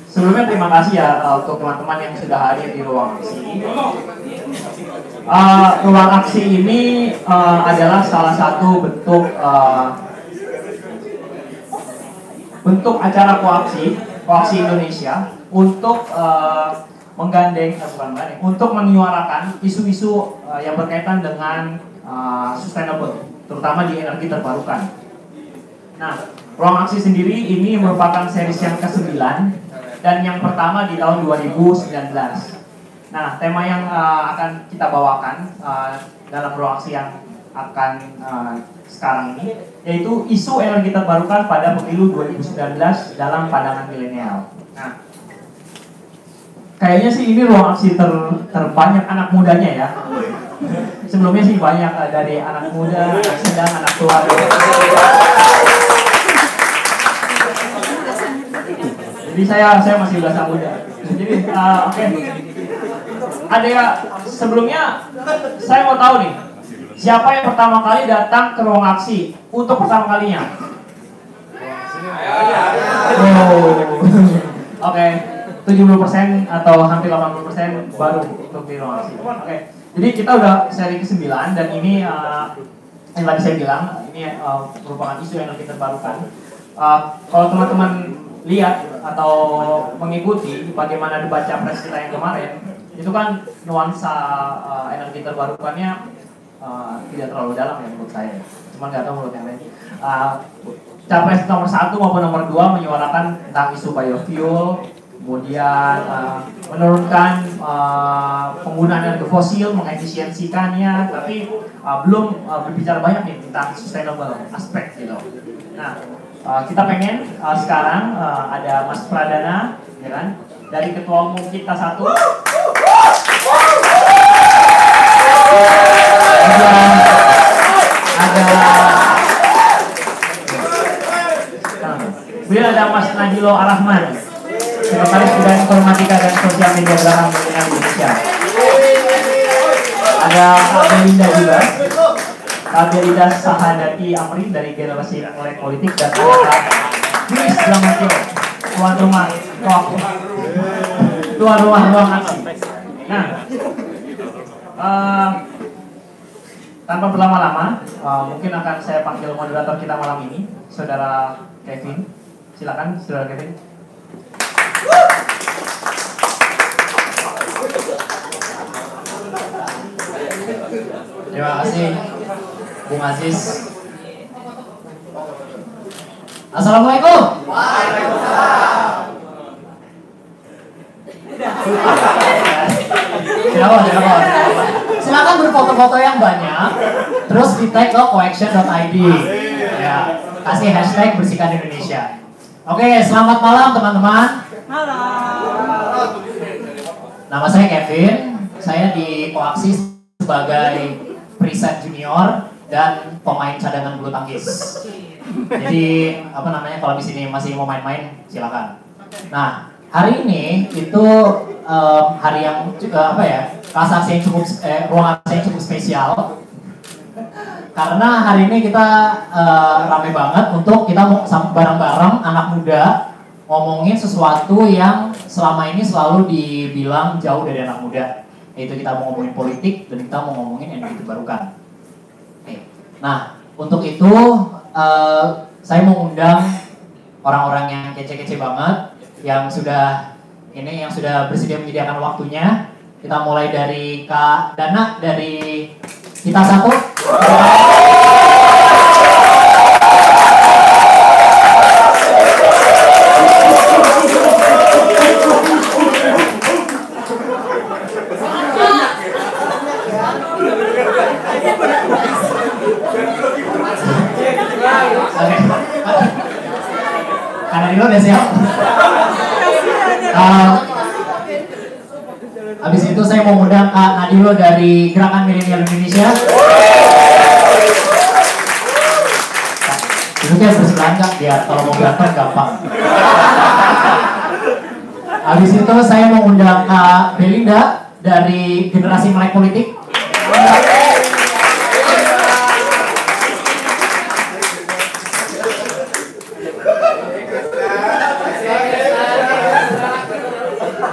Sebelumnya terima kasih ya untuk teman-teman yang sudah hadir di ruang aksi. Ruang aksi ini adalah salah satu bentuk acara koaksi Indonesia untuk untuk menyuarakan isu-isu yang berkaitan dengan sustainable, terutama di energi terbarukan. Nah, ruang aksi sendiri ini merupakan series yang ke-9 dan yang pertama di tahun 2019. Nah, tema yang akan kita bawakan dalam ruang aksi yang akan sekarang ini yaitu isu energi terbarukan pada pemilu 2019 dalam pandangan milenial. Nah, kayaknya sih ini ruang aksi terbanyak anak mudanya ya. Sebelumnya sih banyak dari anak muda, anak sedang, anak tua. Jadi saya masih bahasa muda. Jadi oke. Ada ya, sebelumnya saya mau tahu nih, siapa yang pertama kali datang ke ruang aksi untuk pertama kalinya? Oh. Oke. 70% atau hampir 80% baru untuk di ruang aksi. Oke. Jadi kita udah seri ke-9 dan ini yang tadi saya bilang ini merupakan isu energi terbarukan. Kalau teman-teman lihat atau mengikuti bagaimana debat capres kita yang kemarin, itu kan nuansa energi terbarukannya tidak terlalu dalam ya menurut saya. Cuma nggak tahu menurut yang lain. Capres nomor 1 maupun nomor 2 menyuarakan tentang isu biofuel, kemudian menurunkan penggunaan energi fosil, mengefisiensikannya, tapi belum berbicara banyak nih tentang sustainable aspek gitu. Nah, kita pengen sekarang ada Mas Pradana, ya kan, dari Ketua Umum kita 1. Kemudian ada Mas Nadilo Arahman, Sekretaris Bidang Informatika dan Sosial Media Gerakan Milenial Indonesia. Ada Kak Belinda juga, Kak Belinda Sahadati Amri dari Generasi Melek Politik, dan ada Kak Chris Blamantio, tuan rumah ruang aksi. Nah, tanpa berlama-lama, mungkin akan saya panggil moderator kita malam ini, Saudara Kevin. Silakan, Saudara Kevin. Terima kasih, Bung Aziz. Assalamualaikum. Waalaikumsalam. Silakan berfoto-foto yang banyak, terus di tag ke coaction.id. Ya, kasih hashtag bersihkan Indonesia. Oke, selamat malam teman-teman. Halo. Nama saya Kevin. Saya di Koaksi sebagai preset junior dan pemain cadangan bulu tangkis. Jadi kalau di sini masih mau main-main silakan. Nah, hari ini itu hari yang transaksi yang cukup ruang aksi yang cukup spesial. Karena hari ini kita rame banget untuk kita mau bareng-bareng anak muda ngomongin sesuatu yang selama ini selalu dibilang jauh dari anak muda. Yaitu kita mau ngomongin politik dan kita mau ngomongin energi terbarukan. Nah, untuk itu saya mau undang orang-orang yang kece-kece banget yang sudah bersedia menyediakan waktunya. Kita mulai dari Kak Dana dari kita 1. Karena dulu udah siap. Habis itu saya mau undang Kak Nadilo dari Gerakan Milenial Indonesia. Duduknya bersebelahan Kak, biar kalau mau berantem gampang. Habis itu saya mau undang Kak Belinda dari Generasi Melek Politik.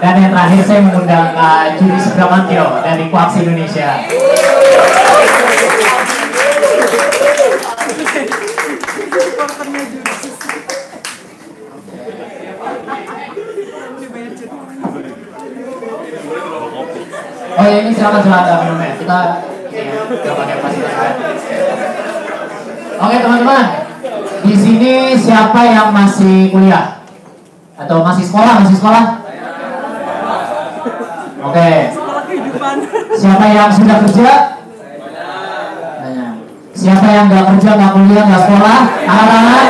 Dan yang terakhir saya mengundang Juri Subramantio dari Koaksi Indonesia. Oh ya, ini silakan minumnya. Kita nggak pakai fasilitas. Oke teman-teman, di sini siapa yang masih kuliah atau masih sekolah? Oke. Siapa yang sudah kerja? Banyak. Siapa yang nggak kerja, nggak kuliah, nggak sekolah? Angkat-angkat.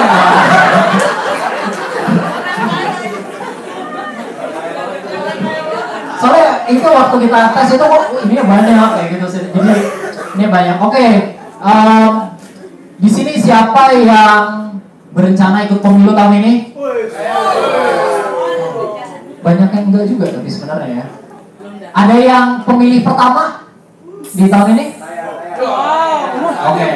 Soalnya itu waktu kita tes itu kok ini banyak kayak gitu sih. Jadi ini banyak. Oke. Di sini siapa yang berencana ikut pemilu tahun ini? Banyak yang enggak juga tapi sebenarnya ya. Ada yang pemilih pertama di tahun ini? Oke.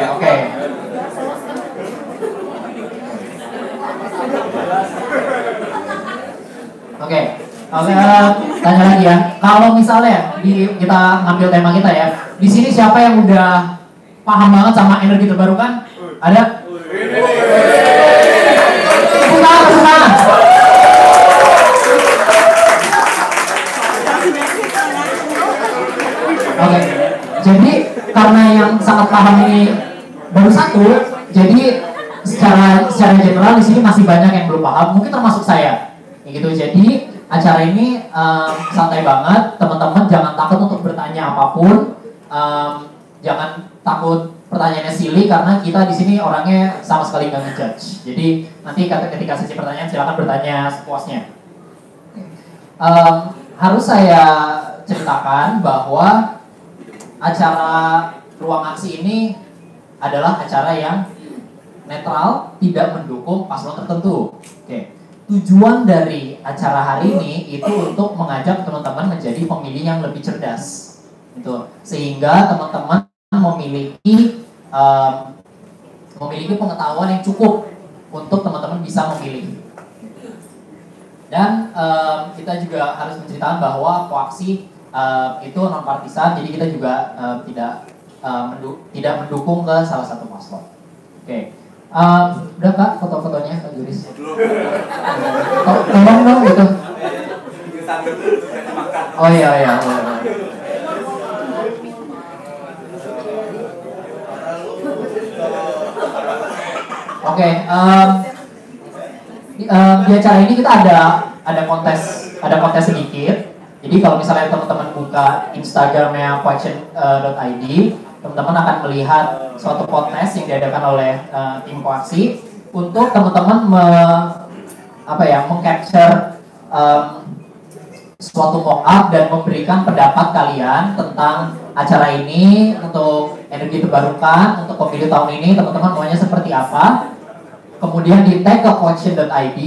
Oke, tanya lagi ya. Kalau misalnya kita ngambil tema kita ya, di sini siapa yang udah paham banget sama energi terbarukan? Ada? Tepuk Oke, jadi karena yang sangat paham ini baru satu, jadi secara general di sini masih banyak yang belum paham, mungkin termasuk saya. Gitu. Jadi acara ini santai banget, teman-teman jangan takut untuk bertanya apapun, jangan takut pertanyaannya silly karena kita di sini orangnya sama sekali nggak ngejudge. Jadi nanti ketika sesi pertanyaan silakan bertanya sepuasnya. Harus saya ceritakan bahwa acara ruang aksi ini adalah acara yang netral, tidak mendukung paslon tertentu. Oke. Tujuan dari acara hari ini itu untuk mengajak teman-teman menjadi pemilih yang lebih cerdas, gitu. Sehingga teman-teman memiliki pengetahuan yang cukup untuk teman-teman bisa memilih. Dan kita juga harus menceritakan bahwa koaksi itu non partisan, jadi kita juga tidak mendukung ke salah satu paslon. Oke. Udah Kak foto-fotonya Kak Juris. Tolong dong gitu. Oh iya. Oke. Di acara ini kita ada kontes sedikit. Jadi kalau misalnya teman-teman buka Instagramnya koaction.id, teman-teman akan melihat suatu kontes yang diadakan oleh tim koaksi untuk teman-teman mengcapture suatu mock-up dan memberikan pendapat kalian tentang acara ini untuk energi terbarukan untuk pemilu tahun ini. Teman-teman maunya seperti apa? Kemudian di tag ke koaction.id,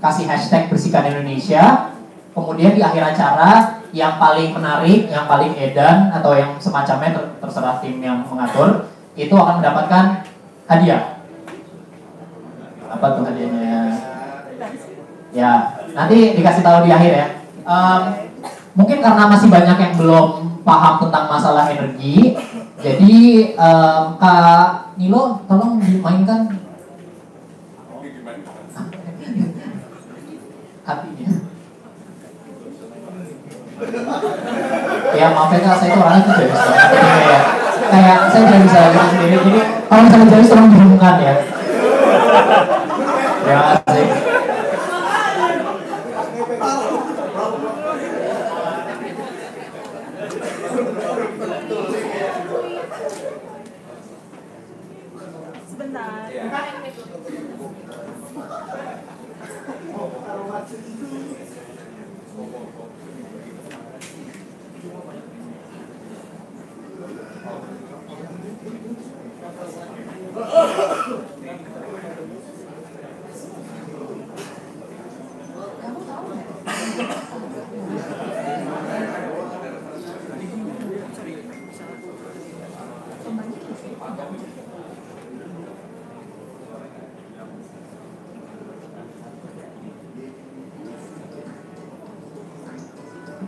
kasih hashtag bersihkan Indonesia. Kemudian di akhir acara yang paling menarik, yang paling edan atau yang semacamnya terserah tim yang mengatur, itu akan mendapatkan hadiah. Apa tuh hadiahnya? Ya, nanti dikasih tahu di akhir ya. Mungkin karena masih banyak yang belum paham tentang masalah energi, jadi Kak Nilo tolong dimainkan hatinya. Ya maaf ya Kak, saya itu orangnya tuh jayus banget. Kayak saya tidak bisa lihat sendiri, jadi kalau misalnya jayus tolong dihubungkan ya. Terima kasih. Sebentar.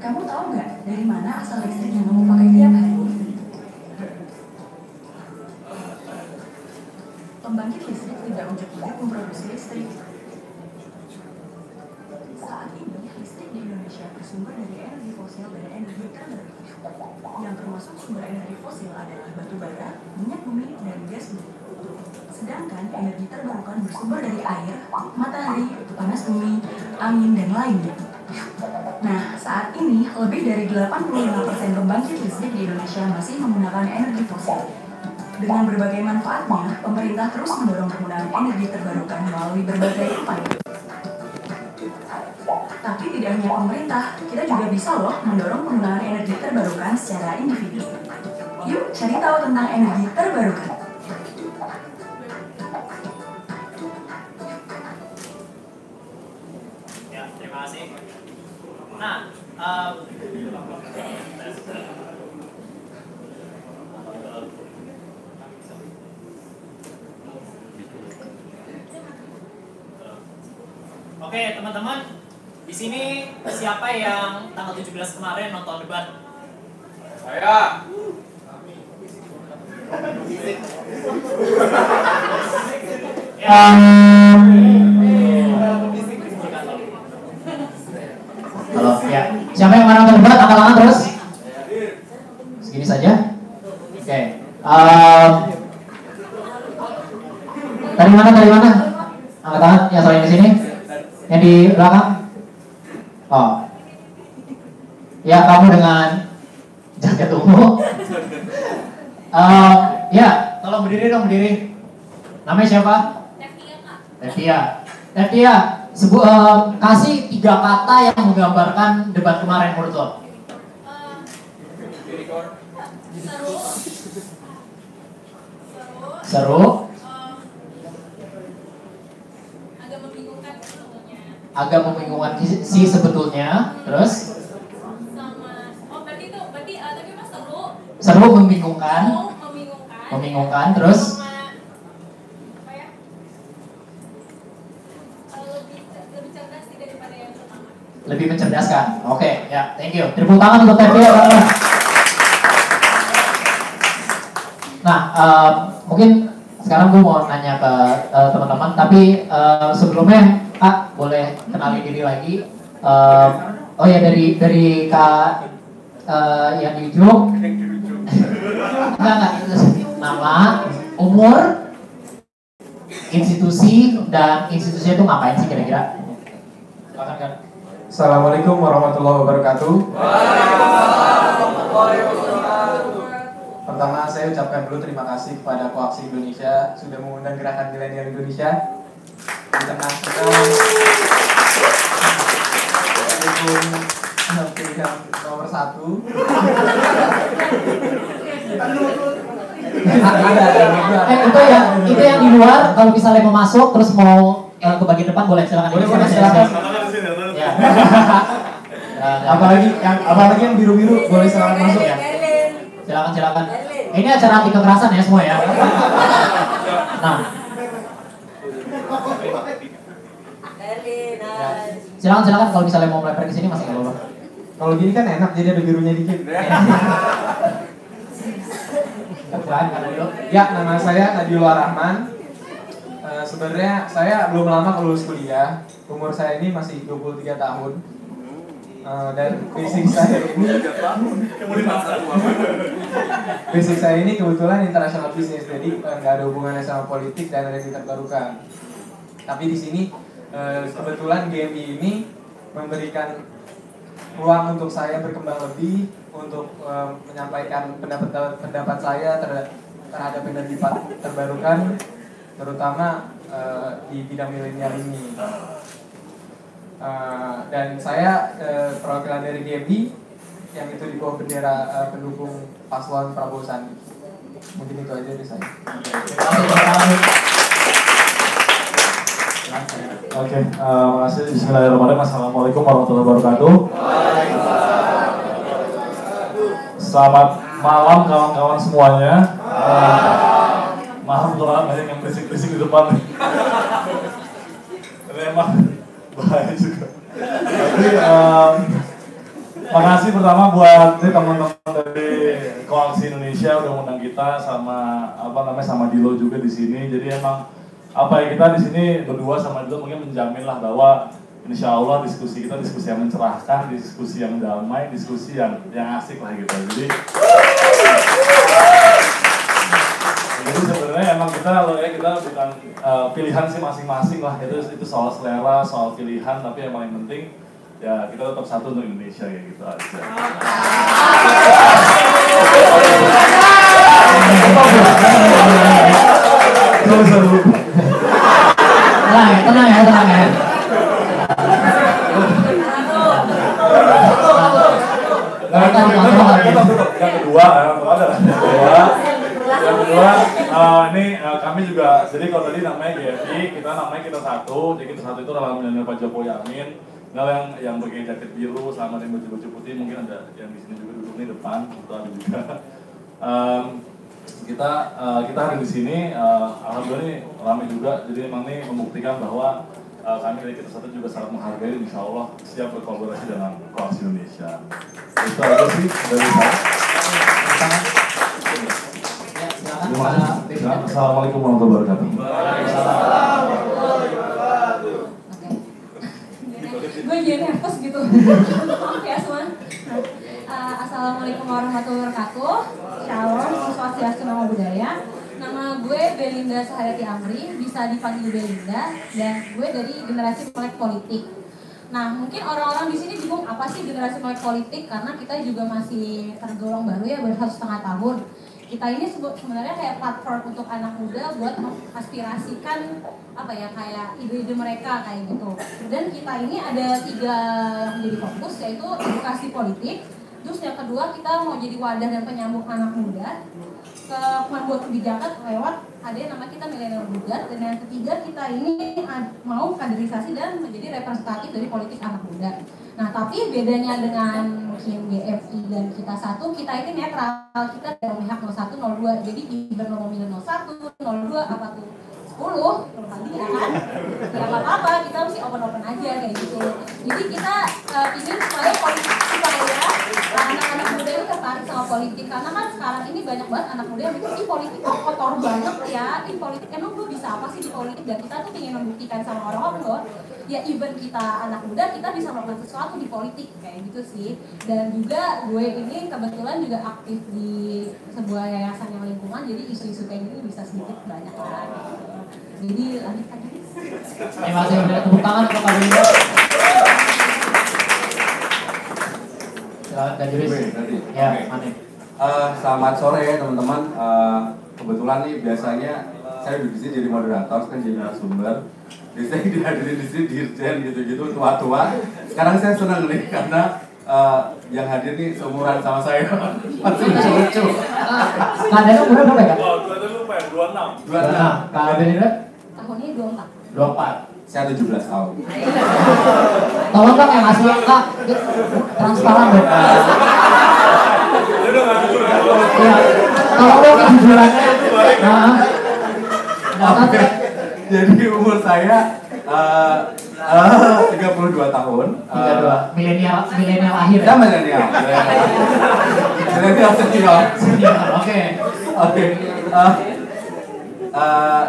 kamu tahu nggak dari mana asal listrik yang kamu pakai tiap hari? Pembangkit listrik tidak ujuk-ujuk memproduksi listrik. Saat ini, listrik di Indonesia bersumber dari energi fosil dan energi terbarukan. Yang termasuk sumber energi fosil adalah batu bara, minyak bumi, dan gas bumi. Sedangkan energi terbarukan bersumber dari air, matahari, panas bumi, angin, dan lainnya. Nah, saat ini lebih dari 85% pembangkit listrik di Indonesia masih menggunakan energi fosil. Dengan berbagai manfaatnya, pemerintah terus mendorong penggunaan energi terbarukan melalui berbagai upaya. Tapi tidak hanya pemerintah, kita juga bisa loh mendorong penggunaan energi terbarukan secara individu. Yuk cari tahu tentang energi terbarukan. Ya, terima kasih. Nah, oke teman-teman, di sini siapa yang tanggal 17 kemarin nonton debat? Saya. Ya. Halo, ya. Siapa yang nonton debat? Angkat tangan terus. Segini saja. Oke. Dari mana? Angkat tangan. Yang selain di sini. Yang di belakang. Oh. Ya, kamu dengan jaket ungu. Ya, tolong berdiri dong, berdiri. Namanya siapa? Devtia. Kasih 3 kata yang menggambarkan debat kemarin menurut lo. Seru. Agak membingungkan sih sebetulnya. Terus? Seru, membingungkan. Terus? Lebih mencerdaskan. Oke, ya, thank you. Tepuk tangan untuk Devtia. Nah, mungkin sekarang gue mau nanya ke teman-teman, tapi sebelumnya Kak boleh kenalin diri lagi. Oh ya, dari Kak yang di ujung. Enggak. Nama, umur, institusi, dan institusinya itu ngapain sih kira-kira? Silakan Kak. Assalamualaikum warahmatullahi wabarakatuh. Pertama saya ucapkan dulu terima kasih kepada Koaksi Indonesia sudah mengundang Gerakan Milenial Indonesia di tengah-tengah pilihan nomor 1. Itu yang di luar, kalau misalnya mau masuk terus mau ke bagian depan boleh, silakan. Silakan. Ya. Apalagi yang biru-biru boleh silakan masuk ya. Silakan. Ini acara anti kekerasan ya semua ya. Nah. Silakan kalau misalnya mau melempar ke sini masih nggak apa-apa. Kalau gini kan enak jadi ada birunya dikit. Ya, nama saya Nadiullah Rahman. Sebenarnya saya belum lama lulus kuliah. Umur saya ini masih 23 tahun. Dan basic saya ini kebetulan international business, jadi nggak ada hubungannya sama politik dan energi terbarukan. Tapi di sini kebetulan GMI ini memberikan ruang untuk saya berkembang lebih, untuk menyampaikan pendapat saya terhadap energi terbarukan, terutama di bidang milenial ini. Dan saya perwakilan dari GMI yang itu di bawah bendera pendukung paslon Prabowo Sandi. Mungkin itu aja dari saya. Oke, makasih. Bismillahirrahmanirrahim. Assalamualaikum warahmatullahi wabarakatuh. Selamat malam kawan-kawan semuanya. Maaf untuk banyak yang berisik-berisik di depan. Tapi emang bahaya juga. Tapi makasih pertama buat teman-teman dari Koalisi Indonesia udah ngundang kita sama sama Dilo juga di sini. Jadi emang kita di sini berdua sama Dilo mungkin menjamin lah bahwa insya Allah diskusi kita diskusi yang mencerahkan, diskusi yang damai, diskusi yang asik lah gitu. Jadi sebenarnya emang kita bukan pilihan sih masing-masing lah, itu soal selera, soal pilihan, tapi yang paling penting ya kita tetap satu untuk Indonesia ya gitu aja. Tenang ya. Yang kedua, ini kami juga, jadi kalau tadi namanya GFI, kita satu, jadi kita satu itu relawan milenial Pak Jokowi Amin. Nah, yang pakai jaket biru sama yang baju putih, mungkin ada yang di sini juga duduk di depan, itu ada juga. Kita hari di sini, alhamdulillah ini ramai juga, jadi memang ini membuktikan bahwa kami dari kita satu juga sangat menghargai, insya Allah siap berkolaborasi dengan Koalisi Indonesia. Itu aja sih dari saya. Terima kasih. Assalamualaikum warahmatullahi wabarakatuh. Gue jadi nervous gitu. Maaf ya semua. Assalamualaikum warahmatullahi wabarakatuh. Shalom, Swastiastu, Namo Buddhaya. Nama gue Belinda Sahayati Amri, bisa dipanggil Belinda, dan gue dari generasi melek politik. Nah, mungkin orang-orang di sini bingung apa sih generasi melek politik, karena kita juga masih tergolong baru ya, baru 1,5 tahun. Kita ini sebenarnya kayak platform untuk anak muda buat mengaspirasikan kayak ide-ide mereka kayak gitu. Dan kita ini ada 3 yang menjadi fokus, yaitu edukasi politik. Terus yang kedua, kita mau jadi wadah dan penyambung anak muda ke membuat kebijakan lewat ada yang nama kita milenial bugat. Dan yang ketiga, kita ini mau kaderisasi dan menjadi representatif dari politik anak muda. Nah, tapi bedanya dengan mungkin GFI dan kita satu, kita ini netral, kita dari pihak 01, 02. Jadi even mau milih 01, 02, apa tuh 10, tadi ya kan? Ya nggak apa-apa, kita mesti open-open aja kayak gitu. Jadi kita ingin supaya anak-anak muda itu tertarik sama politik, karena kan sekarang ini banyak banget anak muda yang mikir, politik kok kotor banget ya, politik emang gue bisa apa sih di politik, dan kita tuh ingin membuktikan sama orang-orang bahwa ya even kita anak muda, kita bisa melakukan sesuatu di politik, kayak gitu sih. Dan juga gue ini kebetulan juga aktif di sebuah yayasan yang lingkungan, jadi isu-isu kayak gini bisa sedikit banyak lah. Jadi lanjut aja. Terima kasih, udah tepuk tangan untuk Kak Belinda. Silakan Kak Juris. Ya, Mane. Selamat sore teman-teman. Kebetulan nih biasanya saya duduk di sini jadi moderator, kan jadi narasumber. Biasanya dihadirin di sini dirjen gitu-gitu tua-tua. Sekarang saya senang nih karena yang hadir nih seumuran sama saya. Masih lucu-lucu. Kak Deno umurnya berapa ya? Oh, gue lupa ya, 26. 26. Kak Belinda? Tahun ini 24. 24. Saya 17 tahun. Tolong dong yang asli Kak, transparan dong. Iya, tolong dong kejujurannya. Oke. Jadi umur saya 32 tahun. 32. Milenial akhir. Ya milenial. Milenial senior. Oke.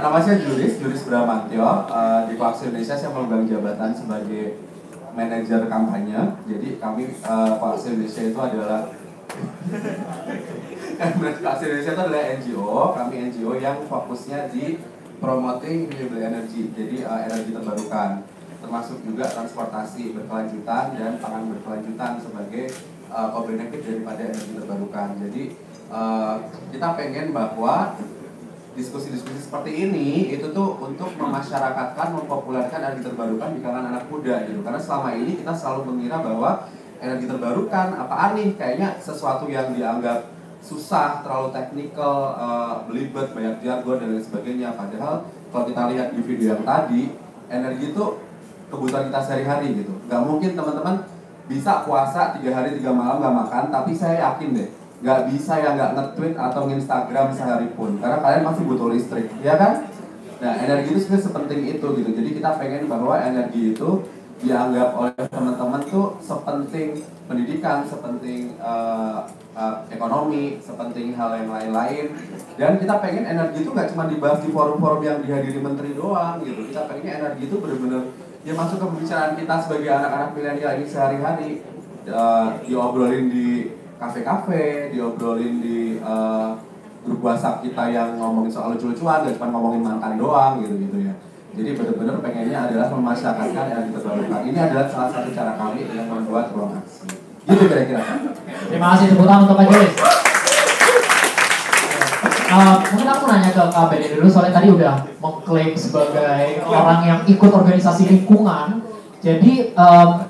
Nama saya Juris Bramantyo. Di Koalisi Indonesia saya memegang jabatan sebagai manajer kampanye. Jadi kami Koalisi Indonesia itu adalah Koalisi Indonesia itu adalah NGO. Kami NGO yang fokusnya di promoting renewable energy. Jadi energi terbarukan, termasuk juga transportasi berkelanjutan dan pangan berkelanjutan sebagai co-benefit daripada energi terbarukan. Jadi kita pengen bahwa diskusi-diskusi seperti ini itu tuh untuk memasyarakatkan, mempopulerkan energi terbarukan di kalangan anak muda gitu. Karena selama ini kita selalu mengira bahwa energi terbarukan apaan nih, kayaknya sesuatu yang dianggap susah, terlalu teknikal, belibet, banyak jargon dan lain sebagainya. Padahal kalau kita lihat di video yang tadi, energi itu kebutuhan kita sehari-hari gitu. Gak mungkin teman-teman bisa puasa 3 hari 3 malam gak makan, tapi saya yakin deh gak bisa yang gak nge-tweet atau nge-Instagram sehari pun, karena kalian masih butuh listrik, ya kan? Nah, energi itu sebenarnya sepenting itu gitu. Jadi kita pengen bahwa energi itu dianggap oleh teman-teman tuh sepenting sepenting pendidikan, sepenting ekonomi, sepenting hal yang lain-lain. Dan kita pengen energi itu nggak cuma dibahas di forum-forum yang dihadiri menteri doang gitu. Kita pengennya energi itu benar-benar ya masuk ke pembicaraan kita sebagai anak-anak milenial ini sehari-hari. Diobrolin di kafe-kafe, diobrolin di grup WhatsApp kita yang ngomongin soal lucu-lucuan, gak cuma ngomongin mantan doang gitu ya. Jadi benar-benar pengennya adalah memasyarakatkan energi terbarukan. Ini adalah salah satu cara kami yang membuat ruang aksi. Gitu kira-kira. Terima kasih, tepuk tangan untuk Kak Juris. Mungkin aku nanya ke Kak Beni dulu, soalnya tadi udah mengklaim sebagai orang yang ikut organisasi lingkungan. Jadi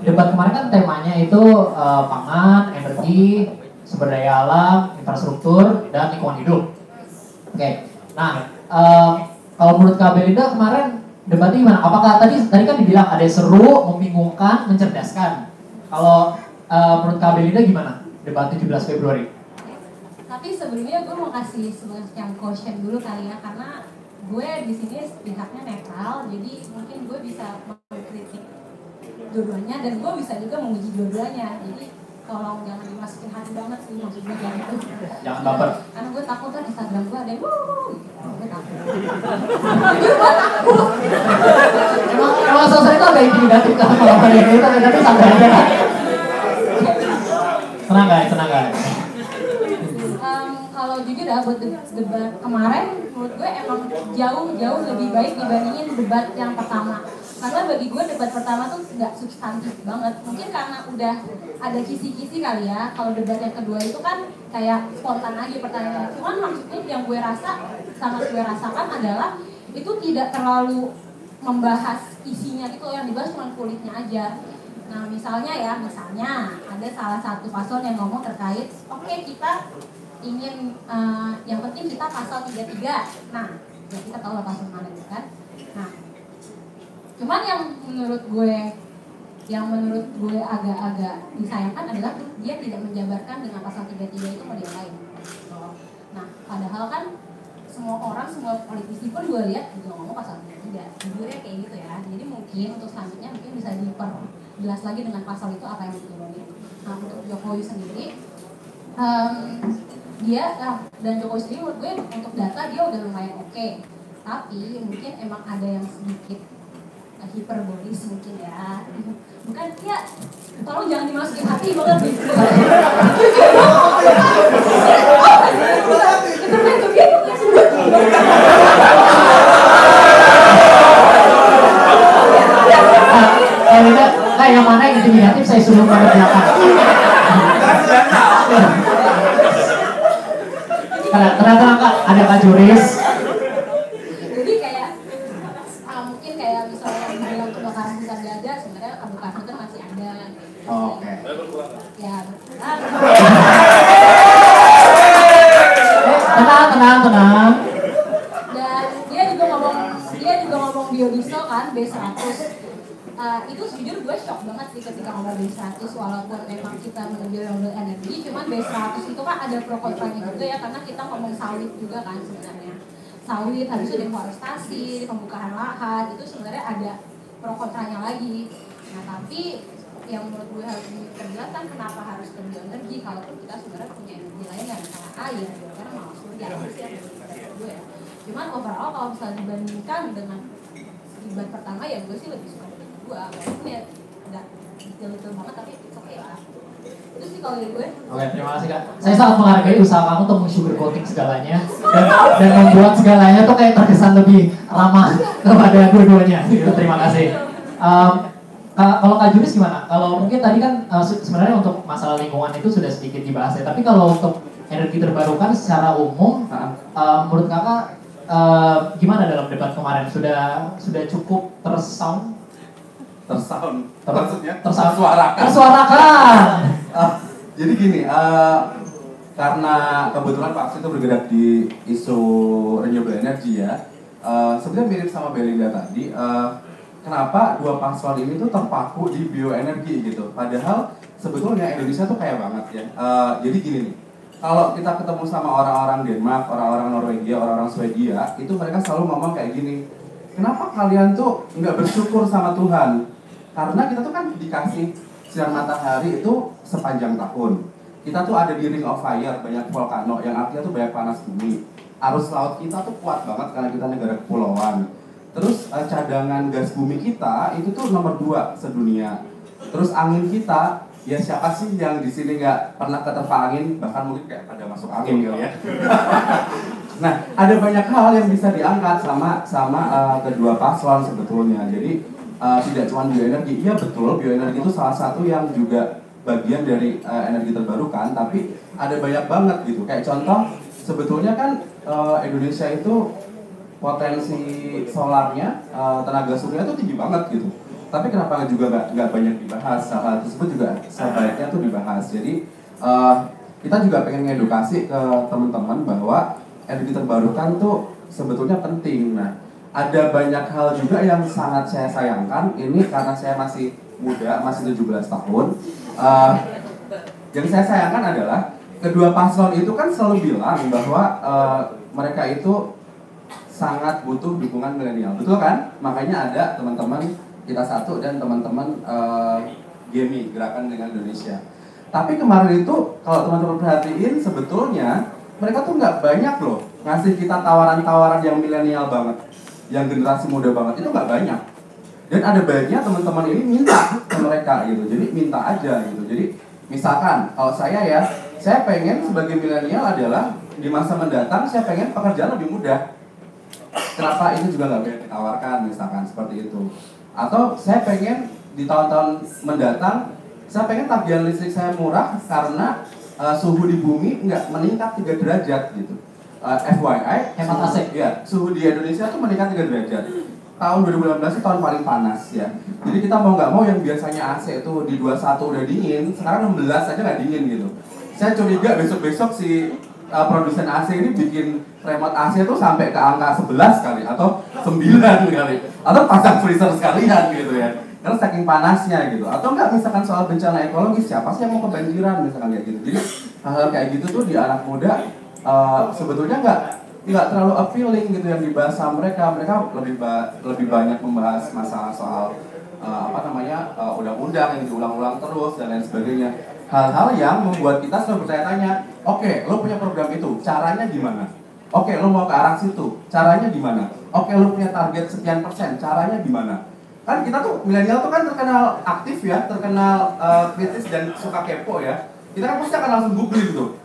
debat kemarin kan temanya itu pangan, energi, sumber daya alam, infrastruktur, dan lingkungan hidup. Oke. Nah, kalau menurut Kak Belinda kemarin debatnya gimana? Apakah tadi kan dibilang ada seru, membingungkan, mencerdaskan. Kalau menurut Kak Belinda gimana debat 17 Februari? Tapi sebelumnya gue mau kasih semacam caution dulu kali ya, karena gue di sini pihaknya netral, jadi mungkin gue bisa mengkritik dua-duanya dan gue bisa juga menguji dua-duanya. Jadi tolong jangan dimasukin hati banget sih maksudnya kayak gitu. Jangan baper. Karena gue takut kan Instagram gue ada yang gue takut. Gue takut. Emang sosial itu agak intimidatif kan kalau kalian itu tapi santai aja. Tenang guys. Kalau jujur ya buat debat kemarin menurut gue emang jauh lebih baik dibandingin debat yang pertama. Karena bagi gue debat pertama tuh nggak substantif banget. Mungkin karena udah ada kisi-kisi kali ya. Kalau debat yang kedua itu kan kayak spontan aja pertanyaannya. Cuman maksudnya yang gue rasakan adalah itu tidak terlalu membahas isinya gitu, yang dibahas cuma kulitnya aja. Nah misalnya ada salah satu paslon yang ngomong terkait oke, kita ingin yang penting kita pasal 33. Nah ya kita tahu lah pasal mana itu kan. Nah cuman yang menurut gue agak-agak disayangkan adalah dia tidak menjabarkan dengan pasal 33 itu mau diapain. Nah padahal kan semua politisi pun gue lihat juga ngomong pasal 33. Jujurnya kayak gitu ya. Jadi mungkin untuk selanjutnya mungkin bisa diperjelas lagi dengan pasal itu apa yang diturunin. Nah untuk Jokowi sendiri dan Jokowi sendiri menurut gue untuk data dia udah lumayan oke. Tapi mungkin emang ada yang sedikit hiperbolis mungkin ya. Bukan ya, tolong jangan dimasukin hati banget gitu. Yang mana yang intimidatif saya suruh pada belakang. Tenang Kak, ada Kak Juris. Jadi kayak mungkin kayak misalnya bilang kebakaran hutan gak ada, sebenarnya kebakaran hutan masih ada. Oke. Ya, Tenang. Dan dia juga ngomong biodiesel kan B100. Itu jujur gue shock banget sih ketika ngomong B100, walaupun memang kita menuju renewable energy, cuman B100 itu kan ada pro kontranya juga ya, karena kita ngomong sawit juga kan sebenarnya. Sawit habis itu deforestasi, pembukaan lahan, itu sebenarnya ada pro kontranya lagi. Nah tapi yang menurut gue harus diperjelaskan kenapa harus ke bioenergi, kalaupun kita sebenarnya punya energi lain yang misalnya air, karena malah surya, harus ya gue ya. Cuman overall kalau misalnya dibandingkan dengan debat pertama ya gue sih lebih suka debat kedua, walaupun ya nggak detail banget tapi it's okay lah. Itu sih kalau dari gue. Oke, terima kasih Kak. Saya sangat menghargai usaha kamu untuk sugarcoating segalanya dan membuat segalanya tuh kayak terkesan lebih ramah kepada dua-duanya. Gitu, terima kasih. Kalau Kak Juris gimana? Kalau mungkin tadi kan sebenarnya untuk masalah lingkungan itu sudah sedikit dibahas ya. Tapi kalau untuk energi terbarukan secara umum, menurut Kakak gimana dalam debat kemarin? Sudah cukup tersuarakan? Jadi gini, karena kebetulan Pak Aksi itu bergerak di isu renewable energy ya, sebenarnya mirip sama Belinda tadi. Kenapa dua paslon ini tuh terpaku di bioenergi gitu? Padahal sebetulnya Indonesia tuh kaya banget ya. Jadi gini nih, kalau kita ketemu sama orang-orang Denmark, orang-orang Norwegia, orang-orang Swedia, itu mereka selalu ngomong kayak gini. Kenapa kalian tuh nggak bersyukur sama Tuhan? Karena kita tuh kan dikasih sinar matahari itu sepanjang tahun. Kita tuh ada di ring of fire, banyak volcano yang artinya tuh banyak panas bumi. Arus laut kita tuh kuat banget karena kita negara kepulauan. Terus cadangan gas bumi kita itu tuh nomor 2 sedunia. Terus angin kita, ya siapa sih yang di sini nggak pernah keterpa angin, bahkan mungkin kayak pada masuk angin gitu ya. Nah, ada banyak hal yang bisa diangkat sama kedua paslon sebetulnya. Jadi tidak cuma bioenergi, iya betul bioenergi itu salah satu yang juga bagian dari energi terbarukan, tapi ada banyak banget gitu. Kayak contoh, sebetulnya kan Indonesia itu potensi solarnya, tenaga surya itu tinggi banget gitu. Tapi kenapa juga nggak banyak dibahas? Hal tersebut juga sebaiknya tuh dibahas. Jadi kita juga pengen ngedukasi ke teman-teman bahwa energi terbarukan tuh sebetulnya penting. Nah, ada banyak hal juga yang sangat saya sayangkan. Ini karena saya masih muda, masih 17 tahun. Yang saya sayangkan adalah kedua paslon itu kan selalu bilang bahwa mereka itu sangat butuh dukungan milenial, betul kan? Makanya ada teman-teman Kita Satu dan teman-teman GEMI, Gerakan Dengan Indonesia. Tapi kemarin itu kalau teman-teman perhatiin sebetulnya mereka tuh nggak banyak loh ngasih kita tawaran-tawaran yang milenial banget, yang generasi muda banget, itu nggak banyak. Dan ada baiknya teman-teman ini minta ke mereka gitu, jadi minta aja gitu. Jadi misalkan kalau saya pengen sebagai milenial adalah di masa mendatang saya pengen pekerjaan lebih mudah. Kenapa itu juga nggak banyak ditawarkan misalkan seperti itu. Atau saya pengen di tahun-tahun mendatang saya pengen tagihan listrik saya murah karena suhu di bumi nggak meningkat 3 derajat gitu. FYI, hemat AC. Ya, suhu di Indonesia tuh meningkat 3 derajat. Tahun 2018 itu tahun paling panas ya. Jadi kita mau nggak mau yang biasanya AC itu di 21 udah dingin, sekarang 16 aja nggak dingin gitu. Saya curiga besok-besok si produsen AC ini bikin remote AC itu sampai ke angka 11 kali atau 9 kali atau pasang freezer sekalian gitu ya. Karena saking panasnya gitu. Atau enggak misalkan soal bencana ekologis, siapa sih yang mau kebanjiran misalkan kayak gitu. Jadi hal-hal kayak gitu tuh di anak muda sebetulnya nggak terlalu appealing gitu yang dibahas sama mereka. Mereka lebih banyak membahas masalah soal undang-undang yang diulang-ulang terus dan lain sebagainya. Hal-hal yang membuat kita selalu bertanya-tanya, oke, lo punya program itu, caranya gimana? Oke, lo mau ke arah situ, caranya gimana? Oke, lo punya target sekian persen, caranya gimana? Kan kita tuh milenial tuh kan terkenal aktif ya, terkenal kritis dan suka kepo ya. Kita kan pasti akan langsung googling gitu.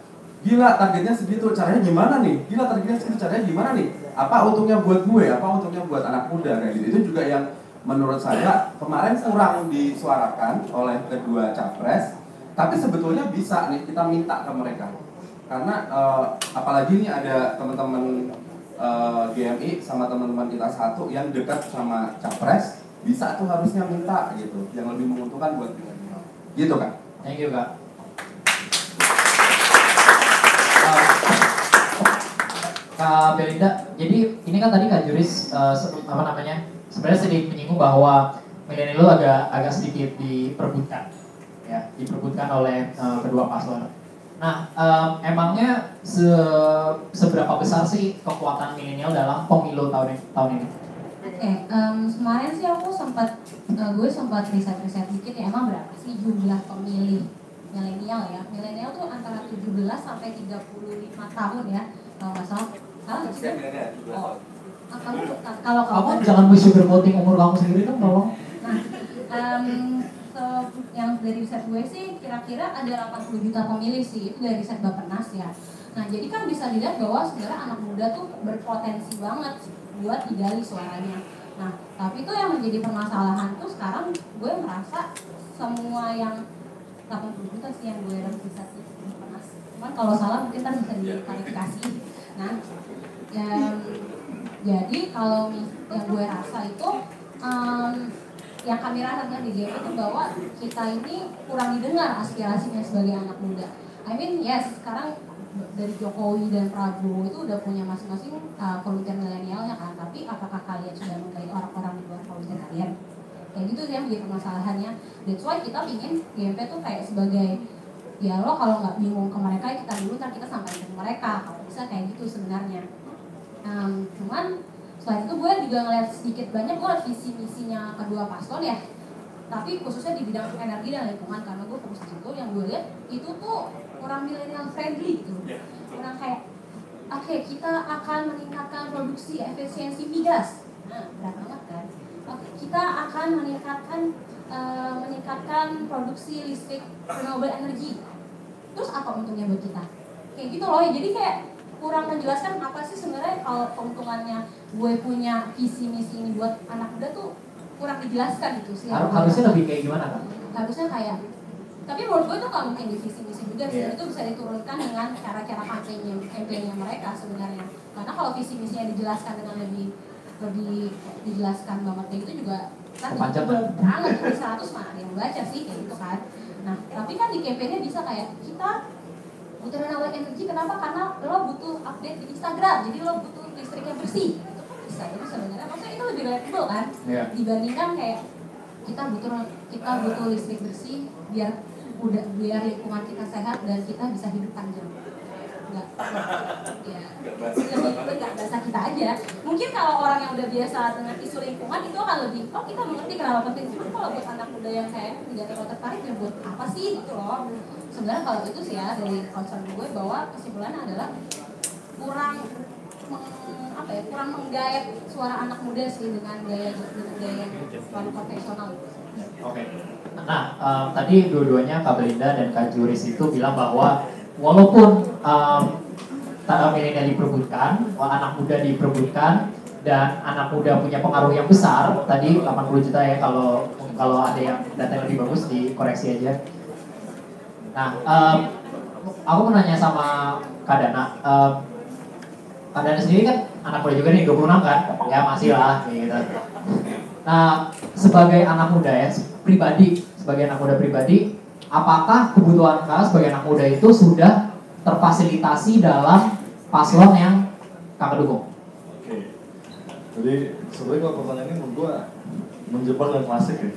Gila, targetnya segitu, caranya gimana nih? Gila, targetnya segitu, caranya gimana nih? Apa untungnya buat gue? Apa untungnya buat anak muda kayak gitu? Itu juga yang menurut saya kemarin kurang disuarakan oleh kedua capres. Tapi sebetulnya bisa nih kita minta ke mereka. Karena apalagi nih ada teman-teman GMI sama teman-teman Kita Satu yang dekat sama capres, bisa tuh harusnya minta gitu, yang lebih menguntungkan buat milenial. Gitu kan? Thank you Kak. Kak Belinda, jadi ini kan tadi Kak Juris sebenarnya sedikit menyinggung bahwa milenial agak sedikit diperebutkan, ya, diperebutkan oleh kedua paslon. Nah, emangnya seberapa besar sih kekuatan milenial dalam pemilu tahun ini? Oke, kemarin sih gue sempat riset dikit ya, emang berapa sih jumlah pemilih milenial ya? Milenial tuh antara 17 sampai 35 tahun ya, kalau nggak salah. Kalau kamu jangan sugar voting umur kamu sendiri dong, tolong. Nah, yang dari riset gue sih kira-kira ada 80 juta pemilih sih, itu dari riset Bappenas ya. Nah, jadi kan bisa dilihat bahwa sebenarnya anak muda tuh berpotensi banget buat digali suaranya. Nah, tapi itu yang menjadi permasalahan tuh sekarang gue merasa semua yang 80 juta sih yang gue riset di Bappenas. Cuman kalau salah mungkin kan bisa diklarifikasi. Nah, jadi kalau yang gue rasa itu yang kami rasakan di GM itu bahwa kita ini kurang didengar aspirasinya sebagai anak muda. I mean yes, sekarang dari Jokowi dan Prabowo itu udah punya masing-masing volunteer milenialnya kan, tapi apakah kalian sudah menggali orang-orang di luar volunteer kalian? Kayak gitu sih yang menjadi permasalahannya. That's why kita ingin GMP tuh kayak sebagai ya lo kalau nggak bingung ke mereka kita dulu ntar kita sampaikan ke mereka, kalau bisa kayak gitu sebenarnya. Cuman selain itu gue juga ngeliat sedikit banyak gue liat visi misinya kedua paslon ya, Tapi khususnya di bidang energi dan lingkungan, karena gue fokus di situ, yang gue lihat itu tuh kurang millennial friendly gitu. Kurang kayak, oke, kita akan meningkatkan produksi efisiensi migas. Nah, berat banget kan. Oke, kita akan meningkatkan produksi listrik renewable energy. Terus apa untungnya buat kita? Kayak gitu loh, jadi kayak kurang menjelaskan apa sih sebenarnya kalau keuntungannya gue punya visi misi ini buat anak muda tuh kurang dijelaskan gitu sih. Harusnya lebih kayak gimana kan? Harusnya kayak, tapi menurut gue tuh gak mungkin di visi misi juga sih. Itu bisa diturunkan dengan cara-cara kampanye mereka sebenarnya. Karena kalau visi misinya dijelaskan dengan lebih dijelaskan banget kayak gitu juga kan banget di 100 mana ada yang baca sih kayak gitu kan. Nah tapi kan di kampanye bisa kayak kita butuh renewable energy, kenapa? Karena lo butuh update di Instagram, jadi lo butuh listrik yang bersih. Itu kan bisa, itu sebenarnya maksudnya itu lebih relatable kan dibandingkan kayak kita butuh listrik bersih biar lingkungan kita sehat dan kita bisa hidup panjang. Nggak bahasa kita aja. Mungkin kalau orang yang udah biasa dengan isu lingkungan itu akan lebih, kita mengerti kenapa penting. Cuma kalau buat anak muda yang kayak tidak terlalu tertarik, ya buat apa sih gitu loh. Sebenarnya kalau itu sih ya dari concern gue bahwa kesimpulannya adalah kurang menggait suara anak muda sih dengan gaya yang terlalu konvensional. Oke. Nah, tadi dua-duanya Kak Belinda dan Kak Juris itu bilang bahwa walaupun milenial diperebutkan, anak muda diperebutkan, dan anak muda punya pengaruh yang besar, tadi 80 juta ya kalau ada yang data yang lebih bagus dikoreksi aja. Nah, aku mau nanya sama Kak Dana. Kak Dana sendiri kan anak muda juga nih, 26 kan? Ya masih lah, kayak gitu. Nah, sebagai anak muda ya, sebagai anak muda pribadi, apakah kebutuhan Kak sebagai anak muda itu sudah terfasilitasi dalam paslon yang Kakak dukung? Oke. Jadi sebenarnya kalau pertanyaan ini menurut gue menjebak dan klasik ya.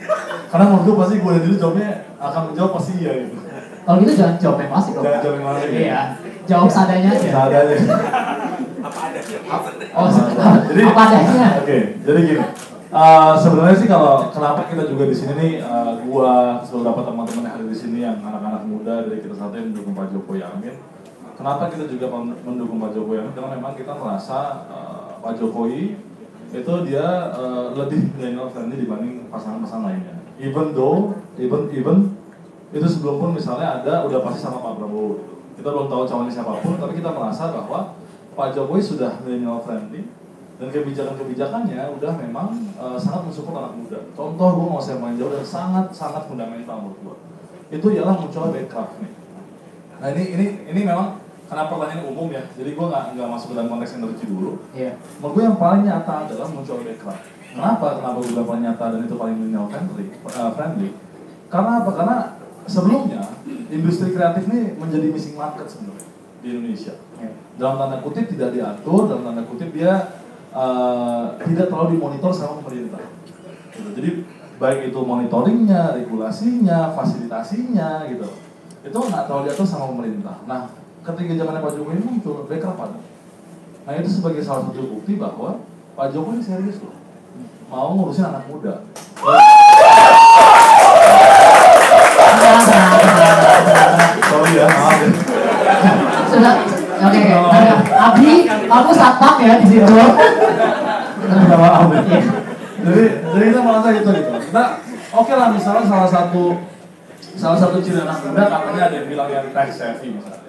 Karena menurut gue pasti gue dulu jawabnya akan menjawab pasti iya gitu. Kalau gitu jangan jawab yang klasik dong. Jangan jawab yang klasik. Iya. Jawab seadanya aja. Seadanya. Apa adanya? Jadi, apa adanya. Oke, jadi gini. Sebenarnya sih kalau kenapa kita juga di sini nih, gua beberapa teman-teman yang ada di sini yang anak-anak muda dari kita satu yang mendukung Pak Jokowi Amin. Kenapa kita juga mendukung Pak Jokowi Amin? Karena memang kita merasa Pak Jokowi itu dia lebih millennial friendly dibanding pasangan-pasangan lainnya. Even itu sebelum pun misalnya udah pasti sama Pak Prabowo. Kita belum tahu calonnya siapapun, tapi kita merasa bahwa Pak Jokowi sudah millennial friendly. Dan kebijakan-kebijakannya udah memang sangat mensupport anak muda. Contoh gue nggak usah main jauh dan sangat fundamental menurut gue. Itu ialah munculnya Backcraft nih. Nah ini memang karena pertanyaan umum ya, jadi gue nggak masuk ke dalam konteks energi dulu. Iya. Menurut gue yang paling nyata adalah munculnya Backcraft. Kenapa gue bilang paling nyata dan itu paling millennial friendly? Karena apa? Karena sebelumnya industri kreatif ini menjadi missing market sebenarnya di Indonesia. Dalam tanda kutip tidak diatur, dalam tanda kutip dia tidak terlalu dimonitor sama pemerintah. Gitu. Jadi baik itu monitoringnya, regulasinya, fasilitasinya gitu, itu nggak terlalu diatur sama pemerintah. Nah, ketika zamannya Pak Jokowi muncul, Backcraft ada. Nah itu sebagai salah satu bukti bahwa Pak Jokowi serius loh, mau ngurusin anak muda. Sorry ya, maaf ya. Sudah. Oke, Abi, kamu satpam ya di situ. Jadi kita merasa gitu. Nah, oke lah misalnya salah satu ciri anak muda katanya ada yang bilang yang tech savvy misalnya.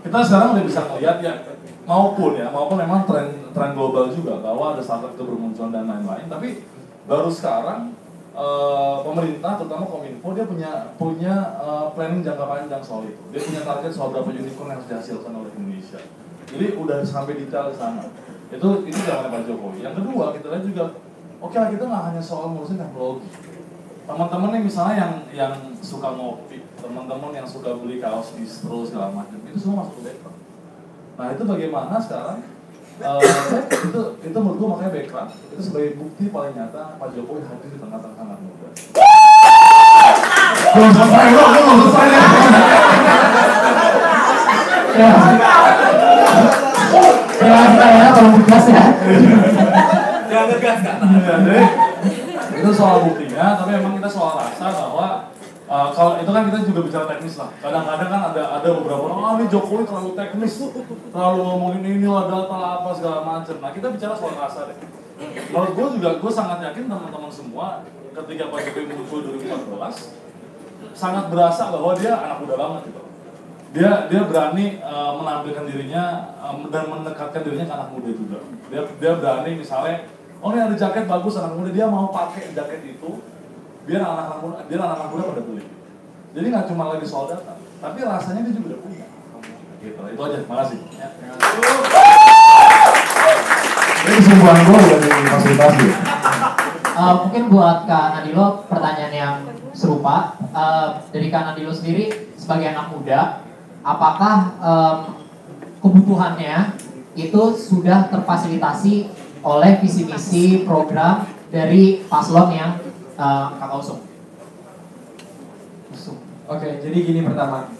Kita sekarang udah bisa melihat ya, maupun memang tren global juga bahwa ada startup itu bermunculan dan lain-lain. Tapi baru sekarang pemerintah terutama Kominfo dia punya planning jangka panjang soal itu. Dia punya target soal berapa unicorn yang harus dihasilkan oleh Indonesia. Jadi udah sampai detail ke sana. Itu zamannya Pak Jokowi. Yang kedua kita lihat juga, oke lah kita nggak hanya soal ngurusin teknologi. Teman-teman nih misalnya yang suka ngopi, teman-teman yang suka beli kaos distro segala macam, itu semua masuk ke Backcraft. Nah itu bagaimana sekarang? Itu menurut gue makanya Backcraft itu sebagai bukti paling nyata Pak Jokowi hadir di tengah-tengah anak muda. Belum selesai. Ya, kalau gas ya. Jangan ngegas kan? Itu soal buktinya, tapi memang kita soal rasa bahwa kalau itu kan kita juga bicara teknis lah. Kadang-kadang kan ada beberapa orang, ini Jokowi terlalu teknis, terlalu ngomongin ini lah data lah apa segala macam. Nah kita bicara soal rasa deh. Menurut gue sangat yakin teman-teman semua ketika Pak Jokowi muncul 2014 sangat berasa bahwa dia anak muda banget gitu. Dia berani menampilkan dirinya dan mendekatkan dirinya ke anak muda juga. Dia berani misalnya, oh ini ada jaket bagus anak muda, dia mau pakai jaket itu biar anak-anak muda pada beli. Jadi nggak cuma lagi soal data, tapi rasanya dia juga udah punya. Gitu, itu aja. Makasih. Ya. Ini kesimpulan gue udah difasilitasi. Mungkin buat Kak Nadilo pertanyaan yang serupa. Dari Kak Nadilo sendiri sebagai anak muda, apakah kebutuhannya itu sudah terfasilitasi oleh visi misi program dari paslon yang Kakak usung? Oke, jadi gini pertama,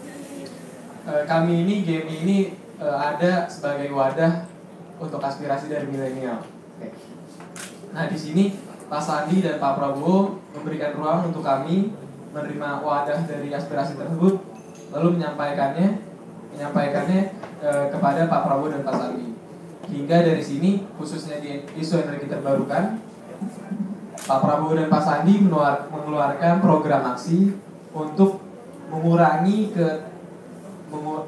kami ini game ini ada sebagai wadah untuk aspirasi dari milenial. Nah di sini Pak Sandi dan Pak Prabowo memberikan ruang untuk kami menerima wadah dari aspirasi tersebut, lalu menyampaikannya kepada Pak Prabowo dan Pak Sandi. Hingga dari sini, khususnya di isu energi terbarukan, Pak Prabowo dan Pak Sandi mengeluarkan program aksi untuk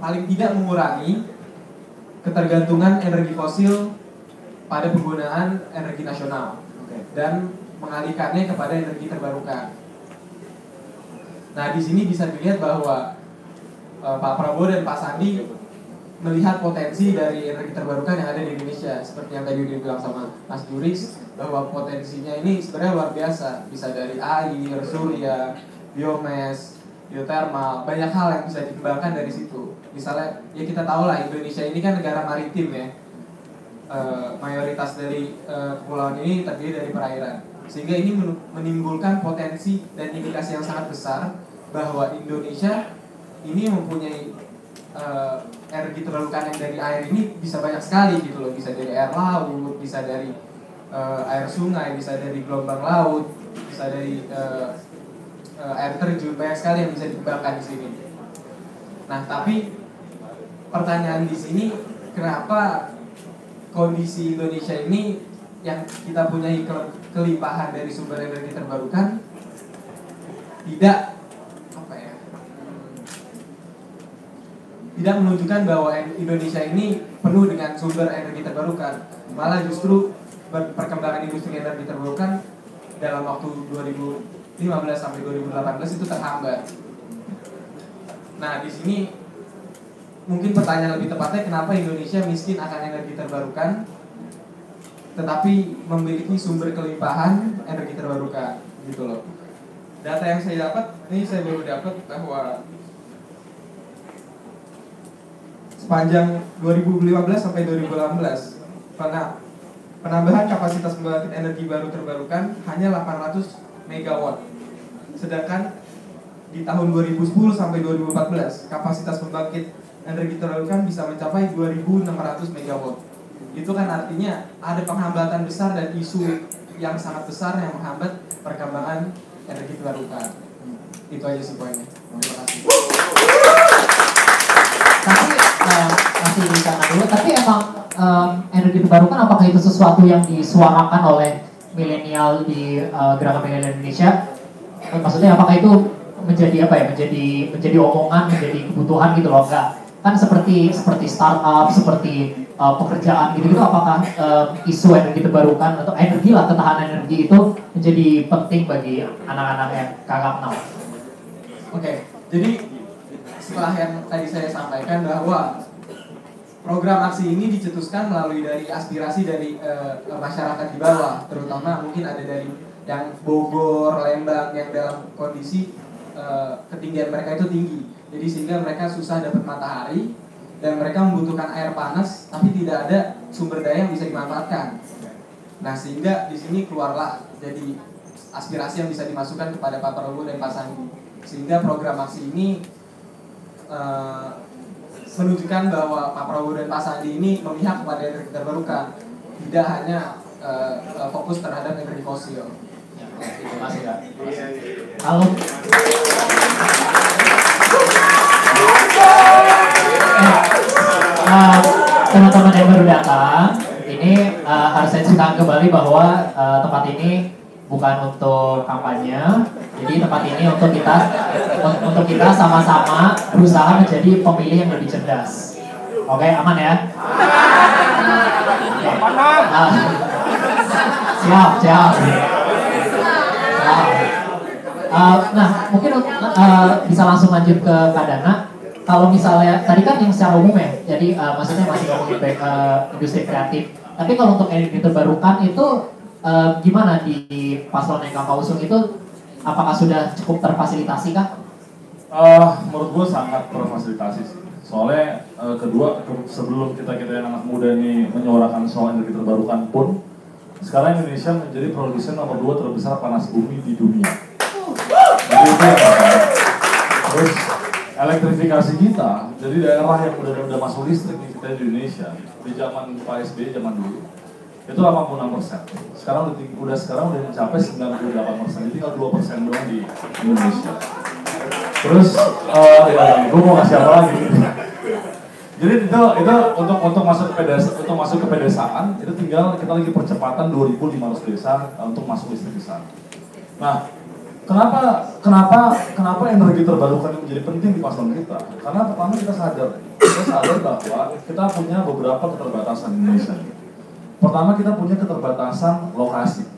paling tidak mengurangi ketergantungan energi fosil pada penggunaan energi nasional dan mengalihkannya kepada energi terbarukan. Nah, di sini bisa dilihat bahwa Pak Prabowo dan Pak Sandi melihat potensi dari energi terbarukan yang ada di Indonesia, seperti yang tadi dibilang sama Mas Duris, bahwa potensinya ini sebenarnya luar biasa, bisa dari air, surya, biomes, geothermal, banyak hal yang bisa dikembangkan dari situ. Misalnya, ya kita tahu lah Indonesia ini kan negara maritim ya, mayoritas dari kepulauan ini terdiri dari perairan, sehingga ini menimbulkan potensi dan indikasi yang sangat besar bahwa Indonesia ini mempunyai energi terbarukan yang dari air ini bisa banyak sekali gitu loh, bisa dari air laut, bisa dari air sungai, bisa dari gelombang laut, bisa dari air terjun, banyak sekali yang bisa dikembangkan di sini. Nah, tapi pertanyaan di sini, kenapa kondisi Indonesia ini yang kita punyai kelimpahan dari sumber energi terbarukan tidak menunjukkan bahwa Indonesia ini penuh dengan sumber energi terbarukan, malah justru perkembangan industri energi terbarukan dalam waktu 2015 sampai 2018 itu terhambat. Nah, di sini mungkin pertanyaan lebih tepatnya, kenapa Indonesia miskin akan energi terbarukan tetapi memiliki sumber kelimpahan energi terbarukan gitu loh. Data yang saya dapat, ini saya baru dapat bahwa sepanjang 2015 sampai 2018 penambahan kapasitas pembangkit energi baru terbarukan hanya 800 megawatt. Sedangkan di tahun 2010 sampai 2014 kapasitas pembangkit energi terbarukan bisa mencapai 2.600 megawatt. Itu kan artinya ada penghambatan besar dan isu yang sangat besar yang menghambat perkembangan energi terbarukan. Itu aja sih poinnya. Terima kasih. Tapi masih di sana dulu. Tapi emang energi terbarukan apakah itu sesuatu yang disuarakan oleh milenial di gerakan milenial Indonesia? Maksudnya apakah itu menjadi apa ya? Menjadi omongan, menjadi kebutuhan gitu loh? Enggak. Kan seperti startup, seperti pekerjaan gitu, apakah isu energi terbarukan atau energi lah, ketahanan energi itu menjadi penting bagi anak-anak yang kakak kenal? Oke, jadi setelah yang tadi saya sampaikan bahwa program aksi ini dicetuskan melalui dari aspirasi dari masyarakat di bawah, terutama mungkin ada dari yang Bogor, Lembang yang dalam kondisi ketinggian mereka itu tinggi. Jadi sehingga mereka susah dapat matahari dan mereka membutuhkan air panas, tapi tidak ada sumber daya yang bisa dimanfaatkan. Nah, sehingga di sini keluarlah jadi aspirasi yang bisa dimasukkan kepada Pak Prabowo dan Pak Sandi. Sehingga program aksi ini menunjukkan bahwa Pak Prabowo dan Pak Sandi ini memihak kepada energi terbarukan, tidak hanya fokus terhadap energi fosil. Terima kasih Kak. Halo. Teman-teman yang baru datang, ini harus saya ceritakan kembali bahwa tempat ini bukan untuk kampanye. Jadi tempat ini untuk kita sama-sama berusaha menjadi pemilih yang lebih cerdas. Oke, aman ya? Siap. Nah, mungkin bisa langsung lanjut ke Kak Dana. Kalau misalnya tadi kan yang secara umum ya, jadi maksudnya masih ngomongin industri kreatif. Tapi kalau untuk energi terbarukan itu gimana di paslon yang Kakak usung itu? Apakah sudah cukup terfasilitasi kah? Menurut gue sangat terfasilitasi sih. Soalnya kedua, sebelum kita yang anak muda ini menyuarakan soal energi terbarukan pun, sekarang Indonesia menjadi produsen nomor 2 terbesar panas bumi di dunia. Jadi itu yang pertama. Terus elektrifikasi kita, jadi daerah yang udah masuk listrik nih kita di Indonesia, di zaman Pak SBY zaman dulu, itu 86%. Sekarang udah mencapai 98%, jadi tinggal 2% doang di Indonesia. Terus, gue mau ngasih apa lagi? Jadi itu untuk masuk ke pedesaan, itu tinggal kita lagi percepatan 2.500 desa untuk masuk listrik di sana. Nah, Kenapa energi terbarukan itu menjadi penting di paslon kita? Karena pertama kita sadar bahwa kita punya beberapa keterbatasan di Indonesia. Pertama kita punya keterbatasan lokasi.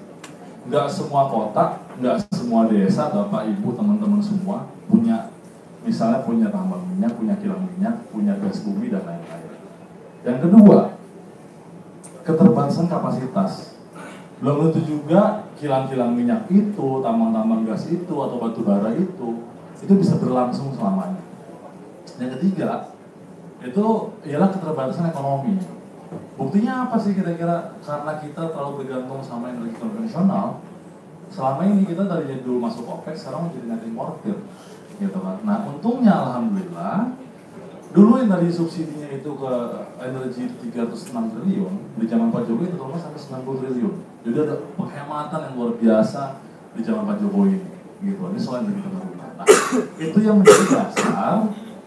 Nggak semua kota, nggak semua desa, bapak ibu teman-teman semua misalnya punya tambang minyak, punya kilang minyak, punya gas bumi dan lain-lain. Yang kedua, keterbatasan kapasitas. Belum tentu juga kilang-kilang minyak itu, tambang-tambang gas itu, atau batu bara itu bisa berlangsung selamanya. Yang ketiga, itu ialah keterbatasan ekonomi. Buktinya apa sih kira-kira? Karena kita terlalu bergantung sama energi konvensional, selama ini kita dari dulu masuk OPEC, sekarang menjadi net importer, gitu kan. Nah, untungnya alhamdulillah, dulu yang tadi subsidinya itu ke energi 306 triliun, di zaman Pak Jokowi itu turun sampai 90 triliun. Jadi ada penghematan yang luar biasa di zaman Pak Jokowi ini, gitu. Ini soal energi terbarukan. Nah, itu yang menjadi dasar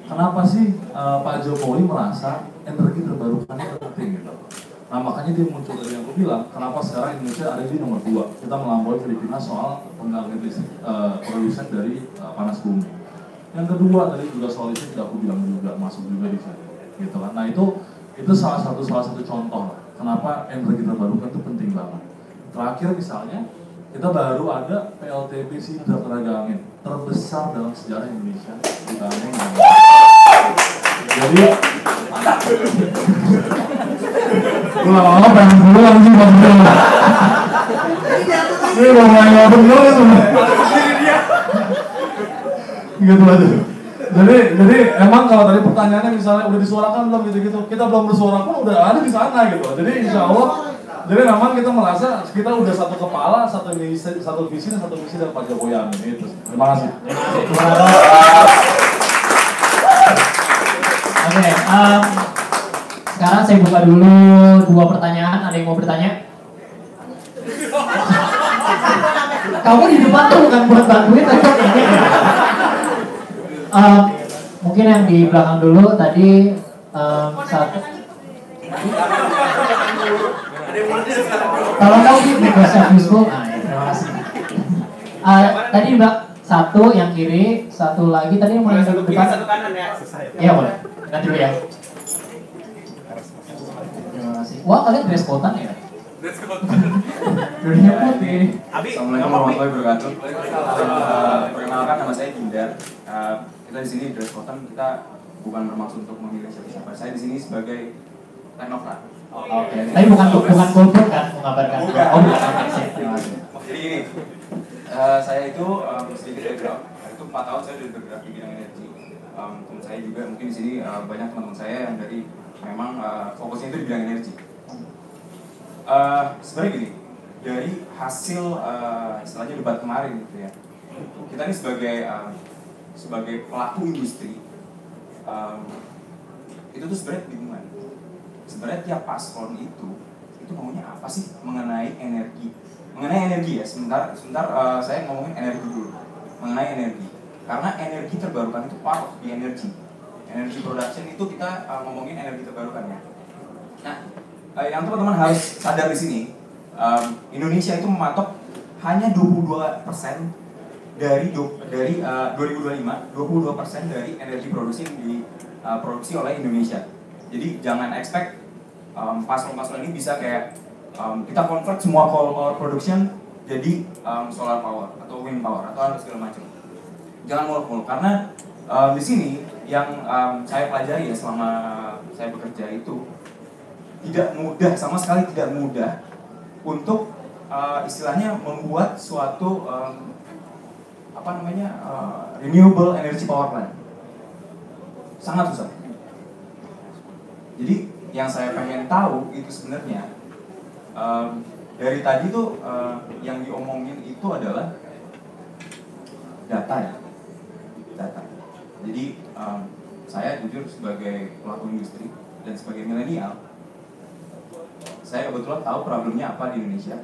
kenapa sih Pak Jokowi merasa energi terbarukan itu penting, gitu. Nah, makanya dia muncul dari yang aku bilang, kenapa sekarang Indonesia ada di nomor 2. Kita melampaui Filipina soal penggunaan listrik produsen dari panas bumi. Yang kedua tadi juga soal itu aku bilang juga masuk juga di sana, gitu kan. Nah itu salah satu contoh lah, kenapa energi terbarukan itu penting banget. Terakhir misalnya kita baru ada PLTB Sidrap tenaga angin terbesar dalam sejarah Indonesia dibangun. Jadi lama-lama pengen dulu lagi bang. Ini ngomongin bener ya semua. Gitu aja. Jadi emang kalau tadi pertanyaannya misalnya udah disuarakan belum gitu-gitu, kita belum bersuara pun udah ada di sana gitu. Jadi insya Allah, jadi memang kita merasa kita udah satu kepala, satu visi dan satu misi dari Pak Jokowi Amin itu. Terima kasih. Oke, sekarang saya buka dulu 2 pertanyaan. Ada yang mau bertanya? Kamu di depan tuh bukan buat bantuin, tapi mungkin yang di belakang dulu tadi satu. Kalau tahu di Microsoft Useful, terima kasih. Tadi Mbak satu yang kiri, satu lagi tadi yang mau yang depan. Satu kanan ya. Iya boleh. Nanti dulu ya. Terima kasih. Wah kalian dress code-an ya? Dress code. Durinya putih. Assalamualaikum warahmatullahi wabarakatuh. Perkenalkan nama saya Gindar. Kita di sini dress code-an kita bukan bermaksud untuk memilih siapa-siapa. Saya di sini sebagai teknokrat. Oke. Tapi bukan golput kan mengabarkan. Oh bukan. Terima kasih. Jadi gini, saya itu sedikit background. Itu 4 tahun saya sudah bergerak di bidang energi. Teman saya juga mungkin di sini banyak teman-teman saya yang dari memang fokusnya itu di bidang energi. Sebenarnya gini, dari hasil istilahnya debat kemarin gitu ya, kita ini sebagai pelaku industri itu tuh sebenarnya bingungan. Sebenarnya tiap paslon itu maunya apa sih mengenai energi mengenai energi ya, sebentar saya ngomongin energi dulu. Mengenai energi, karena energi terbarukan itu part of the energy production itu kita ngomongin energi terbarukan ya. Nah, yang teman-teman harus sadar di sini, Indonesia itu mematok hanya 22% dari 2025, 22% dari energi produksi diproduksi oleh Indonesia. Jadi jangan expect paslon-paslon ini bisa kayak kita convert semua coal power production jadi solar power atau wind power atau segala macam. Jangan muluk-muluk karena di sini yang saya pelajari ya selama saya bekerja itu tidak mudah, sama sekali tidak mudah untuk istilahnya membuat suatu renewable energy power plant. Sangat susah. Jadi yang saya pengen tahu itu sebenarnya dari tadi tuh yang diomongin itu adalah data ya, data. Jadi saya jujur sebagai pelaku industri dan sebagai milenial, saya kebetulan tahu problemnya apa di Indonesia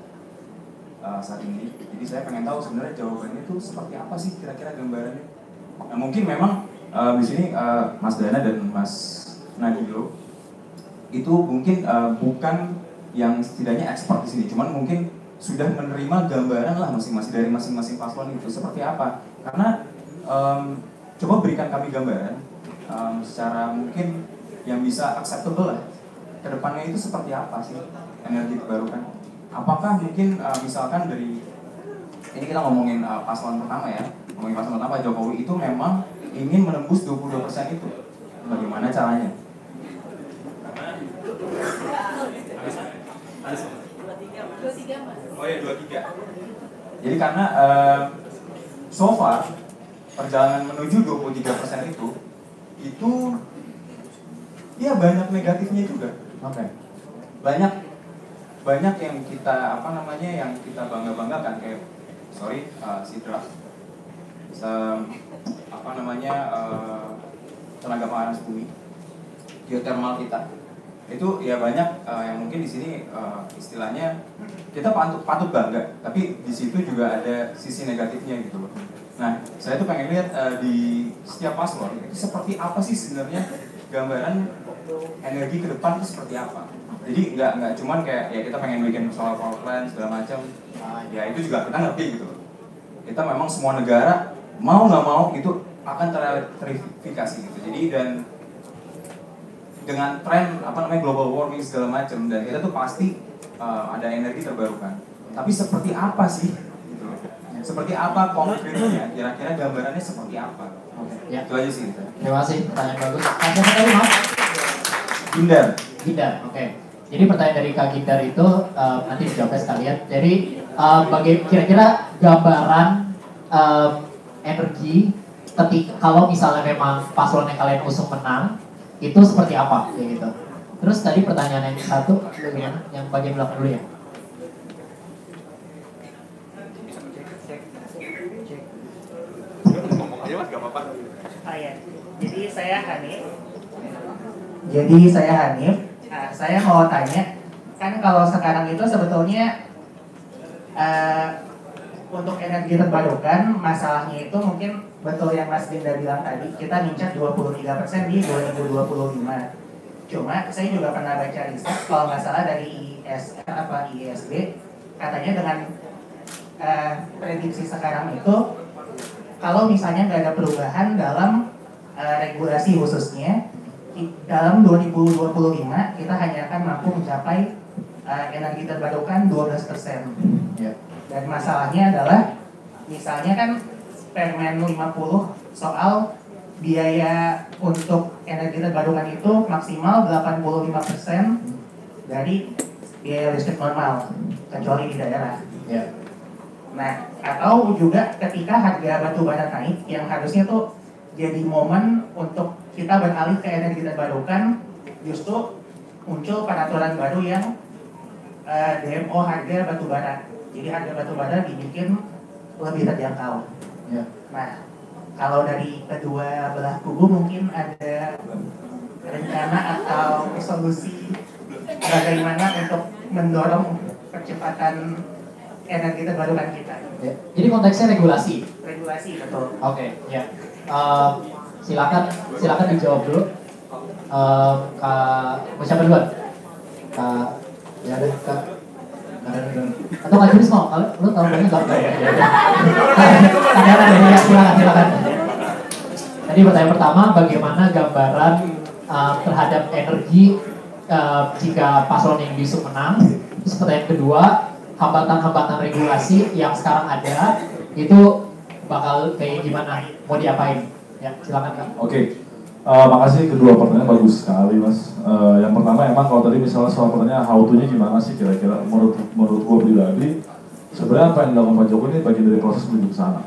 saat ini. Jadi saya pengen tahu sebenarnya jawabannya itu seperti apa sih kira-kira gambarannya. Nah, mungkin memang di sini Mas Dana dan Mas Nagilo itu mungkin bukan yang setidaknya ekspor di sini, cuman mungkin sudah menerima gambaran lah masing-masing dari masing-masing paslon itu seperti apa. Karena coba berikan kami gambaran secara mungkin yang bisa acceptable lah. Kedepannya itu seperti apa sih energi terbarukan? Apakah mungkin misalkan dari ini kita ngomongin paslon pertama ya, ngomongin paslon pertama Jokowi itu memang ingin menembus 22% itu. Bagaimana caranya? Oh ya 23. Jadi karena so far perjalanan menuju 23% itu ya banyak negatifnya juga. Oke. Banyak yang kita yang kita banggakan kayak Sidra tenaga panas bumi, geothermal kita itu ya banyak yang mungkin di sini istilahnya kita patut bangga, tapi di situ juga ada sisi negatifnya gitu loh. Nah, saya tuh pengen lihat di setiap paslon itu seperti apa sih sebenarnya gambaran energi ke depan itu seperti apa. Jadi nggak cuman kayak ya kita pengen bikin solar power plant segala macam, ya itu juga kita ngerti gitu loh. Kita memang semua negara mau nggak mau itu akan terverifikasi gitu. Jadi dan dengan tren global warming segala macam, dan kita tuh pasti ada energi terbarukan. Tapi seperti apa sih? Gitu. Seperti apa konkretnya? Kira-kira gambarannya seperti apa? Oke. Ya. Itu aja sih. Terima kasih, pertanyaan bagus. Siapa tadi Mas? Gindar. Oke. Jadi pertanyaan dari Kak Gindar itu nanti dijawab sekalian. Jadi kira-kira gambaran energi kalau misalnya memang paslon yang kalian usung menang itu seperti apa kayak gitu. Terus tadi pertanyaan yang satu bagaimana? Yang bagian belakang dulu ya. Ngomong aja Mas, gak apa-apa. Oh ya. Jadi saya Hanif. Nah, saya mau tanya, kan kalau sekarang itu sebetulnya untuk energi terbarukan masalahnya itu mungkin betul yang Mas Dinda bilang tadi, kita ngincar 23% di 2025. Cuma saya juga pernah baca riset kalau nggak salah dari ISB, katanya dengan prediksi sekarang itu kalau misalnya nggak ada perubahan dalam regulasi khususnya, dalam 2025 kita hanya akan mampu mencapai energi terbarukan 12%. Yeah. Dan masalahnya adalah misalnya kan Permen 50 soal biaya untuk energi terbarukan itu maksimal 85% dari biaya listrik normal kecuali di daerah. Yeah. Nah, atau juga ketika harga batu bara naik yang harusnya tuh jadi momen untuk kita beralih ke energi terbarukan, justru muncul peraturan baru yang DMO harga batu bara. Jadi harga batu bara dibikin lebih terjangkau. Yeah. Nah, kalau dari kedua belah kubu mungkin ada rencana atau solusi bagaimana untuk mendorong percepatan energi terbarukan kita. Ya. Jadi konteksnya regulasi. Regulasi, betul. Oke, ya. Silakan dijawab dulu. Kak, siapa duluan? Kak, ya deh, Kak. Atau Kak Juris mau? Kalau lu tahu banyak nggak? Ya, silakan. Tadi pertanyaan pertama, bagaimana gambaran terhadap energi jika paslon yang diusung menang? Terus pertanyaan kedua, hambatan-hambatan regulasi yang sekarang ada itu bakal kayak gimana? Mau diapain? Ya, silakan Kak. Oke. Makasih, kedua pertanyaan bagus sekali Mas. Yang pertama emang kalau tadi misalnya soal pertanyaan how to-nya gimana sih kira-kira menurut gue pribadi, sebenarnya apa yang dilakukan Pak Jokowi ini bagian dari proses menuju ke sana.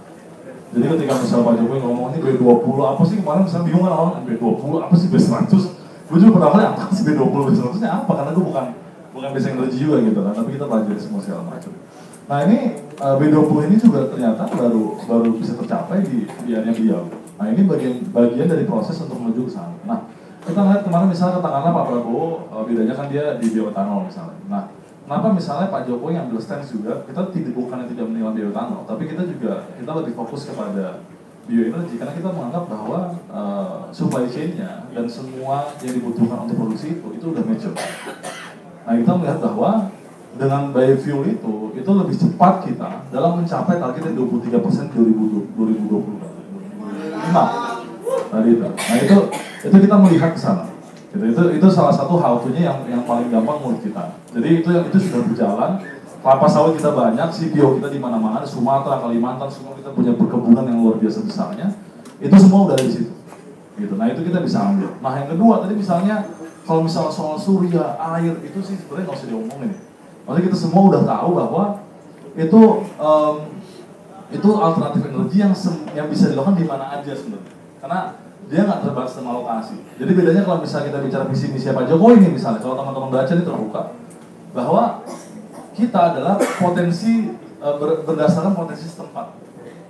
Jadi ketika misalnya Pak Jokowi ngomong ini B20 apa sih, kemarin misalnya bingung kan orang B20 apa sih B100, gue juga pertama kali apa sih B20 B100-nya apa, karena gue bukan basic energy juga gitu kan, tapi kita pelajari semua segala macam. Nah ini B20 ini juga ternyata baru bisa tercapai di pilihannya beliau. Nah ini bagian dari proses untuk menuju ke sana. Nah kita lihat kemarin misalnya katakanlah Pak Prabowo, bedanya kan dia di bioetanol misalnya. Nah kenapa misalnya Pak Jokowi yang ambil stance juga, kita bukan tidak menilai bioetanol, tapi kita lebih fokus kepada bioenergi karena kita menganggap bahwa supply chain-nya dan semua yang dibutuhkan untuk produksi itu udah mature. Nah kita melihat bahwa dengan biofuel itu lebih cepat kita dalam mencapai target 23% 2020. Nah itu kita melihat ke sana. Itu salah satu how to-nya yang paling gampang menurut kita. Jadi itu sudah berjalan. Kelapa sawit kita banyak, CPO kita di mana-mana, di Sumatera, Kalimantan, semua kita punya perkebunan yang luar biasa besarnya. Itu semua udah di situ. Gitu. Nah itu kita bisa ambil. Nah yang kedua tadi misalnya kalau misalnya soal surya, air itu sih sebenarnya nggak usah diomongin. Maksudnya kita semua udah tahu bahwa itu alternatif energi yang bisa dilakukan di mana aja sebenarnya. Karena dia nggak terbatas sama lokasi. Jadi bedanya kalau misalnya kita bicara visi misi Pak Jokowi ini misalnya, kalau teman-teman baca ini terbuka bahwa kita adalah potensi berdasarkan potensi setempat.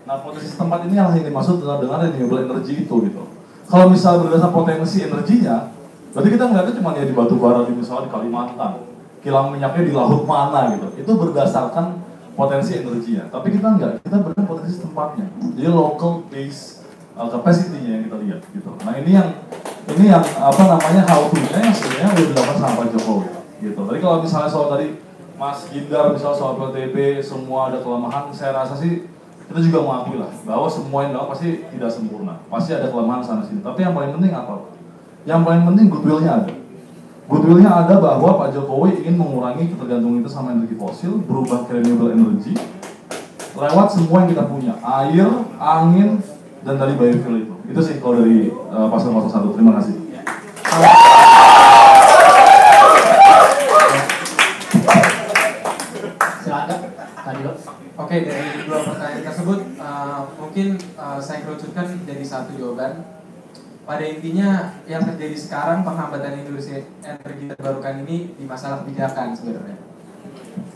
Nah potensi setempat ini yang dimaksud dengan renewable energy itu gitu. Kalau misalnya berdasarkan potensi energinya, berarti kita ngeliatnya cuma ya di batu bara di misalnya di Kalimantan, kilang minyaknya di laut mana gitu. Itu berdasarkan potensi energinya. Tapi kita enggak, kita berdasarkan potensi tempatnya. Jadi local base capacity-nya yang kita lihat gitu. Nah ini yang apa namanya how to-nya yang sebenarnya udah dilakukan sama Pak Jokowi gitu. Tadi kalau misalnya soal tadi Mas Gindar misalnya soal PTB semua ada kelemahan, saya rasa sih kita juga mengakui lah bahwa semua yang dilakukan pasti tidak sempurna, pasti ada kelemahan sana sini. Tapi yang paling penting apa? Yang paling penting goodwill-nya ada. Goodwill-nya ada bahwa Pak Jokowi ingin mengurangi ketergantungan kita sama energi fosil, berubah ke renewable energy lewat semua yang kita punya, air, angin, dan dari biofuel itu. Itu sih kalau dari paslon 01. Terima kasih. Silakan, Kadil. Oke, dari dua pertanyaan tersebut mungkin saya kerucutkan jadi satu jawaban. Pada intinya yang terjadi sekarang penghambatan industri energi terbarukan ini di masalah kebijakan sebenarnya.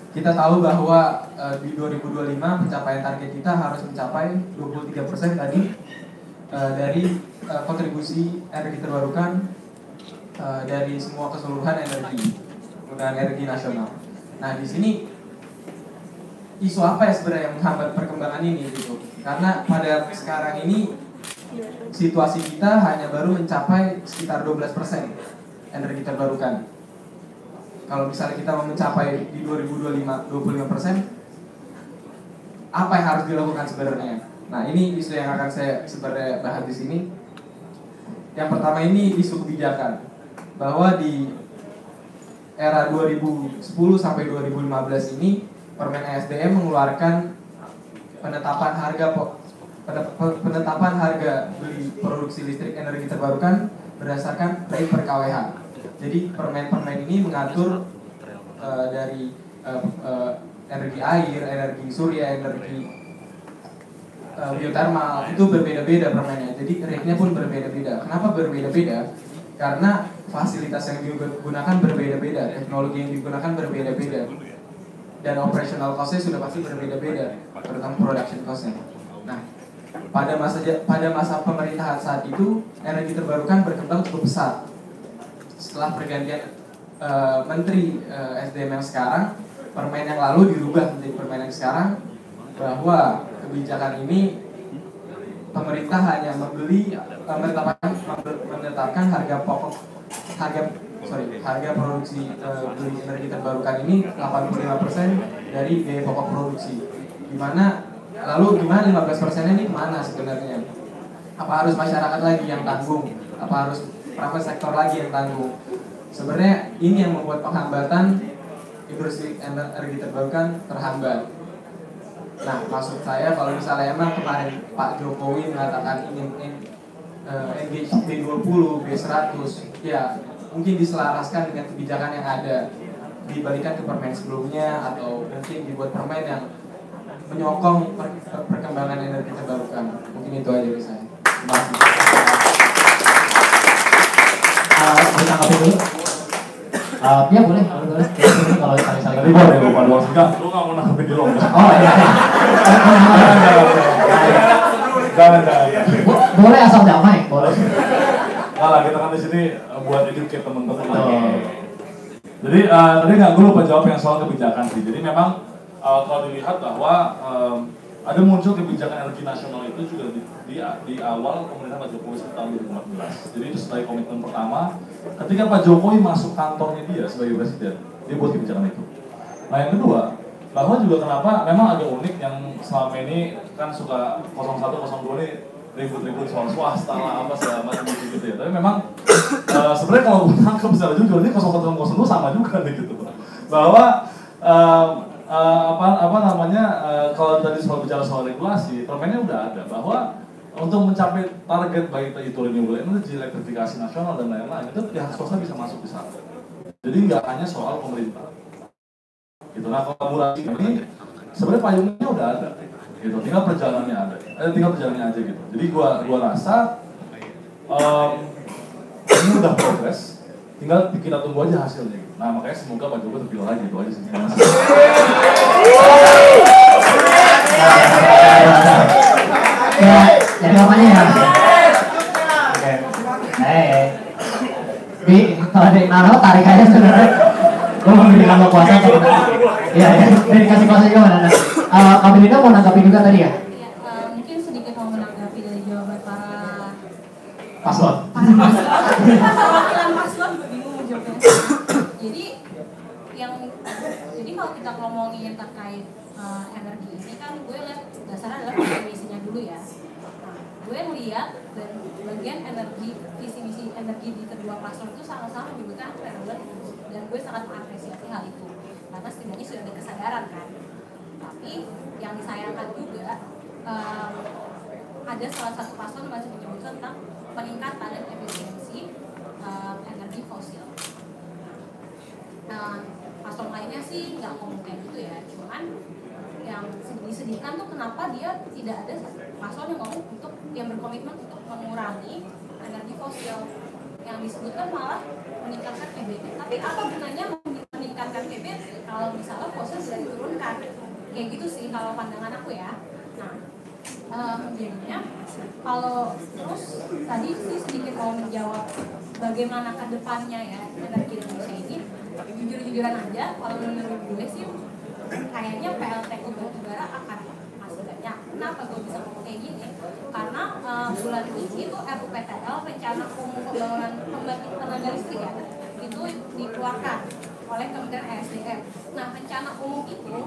Kita tahu bahwa di 2025 pencapaian target kita harus mencapai 23% tadi dari kontribusi energi terbarukan dari semua keseluruhan energi penggunaan energi nasional. Nah di sini isu apa ya sebenarnya yang menghambat perkembangan ini gitu? Karena pada sekarang ini situasi kita hanya baru mencapai sekitar 12% energi terbarukan. Kalau misalnya kita mau mencapai di 2025 25%, apa yang harus dilakukan sebenarnya? Nah, ini isu yang akan saya sebenarnya bahas di sini. Yang pertama ini isu kebijakan. Bahwa di era 2010 sampai 2015 ini Permen ESDM mengeluarkan penetapan harga beli produksi listrik energi terbarukan berdasarkan rate per kWh. Jadi permen-permen ini mengatur dari energi air, energi surya, energi biotermal itu berbeda-beda permennya. Jadi rate-nya pun berbeda-beda. Kenapa berbeda-beda? Karena fasilitas yang digunakan berbeda-beda, teknologi yang digunakan berbeda-beda, dan operational cost-nya sudah pasti berbeda-beda, terutama production cost-nya. Nah, pada masa pemerintahan saat itu energi terbarukan berkembang cukup besar. Setelah pergantian menteri SDM yang sekarang, permen yang lalu dirubah menjadi permen yang sekarang, bahwa kebijakan ini pemerintah hanya menetapkan harga produksi beli energi terbarukan ini 85% dari biaya pokok produksi. Lalu gimana 15%-nya ini kemana sebenarnya? Apa harus masyarakat lagi yang tanggung? Apa harus private sektor lagi yang tanggung? Sebenarnya ini yang membuat penghambatan industri energi terbarukan terhambat. Nah, maksud saya kalau misalnya emang kemarin Pak Jokowi mengatakan ingin engage B20, B100, ya mungkin diselaraskan dengan kebijakan yang ada, dibalikan ke permen sebelumnya, atau mungkin dibuat permen yang menyokong perkembangan energi terbarukan. Mungkin itu aja dari saya. Terima kasih. Ditanggapi dulu. Ya boleh, kalau saling-saling. Tadi gua ada lupa doang sih, Kak. Lu nggak mau nanggepin di lo, enggak? Oh iya. Jangan. Boleh asal damai, boleh. Nah lah, kita kan di sini buat educate teman-teman. Jadi tadi nggak gue lupa jawab yang soal kebijakan sih. Jadi memang kalau dilihat bahwa ada muncul kebijakan energi nasional itu juga di awal pemerintahan Pak Jokowi tahun 2014. Jadi itu sebagai komitmen pertama. Ketika Pak Jokowi masuk kantornya dia sebagai presiden, dia buat kebijakan itu. Nah yang kedua, bahwa juga kenapa memang agak unik yang selama ini kan suka 01, 02 nih ribut-ribut soal swasta lah apa segala macam gitu ya. Tapi memang sebenarnya kalau gue tangkap secara jujur ini 01 dan 02 sama juga nih gitu. Bahwa kalau tadi soal bicara soal regulasi, permennya udah ada bahwa untuk mencapai target baik itu renewable energy, elektrifikasi nasional dan lain-lain itu pihak swasta bisa masuk di sana. Jadi nggak hanya soal pemerintah. Gitu. Nah kolaborasi ini sebenarnya payungnya udah ada. Gitu, tinggal perjalanannya aja gitu. Jadi gua rasa ini udah progres, tinggal kita tunggu aja hasilnya gitu. Nah makanya semoga Pak Jokowi terpilih lagi, itu aja sih. Ya, jadi apanya ya? Oke. Kalau ada yang naruh tarik aja sebenarnya. Gue mau berikan lo kuasa. Iya, dikasih kuasa juga mana? Kak Belinda mau nanggapi juga tadi ya? Iya, mungkin sedikit mau menanggapi dari jawaban para paslon. Paslon gue bingung mau jawabnya. Jadi kalau kita ngomongin terkait energi ini kan gue lihat dasarnya adalah emisinya dulu ya. Nah, gue lihat dan bagian visi misi energi di kedua paslon itu sama-sama menyebutkan renewable dan gue sangat mengapresiasi hal itu karena setidaknya sudah ada kesadaran kan. Tapi yang disayangkan juga ada salah satu paslon masih menyebutkan tentang peningkatan dan efisiensi energi fosil. Paslon lainnya sih nggak ngomong kayak gitu ya, cuman yang disedihkan tuh kenapa dia tidak ada paslon yang ngomong untuk yang berkomitmen untuk mengurangi energi fosil. Yang disebutkan malah meningkatkan PBT. Tapi apa gunanya meningkatkan PBT kalau misalnya fosil sudah diturunkan? Kayak gitu sih kalau pandangan aku ya. Nah, jadinya kalau terus tadi sih sedikit mau menjawab bagaimana ke depannya ya energi Indonesia ini. Jujur-jujuran aja, kalau menurut gue sih kayaknya PLTU batubara akan masih banyak. Kenapa gue bisa ngomong kayak gini? Karena bulan ini tuh RUPTL, Rencana Umum Pembangunan Pembangkit Tenaga Listrik ya, itu dikeluarkan oleh Kementerian ESDM. Nah, rencana umum itu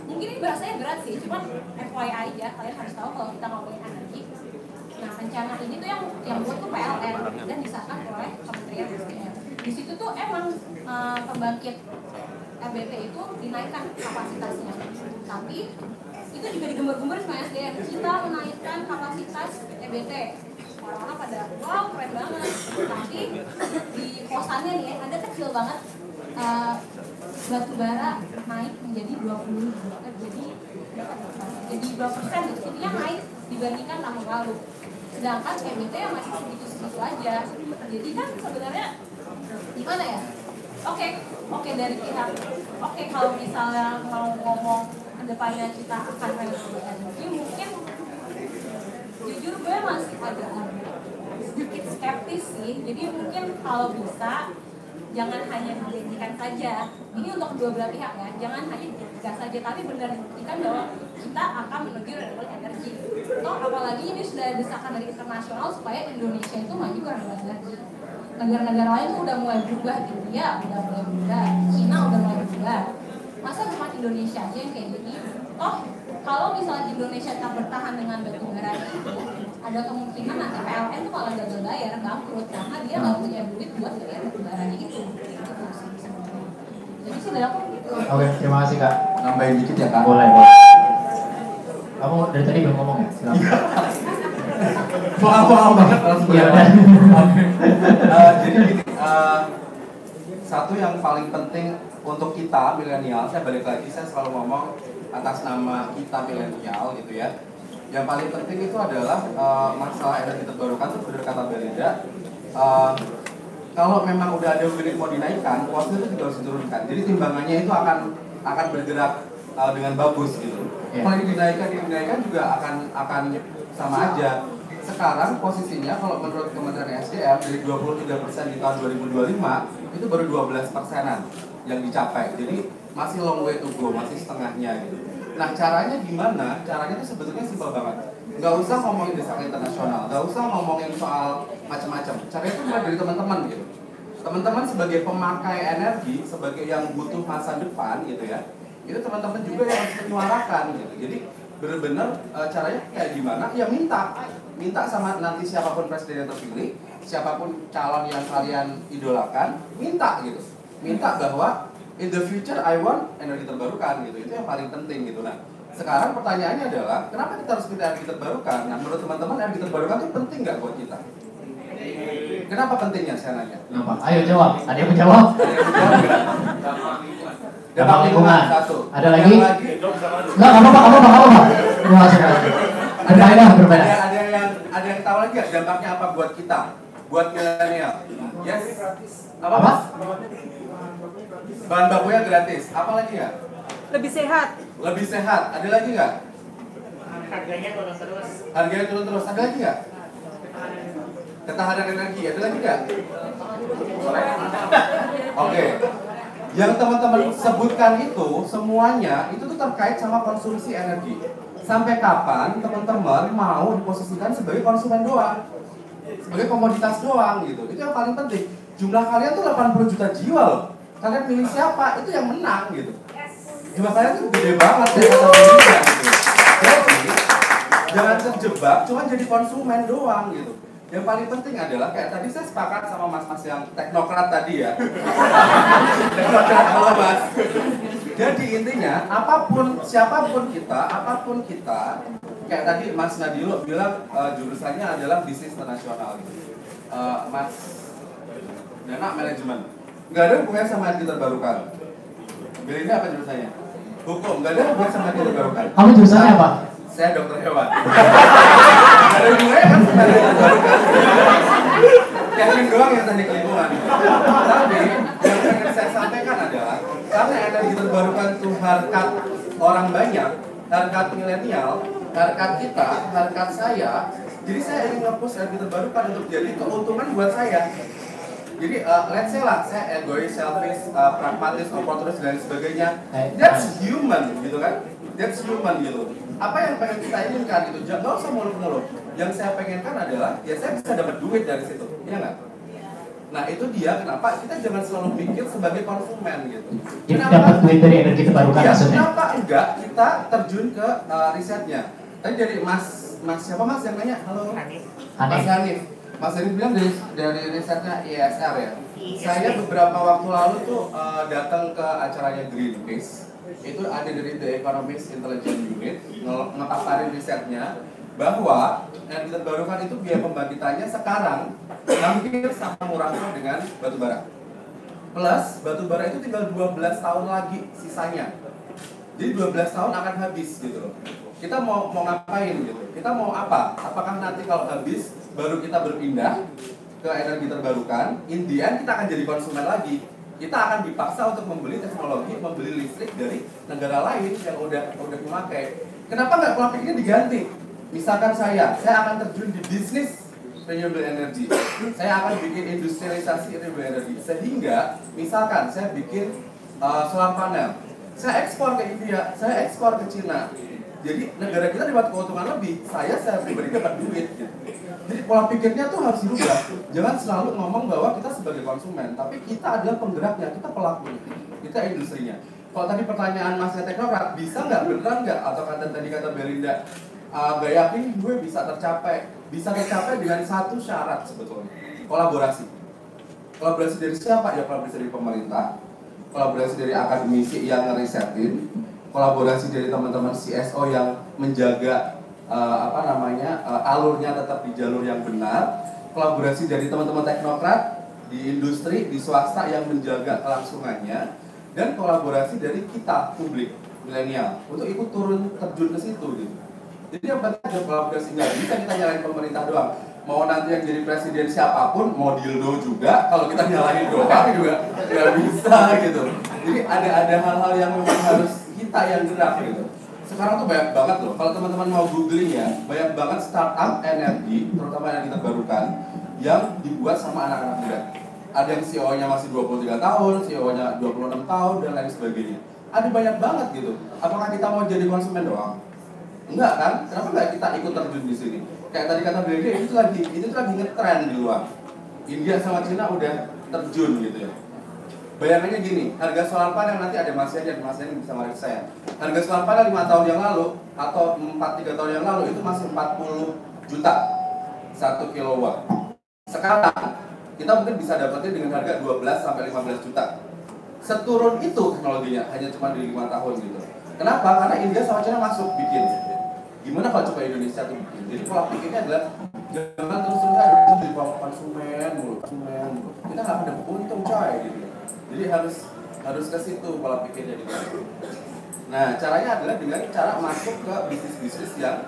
mungkin ini bahasanya berat sih, cuman FYI aja, kalian harus tahu kalau kita ngomongin energi. Nah, rencana ini tuh yang buat tuh PLN dan disahkan oleh Kementerian ESDM. Di situ tuh emang pembangkit RBP itu dinaikkan kapasitasnya, tapi itu juga digembar-gembar sama SDM. Kita menaikkan kapasitas EBT. Orang-orang pada wow keren banget. Tapi di kosannya nih ada kecil banget batubara naik menjadi 2% gitu. Intinya naik dibandingkan tahun lalu. Sedangkan EBT yang masih segitu-segitu aja. Jadi kan sebenarnya gimana ya? Oke dari pihak kalau misalnya mau ngomong kedepannya kita akan renewable energy, mungkin jujur gue masih agak sedikit skeptis sih. Jadi mungkin kalau bisa jangan hanya dijanjikan saja. Ini untuk kedua belah pihak ya, jangan hanya dijanjikan saja, tapi benar dibuktikan bahwa kita akan menuju renewable energy. Toh apalagi ini sudah desakan dari internasional supaya Indonesia itu maju ke renewable energy. Negara-negara lain tuh udah mulai berubah, India udah mulai berubah, Cina udah mulai berubah. Masa cuma Indonesia aja yang kayak gini? Toh kalau misalnya Indonesia tetap bertahan dengan batu bara itu, ada kemungkinan nanti PLN tuh malah gagal bayar, bangkrut karena dia nggak punya duit buat bayar batu baranya itu. Jadi sih dari aku gitu. Oke, terima kasih Kak. Nambahin dikit ya Kak. Boleh. Kamu dari tadi belum ngomong ya? Silakan. Paham banget langsung. Iya. Jadi gini, satu yang paling penting untuk kita milenial, saya balik lagi, saya selalu ngomong atas nama kita milenial gitu ya. Yang paling penting itu adalah masalah energi terbarukan itu benar kata Belinda. Kalau memang udah ada unit mau dinaikkan, cost itu juga harus diturunkan. Jadi timbangannya itu akan bergerak dengan bagus gitu. Kalau dinaikkan juga akan sama aja. Sekarang posisinya kalau menurut Kementerian SDM dari 23% di tahun 2025 itu baru 12%-an yang dicapai. Jadi masih long way to go, masih setengahnya gitu. Nah caranya gimana? Caranya itu sebetulnya simpel banget. Nggak usah ngomongin desain internasional, nggak usah ngomongin soal macam-macam. Caranya itu mulai dari teman-teman gitu. Teman-teman sebagai pemakai energi, sebagai yang butuh masa depan gitu ya, itu teman-teman juga yang harus menyuarakan gitu. Jadi benar-benar caranya kayak gimana? Ya minta sama nanti siapapun presiden yang terpilih, siapapun calon yang kalian idolakan, minta gitu. Minta bahwa in the future I want energi terbarukan gitu. Itu yang paling penting gitu. Nah, sekarang pertanyaannya adalah kenapa kita harus pilih energi terbarukan? Nah, menurut teman-teman energi terbarukan itu penting nggak buat kita? Kenapa pentingnya saya nanya? Kenapa? Ayo jawab. Ada yang menjawab? Dampak lingkungan. Satu. Ada lagi? Enggak apa-apa. Berbeda. Ada yang tahu lagi ya dampaknya apa buat kita? Buat milenial. Yes. Apa? Bahan bakunya gratis. Apa lagi ya? Lebih sehat. Lebih sehat. Ada lagi nggak? Harganya turun terus. Harganya turun terus. Ada lagi nggak? Ketahanan energi. Ada lagi nggak? Oke. Yang teman-teman sebutkan itu semuanya itu tuh terkait sama konsumsi energi. Sampai kapan teman-teman mau diposisikan sebagai konsumen doang? Sebagai komoditas doang gitu. Itu yang paling penting. Jumlah kalian tuh 80 juta jiwa loh. Kalian pilih siapa? Itu yang menang gitu. Jumlah kalian tuh gede banget ya kata Indonesia gitu. Jadi jangan terjebak cuma jadi konsumen doang gitu. Yang paling penting adalah kayak tadi saya sepakat sama mas-mas yang teknokrat tadi ya. Teknokrat halo mas. Jadi intinya siapapun kita, kayak tadi Mas Nadilo bilang jurusannya adalah bisnis internasional gitu. Mas Dana manajemen. Nggak ada hubungannya sama energi terbarukan. Belinda apa jurusannya? Hukum. Nggak ada hubungannya sama energi terbarukan. Kamu jurusannya apa? Saya dokter hewan. Nggak ada hubungannya kan sama energi terbarukan. Kevin doang yang teknik lingkungan. Tapi yang ingin saya sampaikan adalah karena energi terbarukan itu harkat orang banyak, harkat milenial, harkat kita, harkat saya. Jadi saya ingin nge-push energi terbarukan untuk jadi keuntungan buat saya. Jadi let's say lah, saya egois, selfish, pragmatis, oportunis dan sebagainya. That's human gitu kan? That's human gitu. Apa yang pengen kita inginkan gitu? Jangan usah muluk-muluk. Yang saya pengenkan adalah ya saya bisa dapat duit dari situ, iya nggak? Nah itu dia kenapa kita jangan selalu mikir sebagai konsumen gitu. Jadi dapat duit dari energi terbarukan ya, maksudnya? Kenapa enggak kita terjun ke risetnya? Tadi dari Mas siapa Mas yang nanya? Halo. Mas Hanif. Mas Hanif bilang dari risetnya ISR ya. Saya beberapa waktu lalu tuh datang ke acaranya Greenpeace. Itu ada dari The Economist Intelligence Unit ngepaparin risetnya bahwa energi terbarukan itu biaya pembangkitannya sekarang hampir sama murahnya dengan batu bara. Plus batu bara itu tinggal 12 tahun lagi sisanya. Jadi 12 tahun akan habis gitu loh. Kita mau ngapain gitu? Kita mau apa? Apakah nanti kalau habis baru kita berpindah ke energi terbarukan? In the end kita akan jadi konsumen lagi. Kita akan dipaksa untuk membeli teknologi, membeli listrik dari negara lain yang udah memakai. Kenapa nggak pola pikirnya diganti? Misalkan saya akan terjun di bisnis renewable energy. Saya akan bikin industrialisasi renewable energy. Sehingga misalkan saya bikin solar panel, saya ekspor ke India, saya ekspor ke Cina. Jadi negara kita dapat keuntungan lebih, saya pribadi dapat duit gitu. Jadi pola pikirnya tuh harus dirubah. Jangan selalu ngomong bahwa kita sebagai konsumen, tapi kita adalah penggeraknya, kita pelakunya, kita industrinya. Kalau tadi pertanyaan masnya teknokrat, bisa nggak, beneran nggak? Atau tadi kata Belinda, gak yakin gue bisa tercapai. Bisa tercapai dengan satu syarat sebetulnya, kolaborasi. Kolaborasi dari siapa? Ya kolaborasi dari pemerintah, kolaborasi dari akademisi yang ngerisetin, kolaborasi dari teman-teman CSO yang menjaga alurnya tetap di jalur yang benar, kolaborasi dari teman-teman teknokrat di industri, di swasta yang menjaga kelangsungannya, dan kolaborasi dari kita publik milenial untuk ikut turun terjun ke situ gitu. Jadi yang penting ada kolaborasi, nggak bisa kita nyalain pemerintah doang. Mau nanti yang jadi presiden siapapun, mau dildo juga, kalau kita nyalain doang juga nggak bisa gitu. Jadi ada hal-hal yang memang harus kita yang gerak gitu. Sekarang tuh banyak banget loh, kalau teman-teman mau googling ya, banyak banget startup energi, terutama energi terbarukan, yang dibuat sama anak-anak muda. Ada yang CEO-nya masih 23 tahun, CEO-nya 26 tahun, dan lain sebagainya. Ada banyak banget gitu. Apakah kita mau jadi konsumen doang? Enggak kan? Kenapa nggak kita ikut terjun di sini? Kayak tadi kata Brady, itu lagi ngetren di luar. India sama Cina udah terjun gitu ya. Bayangannya gini, harga solar panel nanti ada Mas yang bisa menarik saya. Harga solar panel 5 tahun yang lalu atau 3 tahun yang lalu itu masih 40 juta 1 kilowatt. Sekarang kita mungkin bisa dapatnya dengan harga 12 sampai 15 juta. Seturun itu teknologinya, hanya cuma di 5 tahun gitu. Kenapa? Karena India sama China masuk bikin. Gimana kalau coba Indonesia tuh bikin? Jadi pola pikirnya adalah jangan terus-terusan jadi konsumen mulu. Kita nggak ada untung coy gitu. Jadi harus ke situ pola pikirnya gitu. Nah, caranya adalah dengan cara masuk ke bisnis-bisnis yang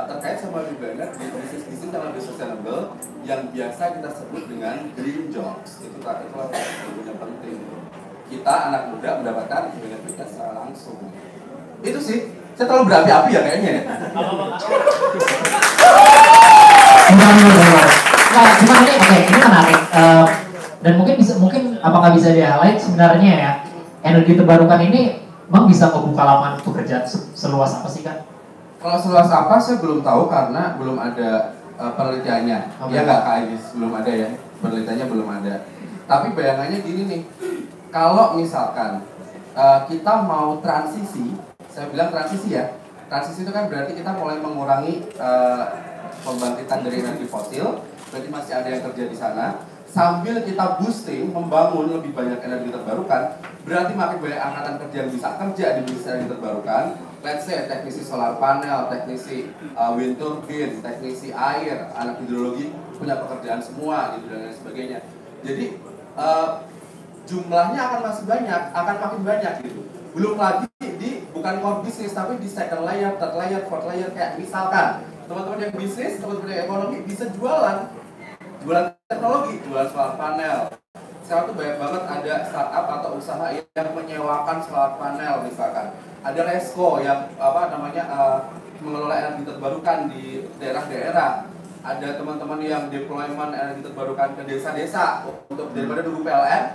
terkait sama renewable, bisnis-bisnis yang lebih sustainable yang biasa kita sebut dengan green jobs. Itu yang penting. Kita anak muda mendapatkan benefitnya secara langsung. Itu sih. Saya terlalu berapi-api ya kayaknya ya. Nah, cuma ini menarik. Dan mungkin apakah bisa di-highlight sebenarnya ya, energi terbarukan ini Bang bisa membuka lapangan pekerjaan seluas apa sih kan? Kalau seluas apa saya belum tahu karena belum ada penelitiannya. Ya nggak kayak belum ada ya, penelitiannya belum ada. Tapi bayangannya gini nih, kalau misalkan kita mau transisi, saya bilang transisi ya, transisi itu kan berarti kita mulai mengurangi pembangkitan dari energi fosil, berarti masih ada yang kerja di sana. Sambil kita boosting, membangun lebih banyak energi terbarukan, berarti makin banyak angkatan kerja yang bisa kerja di bisnis energi terbarukan. Let's say teknisi solar panel, teknisi wind turbine, teknisi air, anak hidrologi punya pekerjaan semua gitu dan lain sebagainya. Jadi jumlahnya akan masih banyak, akan makin banyak gitu. Belum lagi bukan core bisnis tapi di second layer, third layer, fourth layer. Kayak misalkan teman-teman yang bisnis, teman-teman yang ekonomi bisa jualan teknologi, jualan solar panel. Sekarang tuh banyak banget ada startup atau usaha yang menyewakan solar panel misalkan. Ada Resco yang mengelola energi terbarukan di daerah-daerah. Ada teman-teman yang deployment energi terbarukan ke desa-desa untuk daripada dulu PLN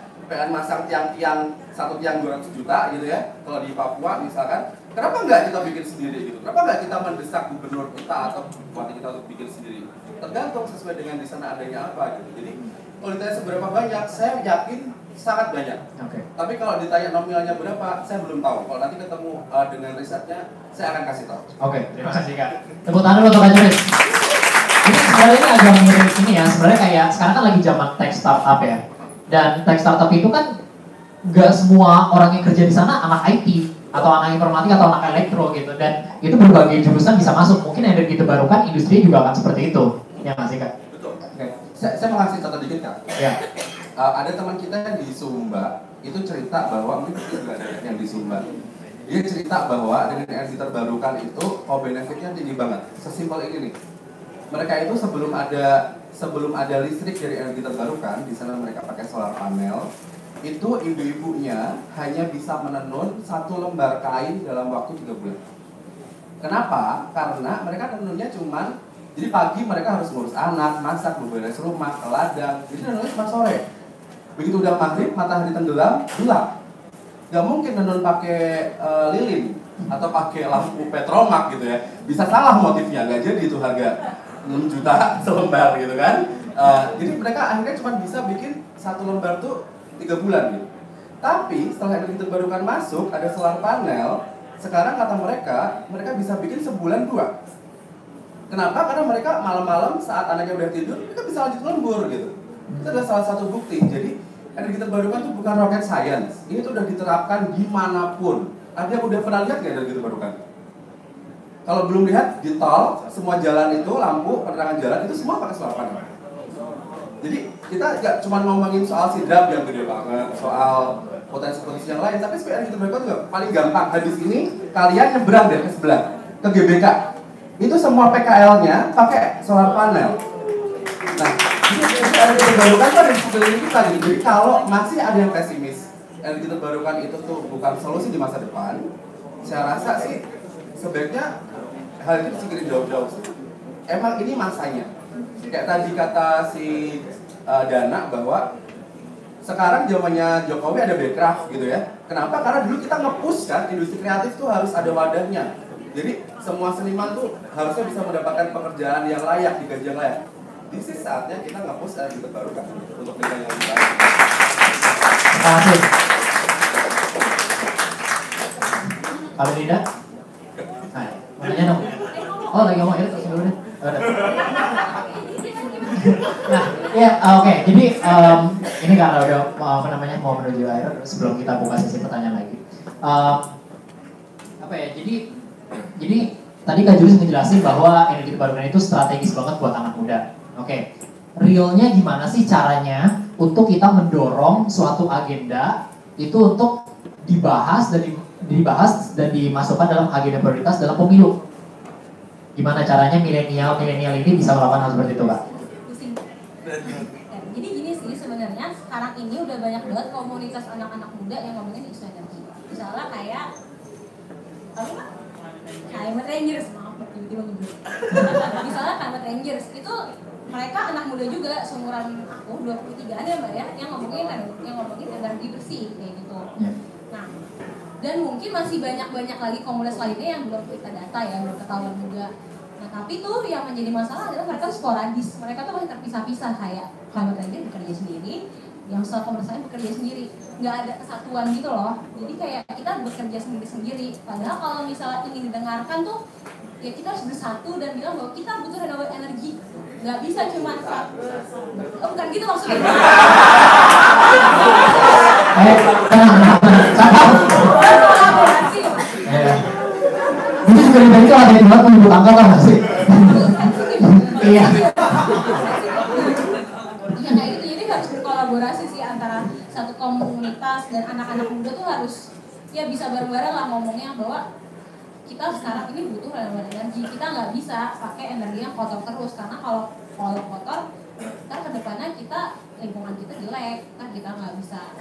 masang tiang-tiang, satu tiang 200 juta gitu ya. Kalau di Papua misalkan, kenapa nggak kita bikin sendiri gitu? Kenapa nggak kita mendesak gubernur kita atau bupati kita untuk bikin sendiri? Tergantung sesuai dengan di sana adanya apa gitu. Jadi kalau ditanya seberapa banyak, saya yakin sangat banyak. Tapi kalau ditanya nominalnya berapa, saya belum tahu. Kalau nanti ketemu dengan risetnya, saya akan kasih tahu. Terima kasih Kak. Tepuk tangan untuk Kak Juris. Ini sebenarnya agak mirip ini ya, sebenarnya kayak sekarang kan lagi zaman tech startup ya. Dan tech startup itu kan nggak semua orang yang kerja di sana anak IT atau anak informatika atau anak elektro gitu, dan itu berbagai jurusan bisa masuk. Mungkin energi terbarukan industri juga akan seperti itu. Ya nggak sih Kak? Betul. Saya mau kasih contoh dikit Kak. Ya. Ada teman kita yang di Sumba itu cerita bahwa mungkin juga ada yang di Sumba. Dia cerita bahwa dengan energi terbarukan itu benefitnya tinggi banget. Sesimpel ini nih. Mereka itu sebelum ada listrik dari energi terbarukan, di sana mereka pakai solar panel. Itu ibu-ibunya hanya bisa menenun 1 lembar kain dalam waktu 3 bulan. Kenapa? Karena mereka tenunnya cuma Jadi pagi mereka harus ngurus anak, masak, beberes rumah, ke ladang. Jadi nenun cuma sore. Begitu udah maghrib, matahari tenggelam, gelap. Gak mungkin nenun pakai lilin atau pakai lampu petromak gitu ya. Bisa salah motifnya, gak jadi itu harga 6 juta selembar gitu kan. Jadi mereka akhirnya cuma bisa bikin 1 lembar tuh 3 bulan gitu. Tapi setelah energi terbarukan masuk, ada solar panel. Sekarang kata mereka bisa bikin sebulan 2. Kenapa? Karena mereka malam-malam saat anaknya udah tidur, mereka bisa lanjut lembur gitu. Itu adalah salah satu bukti. Jadi energi terbarukan itu bukan rocket science. Ini tuh udah diterapkan dimanapun. Ada yang udah pernah lihat nggak energi terbarukan? Kalau belum lihat, di tol, semua jalan itu, lampu, penerangan jalan, itu semua pakai solar panel. Jadi kita nggak cuma ngomongin soal sidrap yang gede banget, soal potensi-potensi yang lain, tapi sebenarnya energi terbarukan juga paling gampang. Habis ini, kalian nyebrang deh ke sebelah, ke GBK. Itu semua PKL-nya pakai solar panel. Nah, energi terbarukan itu ada di sekeliling kita gitu. Jadi kalau masih ada yang pesimis, energi terbarukan itu tuh bukan solusi di masa depan, saya rasa sih sebaiknya hal itu dipikirin jauh-jauh. Emang ini masanya. Kayak tadi kata si Dana bahwa sekarang zamannya Jokowi ada backcraft gitu ya. Kenapa? Karena dulu kita nge-push kan industri kreatif tuh harus ada wadahnya. Jadi semua seniman tuh harusnya bisa mendapatkan pekerjaan yang layak, digaji yang layak. This is saatnya kita nge-push energi terbarukan untuk nilai yang lebih baik. Terima kasih. Kalau tidak, mau nanya dong? Oh lagi ngomong ya, terus dulu deh. Nah, ya oke. Jadi ini karena udah mau menuju akhir, sebelum kita buka sesi pertanyaan lagi. Apa ya? Jadi tadi Kak Julius ngejelasin bahwa energi terbarukan itu strategis banget buat anak muda. Oke, realnya gimana sih caranya untuk kita mendorong suatu agenda itu untuk dibahas dan dimasukkan dalam agenda prioritas dalam pemilu? Gimana caranya milenial ini bisa melakukan hal seperti itu, Kak? Jadi gini sih sebenarnya sekarang ini udah banyak banget komunitas anak-anak muda yang ngomongin isu energi. Misalnya kayak Climate Rangers, maaf tiba-tiba nyebut. Misalnya Climate Rangers itu mereka anak muda juga, seumuran aku 23-an ya Mbak ya, yang ngomongin energi bersih kayak gitu. Nah, dan mungkin masih banyak lagi komunitas lainnya yang belum kita data ya, belum ketahuan juga. Nah, tapi tuh yang menjadi masalah adalah mereka sporadis, mereka tuh masih terpisah-pisah kayak Climate Ranger bekerja sendiri, yang self komersialnya bekerja sendiri, nggak ada kesatuan gitu loh. Jadi kayak kita bekerja sendiri-sendiri. Padahal kalau misalnya ini didengarkan tuh, ya kita harus bersatu dan bilang bahwa kita butuh renewable energy. Nggak bisa cuma bukan gitu maksudnya. Ini sebenarnya itu ada yang buat menyebut angka kan nggak sih? Iya. Ya kayak gitu, jadi harus berkolaborasi sih antara satu komunitas dan anak-anak muda tuh harus ya bisa bareng-bareng lah ngomongnya bahwa kita sekarang ini butuh renewable energi. Kita nggak bisa pakai energi yang kotor terus, karena kalau kotor ntar kedepannya kita lingkungan kita jelek, kan kita nggak bisa,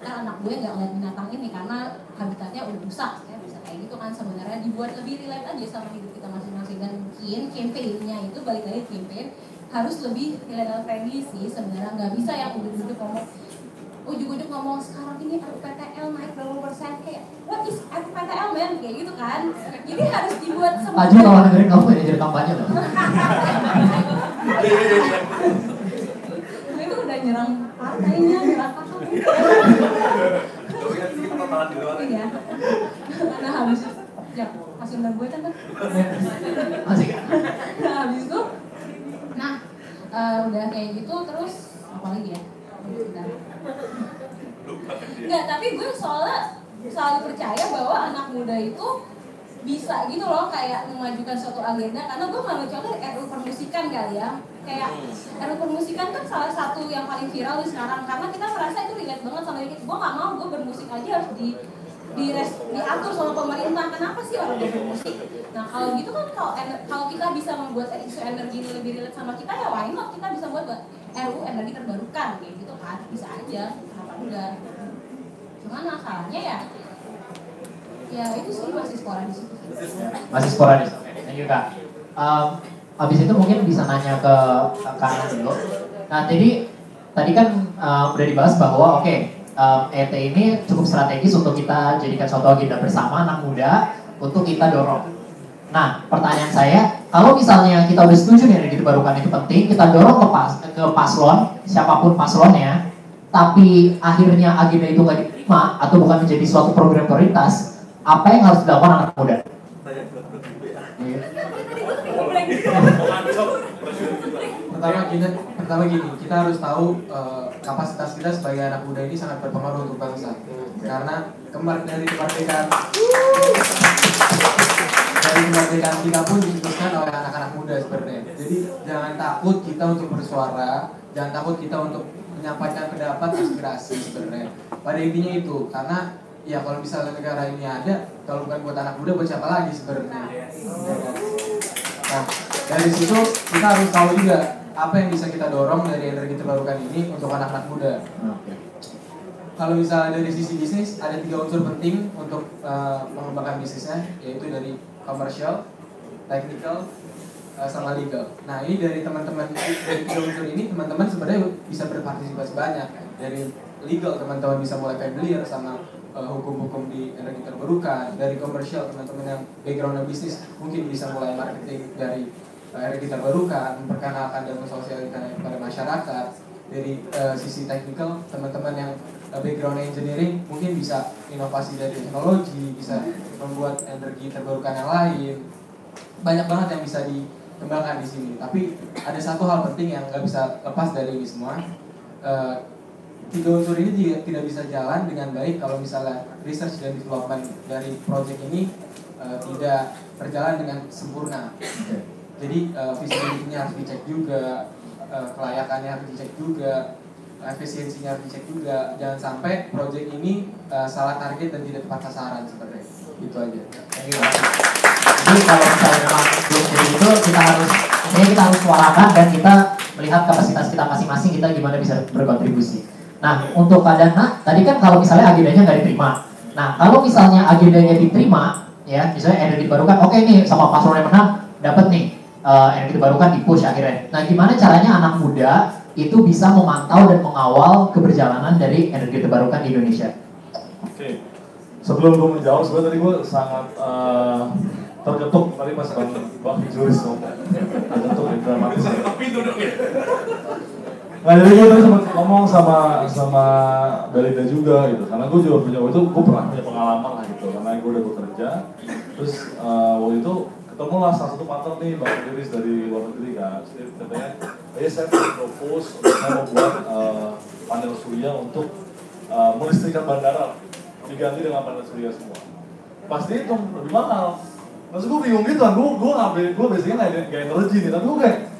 kan anak gue nggak ngeliat binatang ini karena habitatnya udah rusak ya, bisa kayak gitu kan. Sebenarnya dibuat lebih relate aja sama hidup kita masing-masing, dan mungkin campaign-nya itu balik lagi campaign harus lebih millennial friendly sih sebenarnya. Nggak bisa yang ujuk-ujuk ngomong sekarang ini RUPTL naik berapa persen, kayak what is RUPTL man, kayak gitu kan. Jadi harus dibuat semua. Aju kalau dengerin kamu manajer kampanye loh. Itu udah nyerang partainya, nyerang kakak. Iya. Nah habis ya kasih undang gue kan. Masih kan? Nah habis itu, udah kayak gitu terus apa lagi ya? Enggak, tapi gue soalnya selalu percaya bahwa anak muda itu bisa gitu loh kayak memajukan suatu agenda, karena gue ngambil contoh RU permusikan kali ya. Kayak RU permusikan kan salah satu yang paling viral di sekarang, karena kita merasa itu relate banget sama diri kita. Gue gak mau gue bermusik aja harus diatur sama pemerintah. Kenapa sih orang dia bermusik? Nah kalau gitu kan kalau kita bisa membuat isu energi ini lebih relate sama kita, ya why not kita bisa buat RU energi terbarukan kayak gitu kan, bisa aja, kenapa enggak. Cuman masalahnya ya itu sih masih sporadis. Masih sporadis. Thank you Kak. Habis itu mungkin bisa nanya ke kanan dulu. Nah, jadi tadi kan udah dibahas bahwa oke, ET ini cukup strategis untuk kita jadikan suatu agenda bersama anak muda untuk kita dorong. Nah, pertanyaan saya, kalau misalnya kita udah setuju nih energi terbarukan itu penting, kita dorong ke paslon, siapapun paslonnya, tapi akhirnya agenda itu nggak diterima atau bukan menjadi suatu program prioritas, apa yang harus dilakukan anak muda? Pertama gini, kita harus tahu kapasitas kita sebagai anak muda ini sangat berpengaruh untuk bangsa. Karena dari kemerdekaan kita pun diputuskan oleh anak-anak muda sebenarnya. Jadi jangan takut kita untuk bersuara, jangan takut kita untuk menyampaikan pendapat, aspirasi sebenarnya. Pada intinya itu, karena ya kalau misalnya negara ini ada, kalau bukan buat anak muda, buat siapa lagi sebenarnya. Nah, dari situ kita harus tahu juga apa yang bisa kita dorong dari energi terbarukan ini untuk anak-anak muda. Kalau misalnya dari sisi bisnis, ada 3 unsur penting untuk mengembangkan bisnisnya, yaitu dari commercial, technical, sama legal. Nah, ini dari teman-teman dari 3 unsur ini, teman-teman sebenarnya bisa berpartisipasi banyak. Dari legal, teman-teman bisa mulai familiar sama hukum-hukum di energi terbarukan. Dari commercial, teman-teman yang background bisnis mungkin bisa mulai marketing dari energi terbarukan, memperkenalkan dan mensosialisasikan kepada masyarakat. Dari sisi technical, teman-teman yang background engineering mungkin bisa inovasi dari teknologi, bisa membuat energi terbarukan yang lain. Banyak banget yang bisa dikembangkan di sini. Tapi ada satu hal penting yang nggak bisa lepas dari ini semua. 3 unsur ini tidak bisa jalan dengan baik kalau misalnya research dan development dari project ini tidak berjalan dengan sempurna. Jadi visibility-nya harus dicek juga, kelayakannya harus dicek juga, efisiensinya harus dicek juga. Jangan sampai project ini salah target dan tidak tepat sasaran sebenarnya. Itu aja. Jadi kalau misalnya memang belum jadi itu, kita harus suarakan dan kita melihat kapasitas kita masing-masing, kita gimana bisa berkontribusi. Nah, untuk Kak Dana, tadi kan kalau misalnya agendanya nggak diterima. Nah, kalau misalnya agendanya diterima, ya misalnya energi terbarukan, oke nih sama paslon yang menang dapat nih energi terbarukan di push akhirnya. Nah, gimana caranya anak muda itu bisa memantau dan mengawal keberjalanan dari energi terbarukan di Indonesia? Oke, sebelum gue menjawab, sebenarnya tadi gue sangat tergetuk tadi pas Bang Juris ngomong. Tergetuk ya, dramatis. Nah, jadi gue tadi sempat ngomong sama Belinda juga gitu, karena gue juga punya waktu itu, gue pernah punya pengalaman lah gitu, karena gue udah bekerja, terus waktu itu ketemu lah salah satu partner nih, Bang Juris dari luar negeri kan, jadi katanya, saya propose untuk saya mau buat panel surya untuk melistrikkan bandara, diganti dengan panel surya semua. Pasti itu lebih mahal. Maksud gue bingung gitu kan, gue biasanya nggak energi nih, tapi gue kayak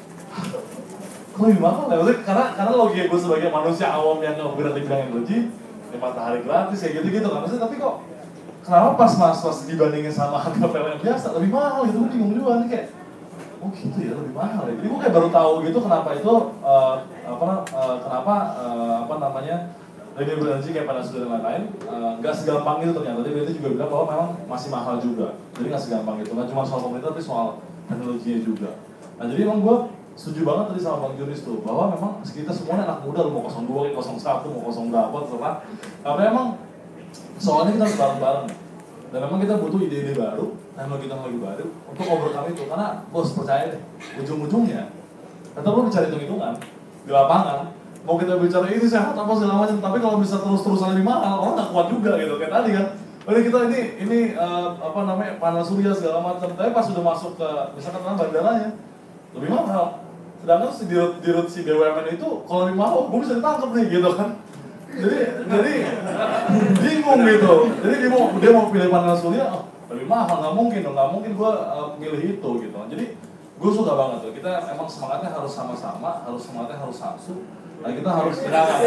lebih mahal ya, karena logika gue sebagai manusia awam yang nggak bergerak di bidang energi, ya matahari gratis ya gitu-gitu kan, maksudnya tapi kok kenapa pas dibandingin sama harga PLN biasa lebih mahal gitu, gue bingung juga nih kayak, oh gitu ya lebih mahal ya, jadi gue kayak baru tahu gitu kenapa itu renewable energy kayak pada surya dan lain-lain nggak segampang itu ternyata. Jadi itu juga bilang bahwa memang masih mahal juga, jadi nggak segampang itu, nggak cuma soal pemerintah tapi soal teknologinya juga. Nah jadi emang gue setuju banget tadi sama Bang Juris tuh, bahwa memang kita semuanya anak muda, mau 02, 01, mau 0 berapa terserah, karena memang soalnya kita harus bareng-bareng dan memang kita butuh ide-ide baru, teknologi baru untuk overcome itu, karena bos percaya deh, ujung-ujungnya kita perlu bicara hitung-hitungan di lapangan. Mau kita bicara ini sehat apa segala macam, tapi kalau bisa terus-terusan lebih mahal, orang nggak kuat juga gitu, kayak tadi kan. Jadi kita ini panel surya segala macam, tapi pas sudah masuk ke misalkan bandaranya lebih mahal. Sedangkan dirut si BUMN itu kalau lebih mahal, gue bisa ditangkap nih gitu kan. Jadi bingung gitu. Jadi dia mau pilih panel surya, lebih mahal, nggak mungkin gue milih itu gitu. Jadi gue suka banget tuh. Kita emang semangatnya harus sama-sama, semangatnya harus satu. Nah kita harus semangat.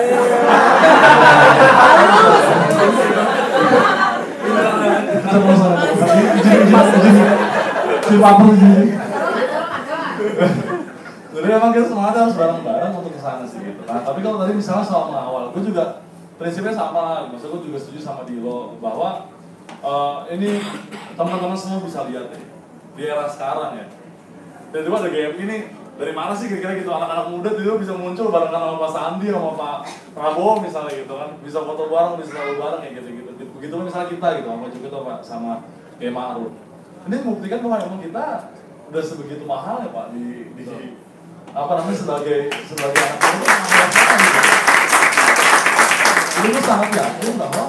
Jadi memang kita semangat harus bareng-bareng untuk kesana sih gitu. Nah tapi kalau tadi misalnya soal mengawal, gue juga prinsipnya sama. Maksudnya gue juga setuju sama Dilo bahwa ini teman-teman semua bisa lihat deh di era sekarang ya. tiba-tiba ada game ini dari mana sih kira-kira gitu, anak-anak muda tiba-tiba bisa muncul barengan sama Pak Sandi sama Pak Prabowo misalnya gitu kan, bisa foto bareng, bisa selalu bareng kayak gitu-gitu. Begitu misalnya kita gitu sama juga tuh Pak sama Kiai Ma'ruf. Ini membuktikan bahwa emang kita udah sebegitu mahal ya Pak di apa namanya sebagai anak muda. Jadi gue sangat yakin bahwa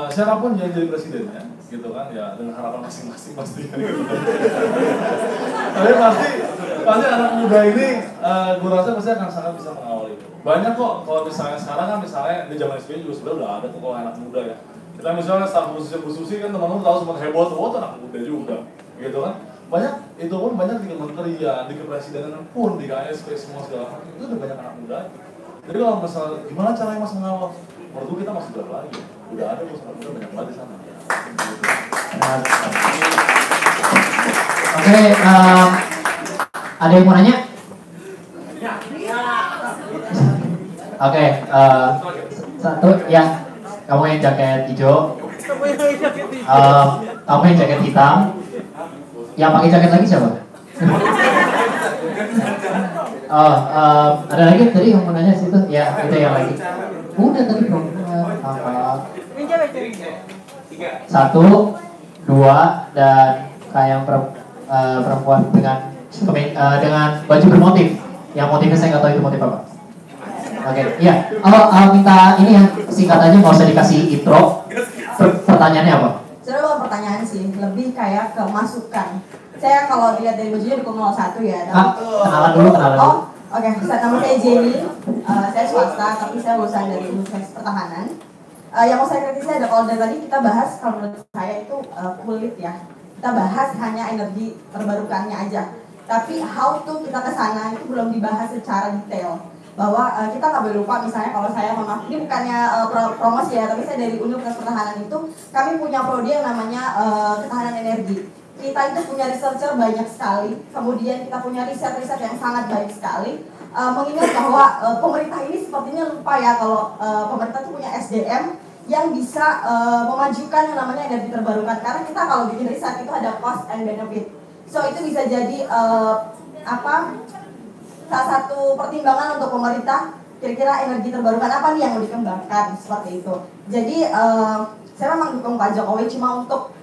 siapapun yang jadi presidennya gitu kan ya dengan harapan masing-masing pasti gitu. Tapi pasti anak muda ini gue rasa pasti akan sangat bisa mengawal itu. Banyak kok kalau misalnya sekarang kan misalnya di zaman SBY juga sebenarnya udah ada kok kalau anak muda ya. Kita misalnya staf khusus kan teman-teman tahu semua heboh tuh anak muda juga gitu kan. Banyak itu pun banyak di kementerian, di kepresidenan pun di KSP semua segala macam itu udah banyak anak muda. Jadi kalau misalnya gimana caranya Mas mengawal? Menurut kita masih berapa lagi? Udah ada bos anak muda banyak banget di sana. Oke, ada yang mau nanya? Oke, satu yang kamu yang jaket hijau, kamu yang jaket hitam, yang pakai jaket lagi siapa? Ada lagi tadi yang mau nanya situ? Ya, itu yang lagi. Udah tadi perempuan, apa? Satu, dua, dan kayak perempuan dengan baju bermotif. Yang motifnya saya nggak tahu itu motif apa. Oke, iya. Minta ini ya singkat aja, nggak usah dikasih intro. Pertanyaannya apa? Sebenarnya bukan pertanyaan sih, lebih kayak ke masukan. Saya kalau dilihat dari bajunya dukung 01 ya. Kenalan dulu. Oke. Nama saya Jenny. Saya swasta, tapi saya lulusan dari Universitas Pertahanan. Yang mau saya kritisi ada kalau dari tadi kita bahas, kalau menurut saya itu kulit ya. Kita bahas hanya energi terbarukannya aja. Tapi how to kita ke sana itu belum dibahas secara detail. Bahwa kita nggak boleh lupa misalnya kalau saya ini bukannya promosi ya, tapi saya dari Universitas Pertahanan itu kami punya prodi yang namanya ketahanan energi. Kita itu punya researcher banyak sekali, kemudian kita punya riset-riset yang sangat baik sekali. Mengingat bahwa pemerintah ini sepertinya lupa ya kalau pemerintah itu punya SDM yang bisa memajukan yang namanya energi terbarukan. Karena kita kalau bikin riset itu ada cost and benefit. So itu bisa jadi salah satu pertimbangan untuk pemerintah kira-kira energi terbarukan apa nih yang mau dikembangkan seperti itu. Jadi saya memang dukung Pak Jokowi cuma untuk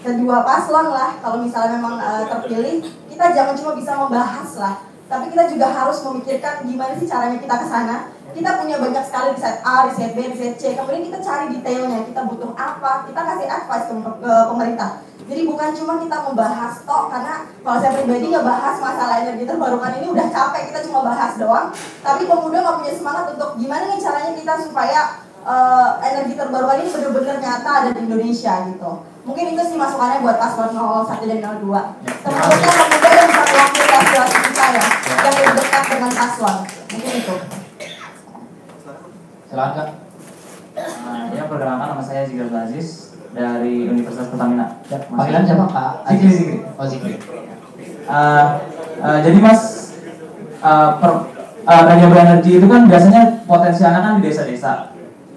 kedua paslon lah. Kalau misalnya memang terpilih, kita jangan cuma bisa membahas lah, tapi kita juga harus memikirkan gimana sih caranya kita ke sana. Kita punya banyak sekali riset A, riset B, riset C, kemudian kita cari detailnya, kita butuh apa, kita kasih advice ke pemerintah. Jadi bukan cuma kita membahas tok, karena kalau saya pribadi ngebahas masalah energi terbarukan ini udah capek, kita cuma bahas doang. Tapi pemuda nggak punya semangat untuk gimana nih caranya kita supaya energi terbarukan ini benar-benar nyata ada di Indonesia gitu. Mungkin itu sih masukannya buat paslon 01 dan 02. Teman-teman pemuda yang bisa mewakili aspirasi kita ya, yang lebih dekat dengan paslon. Mungkin itu. Silakan. Ya, perkenalkan nama saya Zikri Aziz dari Universitas Pertamina. Panggilan siapa Kak? Zikri. Oh Zikri. Jadi Mas, renewable energy itu kan biasanya potensialnya kan di desa-desa.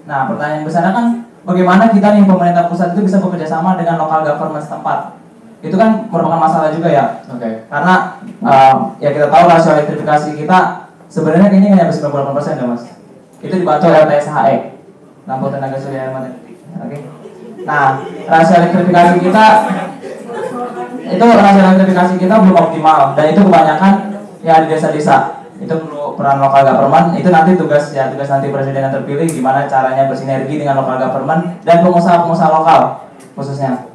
Nah, pertanyaan besarnya kan bagaimana kita nih pemerintah pusat itu bisa bekerja sama dengan local government setempat. Itu kan merupakan masalah juga ya. Oke. Karena ya kita tahu rasio elektrifikasi kita sebenarnya kayaknya hanya 98% ya Mas. Itu dibantu oleh TSHE, lampu tenaga surya matematik. Oke. Nah, rasio elektrifikasi kita belum optimal dan itu kebanyakan ya di desa-desa. Itu perlu peran lokal government. Itu nanti tugas nanti presiden yang terpilih gimana caranya bersinergi dengan lokal government dan pengusaha-pengusaha lokal khususnya.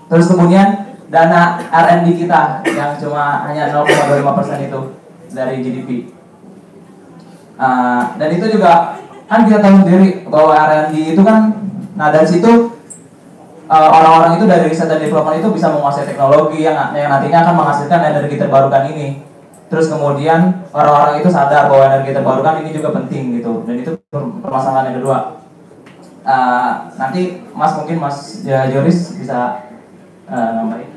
Terus kemudian dana R&D kita yang cuma hanya 0,25% itu dari GDP. Dan itu juga kan kita tahu sendiri bahwa R&D itu kan, nah dari situ orang-orang itu dari riset dan development itu bisa menguasai teknologi yang nantinya akan menghasilkan energi terbarukan ini. Terus kemudian orang-orang itu sadar bahwa energi terbarukan ini juga penting gitu, dan itu permasalahan yang kedua. Nanti mungkin Mas Joris bisa nambahin.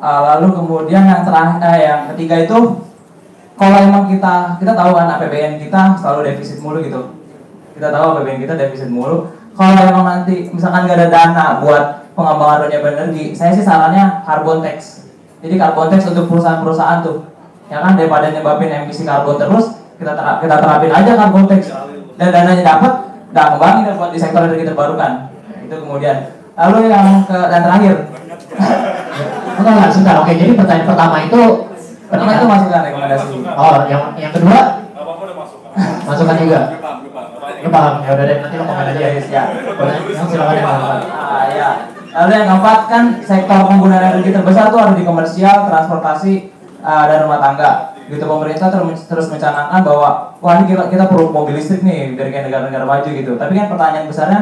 Lalu kemudian yang ketiga itu, kalau emang kita tahu kan APBN kita selalu defisit mulu gitu. Kita tahu APBN kita defisit mulu. Kalau emang nanti misalkan nggak ada dana buat pengembangan renewable energy, saya sih sarannya carbon tax. Jadi carbon tax untuk perusahaan-perusahaan tuh, ya kan, daripada nyebabin emisi karbon terus, kita terapin aja carbon tax dan dananya dapat, nggak kembali dan buat di sektor energi terbarukan. Itu kemudian. Lalu yang terakhir. Enggak, sebentar. Oke, jadi pertanyaan pertama itu itu masukan rekomendasi. Oh, yang kedua masukan juga. Lu paham? Ya udah deh, nanti lo komen aja ya. Yang silakan yang paham. Ya. Lalu yang keempat kan sektor penggunaan energi terbesar tuh ada di komersial, transportasi, dan rumah tangga. Gitu pemerintah terus mencanangkan bahwa wah ini kita perlu mobil listrik nih dari kayak negara-negara maju gitu. Tapi kan pertanyaan besarnya,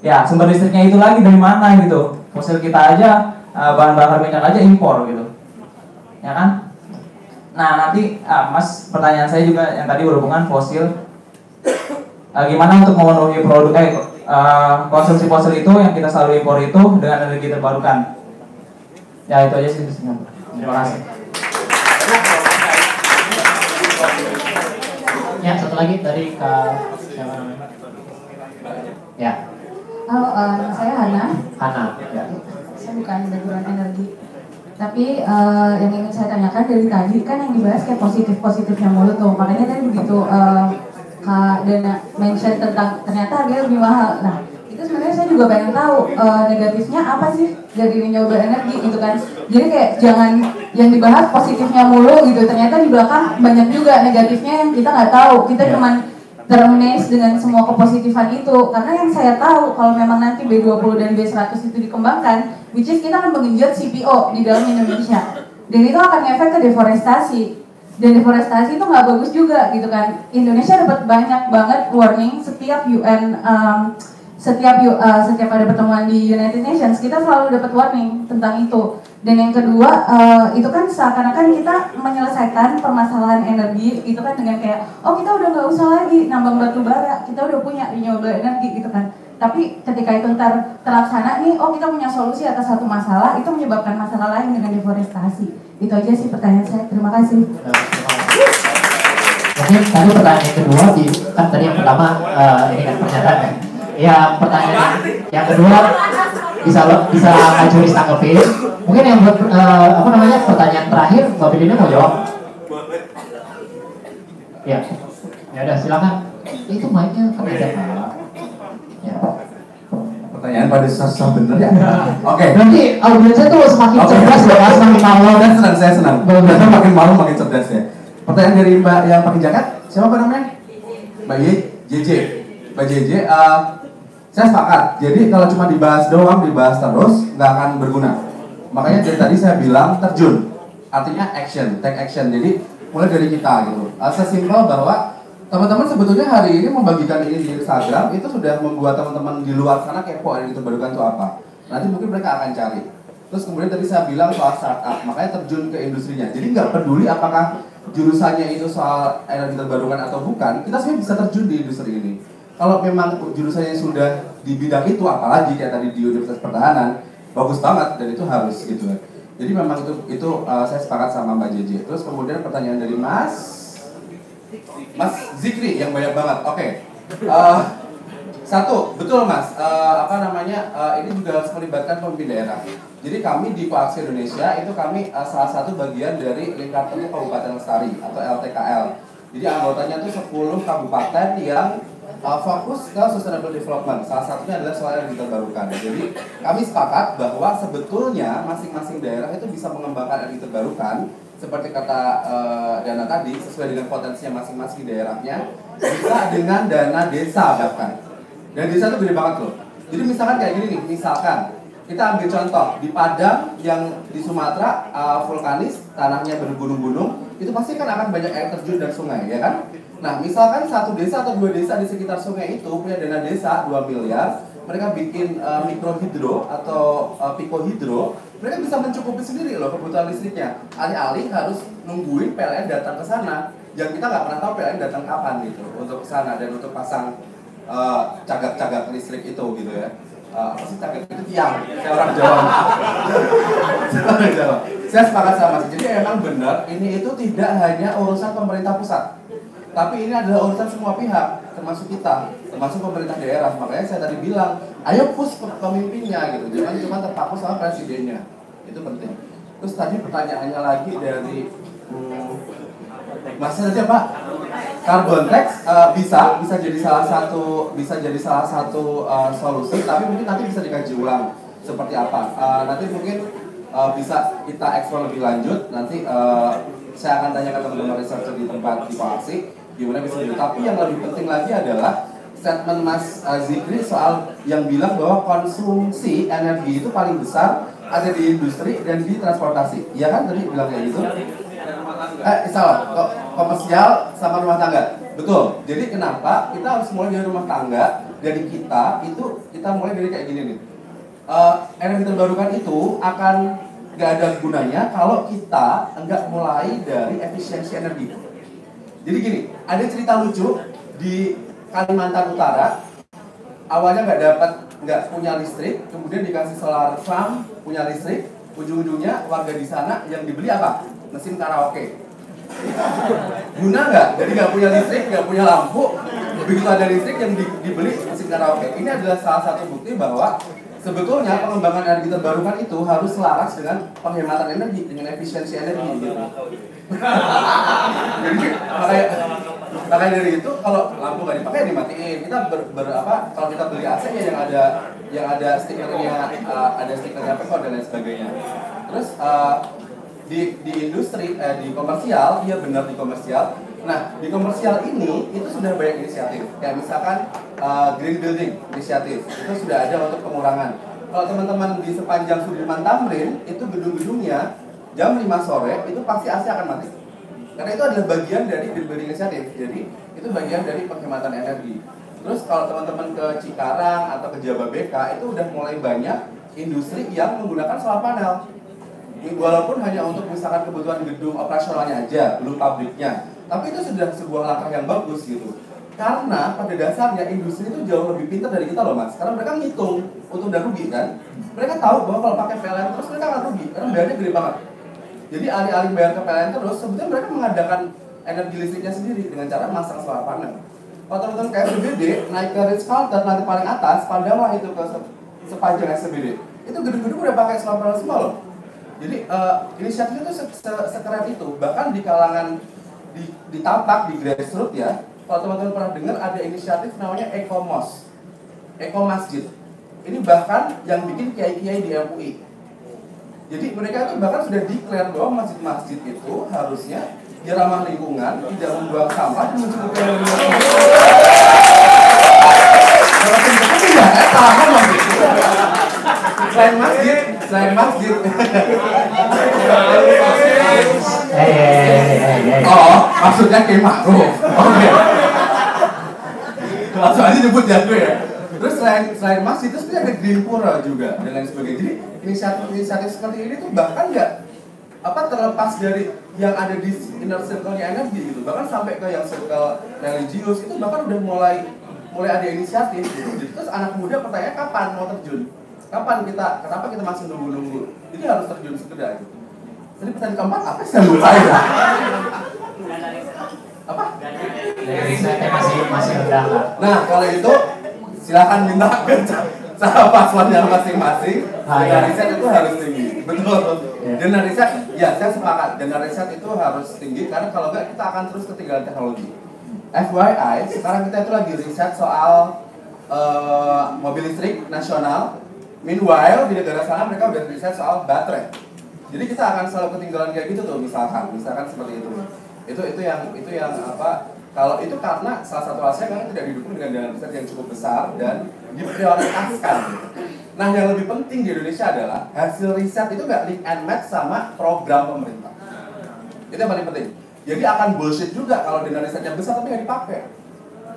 ya sumber listriknya itu lagi dari mana gitu? Fosil kita aja, bahan bakar minyak aja impor gitu, ya kan? Nah nanti Mas, pertanyaan saya juga yang tadi berhubungan fosil, gimana untuk memenuhi konsumsi fosil itu yang kita selalu impor itu dengan energi terbarukan? Ya itu aja sih. Terima kasih. Ya, satu lagi dari Kak siapa namanya? Ya. Halo, nama saya Hana. Hana. Ya. Saya bukan background energi. Tapi yang ingin saya tanyakan dari tadi kan yang dibahas kayak positifnya mulu tuh. Makanya tadi begitu Kak Dana mention tentang ternyata harganya lebih mahal. Nah, itu sebenarnya saya juga pengen tahu negatifnya apa sih dari renewable energy gitu kan. Jadi kayak jangan yang dibahas positifnya mulu gitu. Ternyata di belakang banyak juga negatifnya yang kita nggak tahu. Kita cuman termaze dengan semua kepositifan itu. Karena yang saya tahu kalau memang nanti B20 dan B100 itu dikembangkan, which is kita akan mengenjot CPO di dalam Indonesia. Dan itu akan ngefek ke deforestasi. Dan deforestasi itu nggak bagus juga gitu kan. Indonesia dapat banyak banget warning setiap UN, setiap ada pertemuan di United Nations, kita selalu dapat warning tentang itu. Dan yang kedua, itu kan seakan-akan kita menyelesaikan permasalahan energi itu kan dengan kayak, oh kita udah nggak usah lagi nambang batu bara, kita udah punya renewable energi gitu kan. Tapi ketika itu ntar terlaksana nih, oh kita punya solusi atas satu masalah, itu menyebabkan masalah lain dengan deforestasi. Itu aja sih pertanyaan saya. Terima kasih. Mungkin tadi pertanyaan yang kedua kan tadi yang pertama ini kan pernyataan ya. Ya pertanyaan yang kedua bisa Kak Juris tanggepin. Mungkin yang buat pertanyaan terakhir Mbak Bedina mau jawab? Ya, ya udah silakan. Itu mic-nya kan ada. Ya. Pertanyaan pada susah bener ya. Oke. Nanti audiensnya tuh semakin cerdas ya, semakin malu. Dan senang, saya senang. Karena makin malu makin cerdas ya. Pertanyaan dari Mbak yang pakai jaket, siapa namanya? Mbak JJ. Mbak JJ, saya sepakat. Jadi kalau cuma dibahas doang, dibahas terus, nggak akan berguna. Makanya dari tadi saya bilang terjun. Artinya action, take action. Jadi mulai dari kita gitu. Sesimpel bahwa teman-teman sebetulnya hari ini membagikan ini di Instagram itu sudah membuat teman-teman di luar sana kepo energi terbarukan itu apa. Nanti mungkin mereka akan cari. Terus kemudian tadi saya bilang soal startup, makanya terjun ke industrinya. Jadi nggak peduli apakah jurusannya itu soal energi terbarukan atau bukan, kita sebenarnya bisa terjun di industri ini. Kalau memang jurusannya sudah di bidang itu, apalagi kayak tadi di Universitas Pertahanan, bagus banget dan itu harus gitu. Jadi memang itu saya sepakat sama Mbak JJ. Terus kemudian pertanyaan dari Mas Zikri yang banyak banget. Oke. Satu, betul Mas. Ini juga harus melibatkan pemimpin daerah. Jadi kami di Koaksi Indonesia itu kami salah satu bagian dari Lingkar Tengah Kabupaten Lestari atau LTKL. Jadi anggotanya itu 10 kabupaten yang fokus ke sustainable development. Salah satunya adalah soal energi terbarukan. Jadi kami sepakat bahwa sebetulnya masing-masing daerah itu bisa mengembangkan energi terbarukan seperti kata Dana tadi, sesuai dengan potensinya masing-masing daerahnya, bisa dengan dana desa bahkan. Dan desa itu gede banget loh. Jadi misalkan kayak gini nih, misalkan kita ambil contoh di Padang yang di Sumatera vulkanis, tanahnya bergunung-gunung, itu pasti kan akan banyak air terjun dan sungai, ya kan? Nah, misalkan satu desa atau dua desa di sekitar sungai itu punya dana desa 2 miliar, mereka bikin mikrohidro atau pikohidro, mereka bisa mencukupi sendiri loh kebutuhan listriknya. Alih-alih harus nungguin PLN datang ke sana, yang kita nggak pernah tahu PLN datang kapan gitu untuk ke sana dan untuk pasang cagak-cagak listrik itu gitu ya. Apa sih cagak itu tiang? Saya orang Jawa. Saya sepakat sama sih. Jadi emang benar ini itu tidak hanya urusan pemerintah pusat, tapi ini adalah urusan semua pihak, termasuk kita, termasuk pemerintah daerah. Makanya saya tadi bilang, ayo push pemimpinnya gitu, jangan cuma terpaku sama presidennya. Itu penting. Terus tadi pertanyaannya lagi dari Masnya tadi apa? Carbon tax bisa jadi salah satu solusi, tapi mungkin nanti bisa dikaji ulang seperti apa. Nanti mungkin bisa kita eksplor lebih lanjut. Nanti saya akan tanya ke teman-teman researcher di tempat di Koaksi gimana bisa jadi. Tapi yang lebih penting lagi adalah statement Mas Zikri soal yang bilang bahwa konsumsi energi itu paling besar ada di industri dan di transportasi. Iya kan tadi bilang kayak gitu? Salah, komersial sama rumah tangga. Betul. Jadi kenapa kita harus mulai dari rumah tangga, dari kita mulai dari kayak gini nih. Energi terbarukan itu akan nggak ada gunanya kalau kita nggak mulai dari efisiensi energi. Jadi gini, ada cerita lucu di Kalimantan Utara. Awalnya nggak punya listrik, kemudian dikasih solar farm, punya listrik. Ujung-ujungnya warga di sana yang dibeli apa? Mesin karaoke. Guna nggak? Jadi nggak punya listrik, nggak punya lampu, begitu ada listrik yang dibeli mesin karaoke. Ini adalah salah satu bukti bahwa sebetulnya pengembangan energi terbarukan itu harus selaras dengan penghematan energi, dengan efisiensi energi. Gitu. Jadi makanya dari itu kalau lampu nggak dipakai dimatiin. Kita kalau kita beli AC ya yang ada stikernya Pekor dan lain sebagainya. Terus di industri, di komersial, iya benar di komersial. Nah, di komersial ini itu sudah banyak inisiatif. Kayak misalkan green building inisiatif, itu sudah ada untuk pengurangan. Kalau teman-teman di sepanjang Sudirman Tamrin, itu gedung-gedungnya jam 5 sore itu pasti AC akan mati. Karena itu adalah bagian dari green building inisiatif. Jadi itu bagian dari penghematan energi. Terus kalau teman-teman ke Cikarang atau ke Jababeka itu udah mulai banyak industri yang menggunakan solar panel. Walaupun hanya untuk misalkan kebutuhan gedung operasionalnya aja, belum pabriknya. Tapi itu sudah sebuah langkah yang bagus gitu. Karena pada dasarnya industri itu jauh lebih pintar dari kita loh mas. Karena mereka ngitung untung dan rugi kan. Mereka tahu bahwa kalau pakai PLN terus mereka akan rugi, karena bayarnya gede banget. Jadi alih-alih bayar ke PLN terus, sebetulnya mereka mengadakan energi listriknya sendiri dengan cara masang solar panel. Kalau teman-teman kayak SCBD, naik ke Ritz-Carlton nanti paling atas, pandanglah itu ke sepanjang SCBD. Itu gedung-gedung udah pakai solar panel semua loh. Jadi inisiatif itu sekeren itu. Bahkan di kalangan di Tapak, di grassroots ya, kalau teman-teman pernah dengar ada inisiatif namanya Eco-Mos, Eco-Masjid. Ini bahkan yang bikin kiai-kiai di MUI. Jadi mereka itu bahkan sudah declare bahwa masjid-masjid itu harusnya dia ramah lingkungan, tidak membuang sampah, dan mencukupi lingkungan. Selain masjid. Oh, maksudnya kayak makruh. Oke. Langsung aja nyebut ya gue ya. Terus selain masjid itu sebenarnya ada Green Pura juga dan lain sebagainya. Jadi inisiatif seperti ini tuh bahkan nggak terlepas dari yang ada di inner circle-nya energi gitu. Bahkan sampai ke yang circle religius itu bahkan udah mulai ada inisiatif gitu. Jadi terus anak muda pertanyaan kapan mau terjun? Kenapa kita masih nunggu-nunggu? Jadi harus terjun segera gitu. Jadi pertanyaan keempat apa sih yang lupa ya? Apa? Dari risetnya masih rendah. Nah kalau itu silakan minta ke sama paslonnya masing-masing. Dana riset itu harus tinggi, betul. Dana riset, ya saya sepakat. Dana riset itu harus tinggi karena kalau enggak kita akan terus ketinggalan teknologi. FYI, sekarang kita itu lagi riset soal mobil listrik nasional. Meanwhile di negara sana mereka udah riset soal baterai. Jadi kita akan selalu ketinggalan kayak gitu tuh, misalkan seperti itu. Itu yang apa? Kalau itu karena salah satu alasannya karena tidak didukung dengan dana riset yang cukup besar dan diprioritaskan. Nah yang lebih penting di Indonesia adalah hasil riset itu nggak link and match sama program pemerintah. Itu yang paling penting. Jadi akan bullshit juga kalau dana risetnya besar tapi nggak dipakai.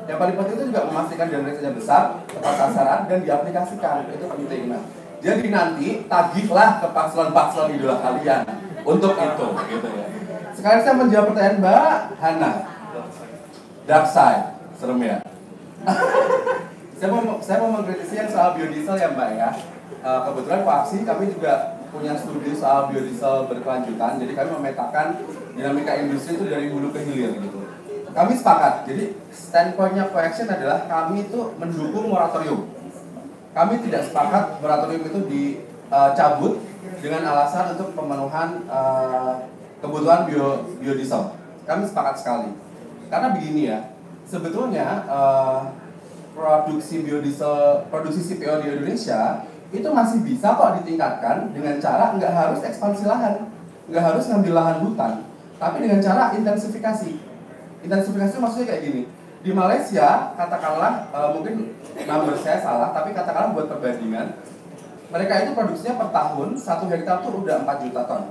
Yang paling penting itu juga memastikan dana risetnya besar, tepat sasaran dan diaplikasikan. Itu penting. Nah, jadi nanti tagihlah ke paslon-paslon idola kalian untuk itu, gitu ya. Sekarang saya menjawab pertanyaan Mbak Hana. Dark side, serem ya. Saya mau mengkritisi yang soal biodiesel ya Mbak ya. Kebetulan Koaksi kami juga punya studi soal biodiesel berkelanjutan. Jadi kami memetakan dinamika industri itu dari hulu ke hilir gitu. Kami sepakat. Jadi standpointnya Coaction adalah kami itu mendukung moratorium. Kami tidak sepakat moratorium itu dicabut dengan alasan untuk pemenuhan kebutuhan biodiesel. Kami sepakat sekali. Karena begini ya, sebetulnya produksi biodiesel, produksi CPO di Indonesia itu masih bisa kok ditingkatkan dengan cara nggak harus ekspansi lahan, nggak harus ngambil lahan hutan, tapi dengan cara intensifikasi. Intensifikasi maksudnya kayak gini. Di Malaysia, katakanlah mungkin number saya salah, tapi katakanlah buat perbandingan, mereka itu produksinya per tahun 1 hektar tuh udah 4 juta ton.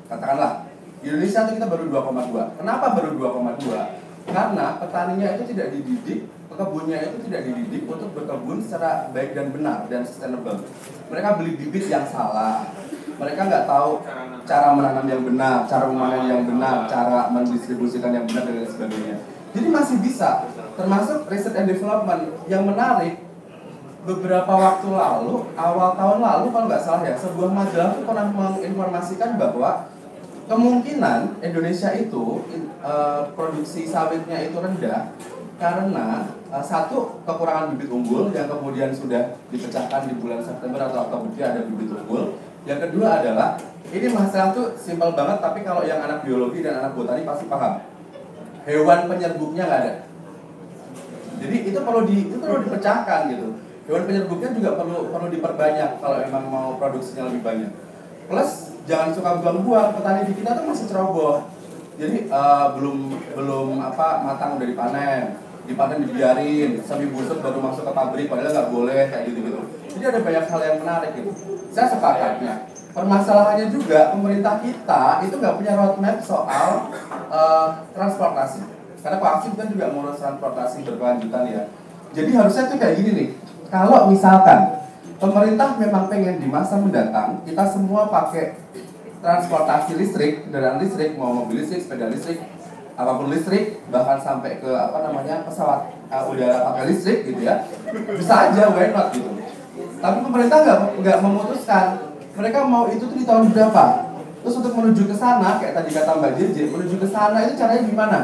Katakanlah, di Indonesia itu kita baru 2,2. Kenapa baru 2,2? Karena petaninya itu tidak dididik, kebunnya itu tidak dididik untuk berkebun secara baik dan benar dan sustainable. Mereka beli bibit yang salah. Mereka nggak tahu cara menanam yang benar, cara memanen yang benar, cara mendistribusikan yang benar dan lain sebagainya. Jadi masih bisa, termasuk research and development yang menarik. Beberapa waktu lalu, awal tahun lalu kalau nggak salah ya, sebuah majalah itu pernah menginformasikan bahwa kemungkinan Indonesia itu produksi sawitnya itu rendah karena satu, kekurangan bibit unggul yang kemudian sudah dipecahkan di bulan September atau Oktober ada bibit unggul. Yang kedua adalah, ini masalah tuh simpel banget, tapi kalau yang anak biologi dan anak botani pasti paham. Hewan penyerbuknya nggak ada. Jadi itu perlu dipecahkan gitu. Hewan penyerbuknya juga perlu diperbanyak kalau emang mau produksinya lebih banyak. Plus jangan suka buang-buang, petani di kita tuh masih ceroboh. Jadi belum matang udah dipanen dibiarin, sambil busuk baru masuk ke pabrik, padahal nggak boleh kayak gitu-gitu. Jadi ada banyak hal yang menarik gitu. Saya sepakatnya. Permasalahannya juga pemerintah kita itu nggak punya roadmap soal transportasi. Karena Pak Aksif kan juga ngurus transportasi berkelanjutan ya. Jadi harusnya tuh kayak gini nih. Kalau misalkan pemerintah memang pengen di masa mendatang kita semua pakai transportasi listrik, kendaraan listrik, mau mobil listrik, sepeda listrik, apapun listrik, bahkan sampai ke pesawat udara pakai listrik gitu ya, bisa aja, why not gitu. Tapi pemerintah nggak memutuskan mereka mau itu tuh di tahun berapa. Terus untuk menuju ke sana, kayak tadi kata Mbak Jirji, menuju ke sana itu caranya gimana?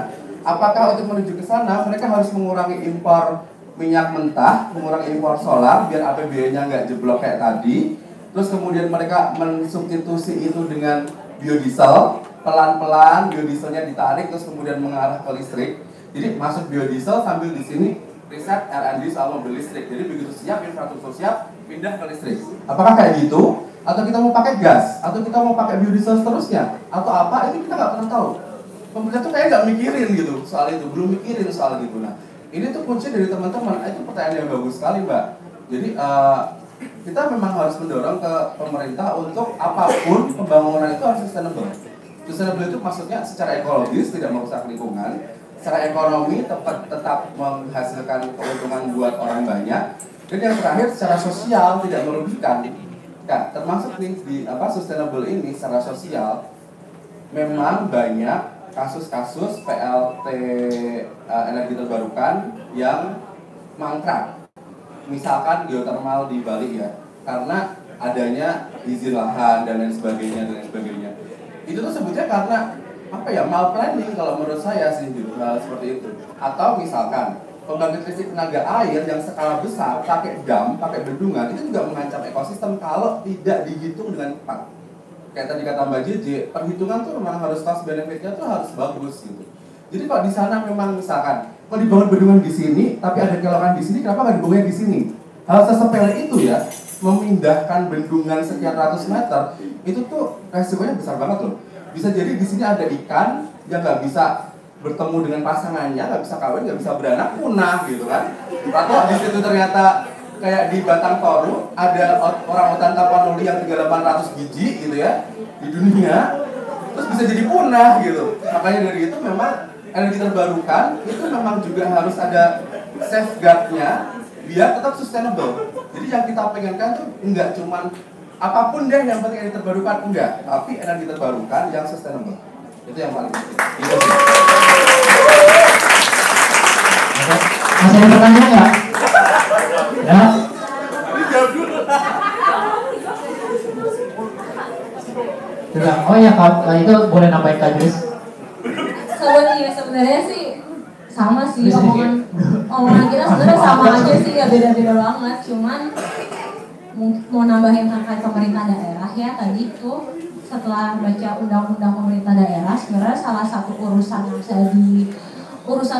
Apakah untuk menuju ke sana mereka harus mengurangi impor minyak mentah, mengurangi impor solar biar APBN-nya nggak jeblok kayak tadi. Terus kemudian mereka mensubstitusi itu dengan biodiesel, pelan-pelan biodieselnya ditarik terus kemudian mengarah ke listrik. Jadi masuk biodiesel sambil di sini riset R&D soal mobil listrik. Jadi begitu siap, infrastruktur siap, pindah ke listrik. Apakah kayak gitu? Atau kita mau pakai gas? Atau kita mau pakai biodiesel seterusnya? Atau apa? Ini kita nggak pernah tahu. Pemerintah tuh kayak nggak mikirin gitu soal itu, belum mikirin soal itu. Nah, ini tuh kunci dari teman-teman. Itu pertanyaan yang bagus sekali, Mbak. Jadi kita memang harus mendorong ke pemerintah untuk apapun pembangunan itu harus sustainable. Sustainable itu maksudnya secara ekologis tidak merusak lingkungan, secara ekonomi tetap menghasilkan keuntungan buat orang banyak, dan yang terakhir secara sosial tidak merugikan. Ya, termasuk nih di sustainable ini secara sosial memang banyak kasus-kasus PLT energi terbarukan yang mangkrak. Misalkan geothermal di Bali ya, karena adanya izin lahan dan lain sebagainya. Itu tuh sebetulnya karena mal planning kalau menurut saya sih gitu, seperti itu. Atau misalkan pembangkit listrik tenaga air yang skala besar pakai dam, pakai bendungan itu juga mengancam ekosistem kalau tidak dihitung dengan tepat. Kayak tadi kata Mbak JJ, perhitungan tuh memang harus cost benefitnya tuh harus bagus gitu. Jadi kalau di sana memang misalkan kalau dibangun bendungan di sini, tapi ada kelokan di sini, kenapa nggak dibangun di sini? Hal sesepele itu ya, memindahkan bendungan sekian ratus meter, itu tuh resikonya besar banget loh. Bisa jadi di sini ada ikan yang nggak bisa bertemu dengan pasangannya, nggak bisa kawin, nggak bisa beranak, punah gitu kan? Atau di situ ternyata kayak di Batang Toru ada orang utan tapanuli yang 3.800 biji gitu ya di dunia, terus bisa jadi punah gitu. Makanya dari itu memang energi terbarukan itu memang juga harus ada safeguard-nya biar tetap sustainable. Jadi yang kita pengenkan tuh enggak cuman apapun deh yang penting energi terbarukan, enggak, tapi energi terbarukan yang sustainable. Itu yang paling penting. Itu sih. Masih ada pertanyaan nggak? Ya. Oh ya, itu boleh nambahin Kak Jus? Sebenarnya sih sama sih, omongan kita sebenarnya sama aja sih, nggak beda-beda banget. Cuman mau nambahin terkait pemerintah daerah ya, tadi tuh setelah baca undang-undang pemerintah daerah, sebenarnya salah satu urusan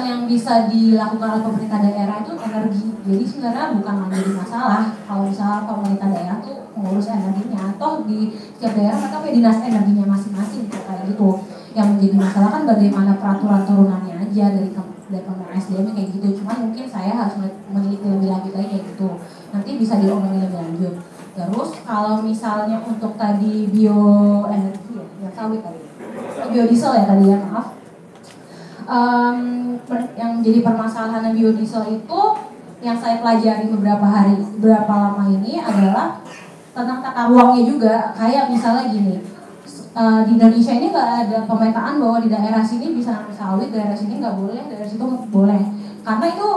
yang bisa dilakukan oleh pemerintah daerah itu energi. Jadi sebenarnya bukan lagi masalah kalau misalnya pemerintah daerah tuh mengurus energinya, atau di setiap daerah mereka punya dinas energinya masing-masing kayak gitu. Yang menjadi masalah kan bagaimana peraturan turunannya aja dari Kementerian SDM kayak gitu. Cuman mungkin saya harus meneliti lebih lanjut lagi kayak gitu. Nanti bisa diomongin lebih lanjut. Terus kalau misalnya untuk tadi bioenergi ya sawit tadi, biodiesel ya tadi ya, maaf. Yang jadi permasalahan biodiesel itu yang saya pelajari beberapa lama ini adalah tentang tata ruangnya juga. Kayak misalnya gini, di Indonesia ini nggak ada pemetaan bahwa di daerah sini bisa nanam sawit, daerah sini nggak boleh, daerah situ boleh. Karena itu,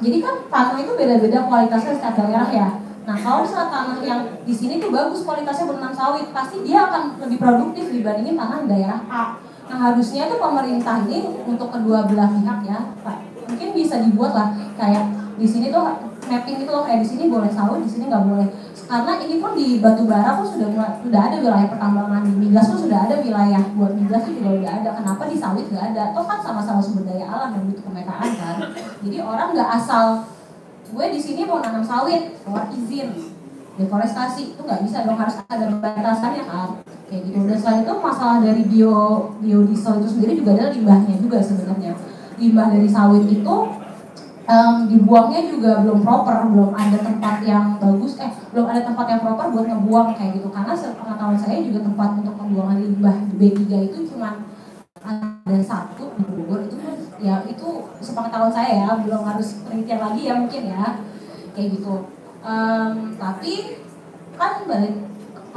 jadi kan tanah itu beda-beda kualitasnya setiap daerah ya. Nah kalau misalnya tanah yang di sini tuh bagus kualitasnya menanam sawit, pasti dia akan lebih produktif dibandingin tanah di daerah A. Nah harusnya tuh pemerintah ini untuk kedua belah pihak ya, Pak, mungkin bisa dibuat lah kayak di sini tuh mapping itu loh, kayak di sini boleh sawit, di sini nggak boleh. Karena ini pun di batu bara pun sudah ada wilayah pertambangan, di migas pun sudah ada wilayah buat migas itu juga udah ada. Kenapa di sawit nggak ada? Toh kan sama-sama sumber daya alam dan butuh pemetaan kan. Jadi orang nggak asal gue di sini mau nanam sawit, keluar izin deforestasi itu nggak bisa dong, harus ada batasannya kan kayak gitu. Dan selain itu masalah dari biodiesel itu sendiri juga ada limbahnya juga sebenarnya. Limbah dari sawit itu dibuangnya juga belum proper, belum ada tempat yang bagus, belum ada tempat yang proper buat ngebuang kayak gitu. Karena sepengetahuan saya juga tempat untuk pembuangan limbah B3 itu cuma ada satu di Bogor, itu ya itu sepengetahuan saya ya, belum harus penelitian lagi ya mungkin ya kayak gitu.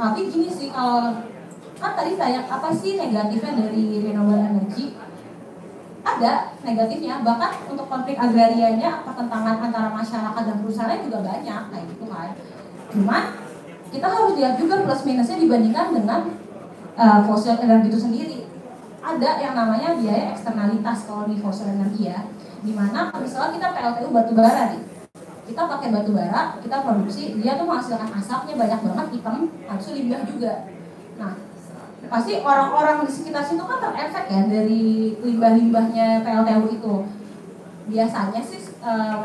Tapi gini sih, kalau kan tadi tanya apa sih negatifnya dari renewable energy, ada negatifnya, bahkan untuk konflik agrarianya, pertentangan antara masyarakat dan perusahaan juga banyak kayak gitu kan. Cuman kita harus lihat juga plus minusnya dibandingkan dengan fossil energi itu sendiri. Ada yang namanya biaya eksternalitas kalau di fossil energi ya, dimana misalnya kita PLTU batubara nih, kita pakai batu bara, kita produksi, dia tuh menghasilkan asapnya banyak banget, hitam, harusnya limbah juga. Nah, pasti orang-orang di sekitar situ kan terefek ya dari limbah-limbahnya PLTU itu. Biasanya sih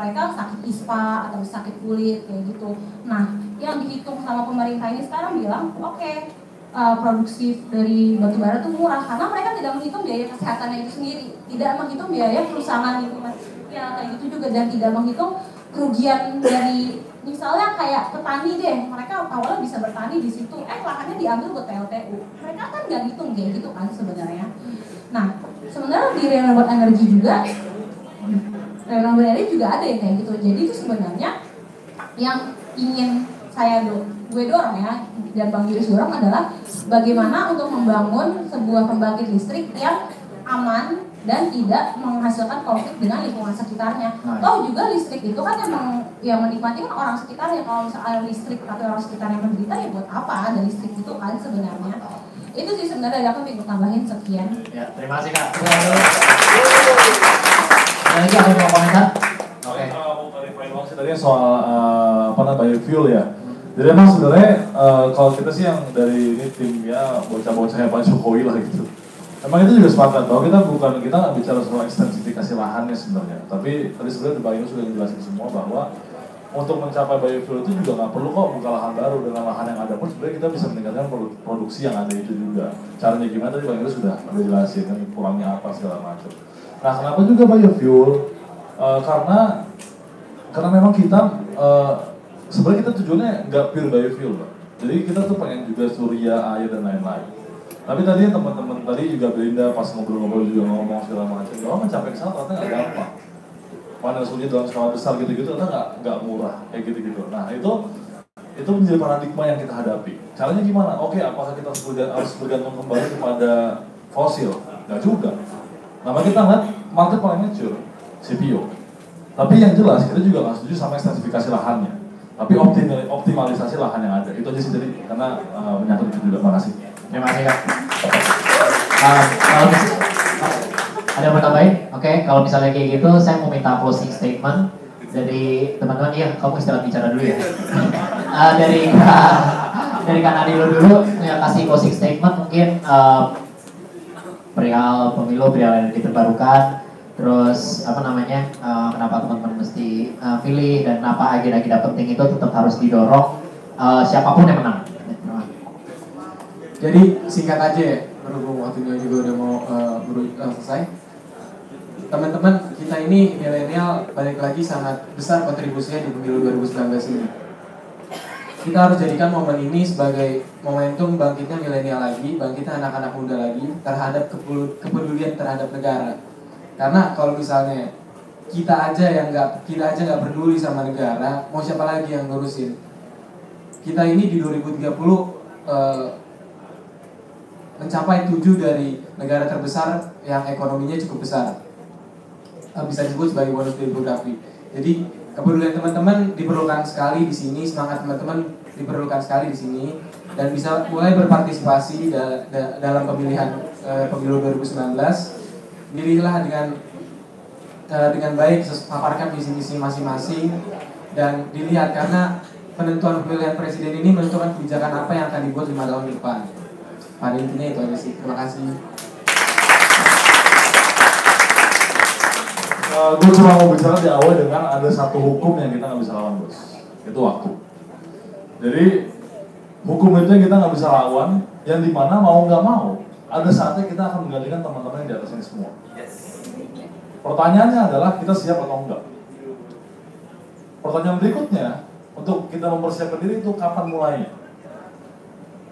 mereka sakit ispa atau sakit kulit kayak gitu. Nah, yang dihitung sama pemerintah ini sekarang bilang, oke, produksi dari batu bara itu murah karena mereka tidak menghitung biaya kesehatannya itu sendiri, tidak menghitung biaya perusahaan lingkungan, ya kayak gitu juga, dan tidak menghitung kerugian dari misalnya kayak petani deh, mereka awalnya bisa bertani di situ, lahannya diambil buat PLTU, mereka kan nggak hitung kayak gitu kan sebenarnya. Nah sebenarnya di renewable energy juga ada yang kayak gitu. Jadi itu sebenarnya yang ingin gue dorong ya, dan Bang Yuris dorong adalah bagaimana untuk membangun sebuah pembangkit listrik yang aman dan tidak menghasilkan konflik dengan lingkungan sekitarnya. Toh juga listrik itu kan yang menikmati kan orang sekitarnya. Kalau misalnya listrik tapi orang sekitar yang menderita, ya buat apa ada listrik itu kan sebenarnya. Itu sih sebenarnya aku ingin tambahin, sekian. Ya, terima kasih Kak. Ada lagi ada mau komentar? Oke. Mau clarify doang sih tadi soal biofuel ya. Jadi emang sebenarnya kalau kita sih yang dari ini tim ya bocah-bocahnya Pak Jokowi lah gitu. Emang itu juga sepakat bahwa kita nggak bicara soal ekstensifikasi lahannya sebenarnya, tapi tadi sebenarnya Pak Yunus sudah menjelaskan semua bahwa untuk mencapai biofuel itu juga nggak perlu kok buka lahan baru, dengan lahan yang ada pun sebenarnya kita bisa meningkatkan produksi yang ada itu juga. Caranya gimana tadi Pak Yunus sudah jelasin, kan kurangnya apa segala macam. Nah kenapa juga biofuel? Karena memang kita sebenarnya kita tujuannya nggak pure biofuel, Pak. Jadi kita tuh pengen juga surya, air dan lain-lain. Tapi tadi teman-teman tadi juga Belinda pas ngobrol-ngobrol juga ngomong segala macam, bahwa mencapai kesana ternyata nggak gampang. Panel surya dalam skala besar gitu-gitu ternyata nggak murah kayak gitu-gitu. Nah itu menjadi paradigma yang kita hadapi. Caranya gimana? Oke, apakah kita harus bergantung kembali kepada fosil? Nggak juga. Nah kita lihat market paling mature, CPO. Tapi yang jelas kita juga nggak setuju sama ekstensifikasi lahannya. Tapi optimalisasi lahan yang ada. Itu aja sih tadi, karena menyangkut itu juga. Makasih. Terima kasih Kak. Kalau ada yang mau tambahin? Oke, kalau misalnya kayak gitu, saya mau minta closing statement dari teman-teman, iya kamu istirahat bicara dulu ya. Dari Kak Nadilo dulu ya, kasih closing statement mungkin perihal pemilu, perihal energi terbarukan, terus apa namanya, kenapa teman-teman mesti pilih dan kenapa agenda-agenda penting itu tetap harus didorong, siapapun yang menang. Jadi singkat aja ya, berhubung waktunya juga udah mau selesai. Teman-teman, kita ini milenial balik lagi sangat besar kontribusinya di pemilu 2019 ini. Kita harus jadikan momen ini sebagai momentum bangkitnya milenial lagi, bangkitnya anak-anak muda lagi terhadap kepedulian terhadap negara. Karena kalau misalnya kita aja nggak peduli sama negara, mau siapa lagi yang ngurusin? Kita ini di 2030 mencapai 7 dari negara terbesar yang ekonominya cukup besar, bisa disebut sebagai bonus demografi. Jadi kepedulian teman-teman diperlukan sekali di sini, semangat teman-teman diperlukan sekali di sini, dan bisa mulai berpartisipasi dalam pemilihan pemilu 2019. Pilihlah dengan baik, paparkan visi-misi masing-masing dan dilihat, karena penentuan pemilihan presiden ini menentukan kebijakan apa yang akan dibuat 5 tahun ke depan. Pada intinya itu aja sih. Terima kasih. Gue cuma mau bicara di awal dengan ada satu hukum yang kita nggak bisa lawan, bos. Itu waktu. Jadi hukum itu yang kita nggak bisa lawan, yang dimana mau nggak mau ada saatnya kita akan menggantikan teman-teman yang di atas ini semua. Pertanyaannya adalah kita siap atau enggak. Pertanyaan berikutnya, untuk kita mempersiapkan diri itu kapan mulainya?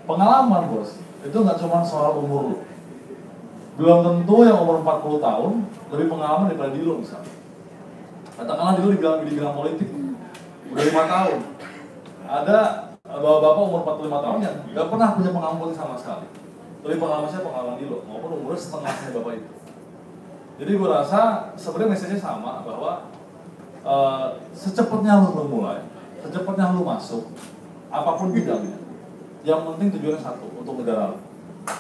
Pengalaman, bos, itu nggak cuma soal umur lu. Belum tentu yang umur 40 tahun lebih pengalaman daripada Dilo misalnya. Katakanlah Dilo dibilang di bidang politik udah 5 tahun. Ada bapak-bapak umur 45 tahun yang nggak pernah punya pengalaman politik sama sekali. Lebih pengalaman saya pengalaman Dilo, maupun umurnya setengahnya bapak itu. Jadi gue rasa sebenarnya message-nya sama, bahwa secepatnya lu mulai, secepatnya lu masuk, apapun bidangnya. Yang penting tujuannya satu, untuk negara.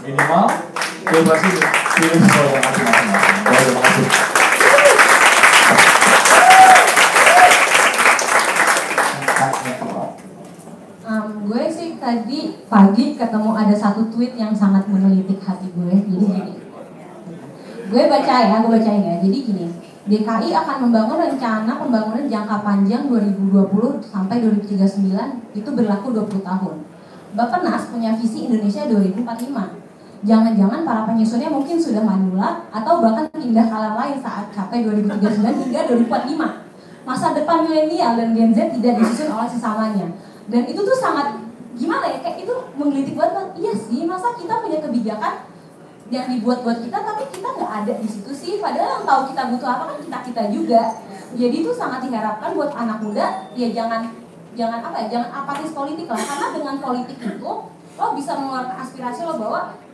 Minimal, pilpres ini pilih sesuai dengan hati masing-masing. Terima kasih. Gue sih tadi pagi ketemu ada satu tweet yang sangat menggelitik hati gue. Jadi gini, gue bacain ya. Jadi gini, DKI akan membangun rencana pembangunan jangka panjang 2020 sampai 2039, itu berlaku 20 tahun. Bappenas punya visi Indonesia 2045. Jangan-jangan para penyusunnya mungkin sudah manula atau bahkan pindah ke alam lain saat capai 2039 hingga 2045. Masa depan milenial dan Gen Z tidak disusun oleh sesamanya. Dan itu tuh sangat gimana ya, kayak itu menggelitik banget. Iya sih, masa kita punya kebijakan yang dibuat buat kita tapi kita nggak ada di situ sih. Padahal yang tahu kita butuh apa kan kita juga. Jadi itu sangat diharapkan buat anak muda, ya jangan apatis politik lah, karena dengan politik itu lo bisa mengeluarkan aspirasi lo,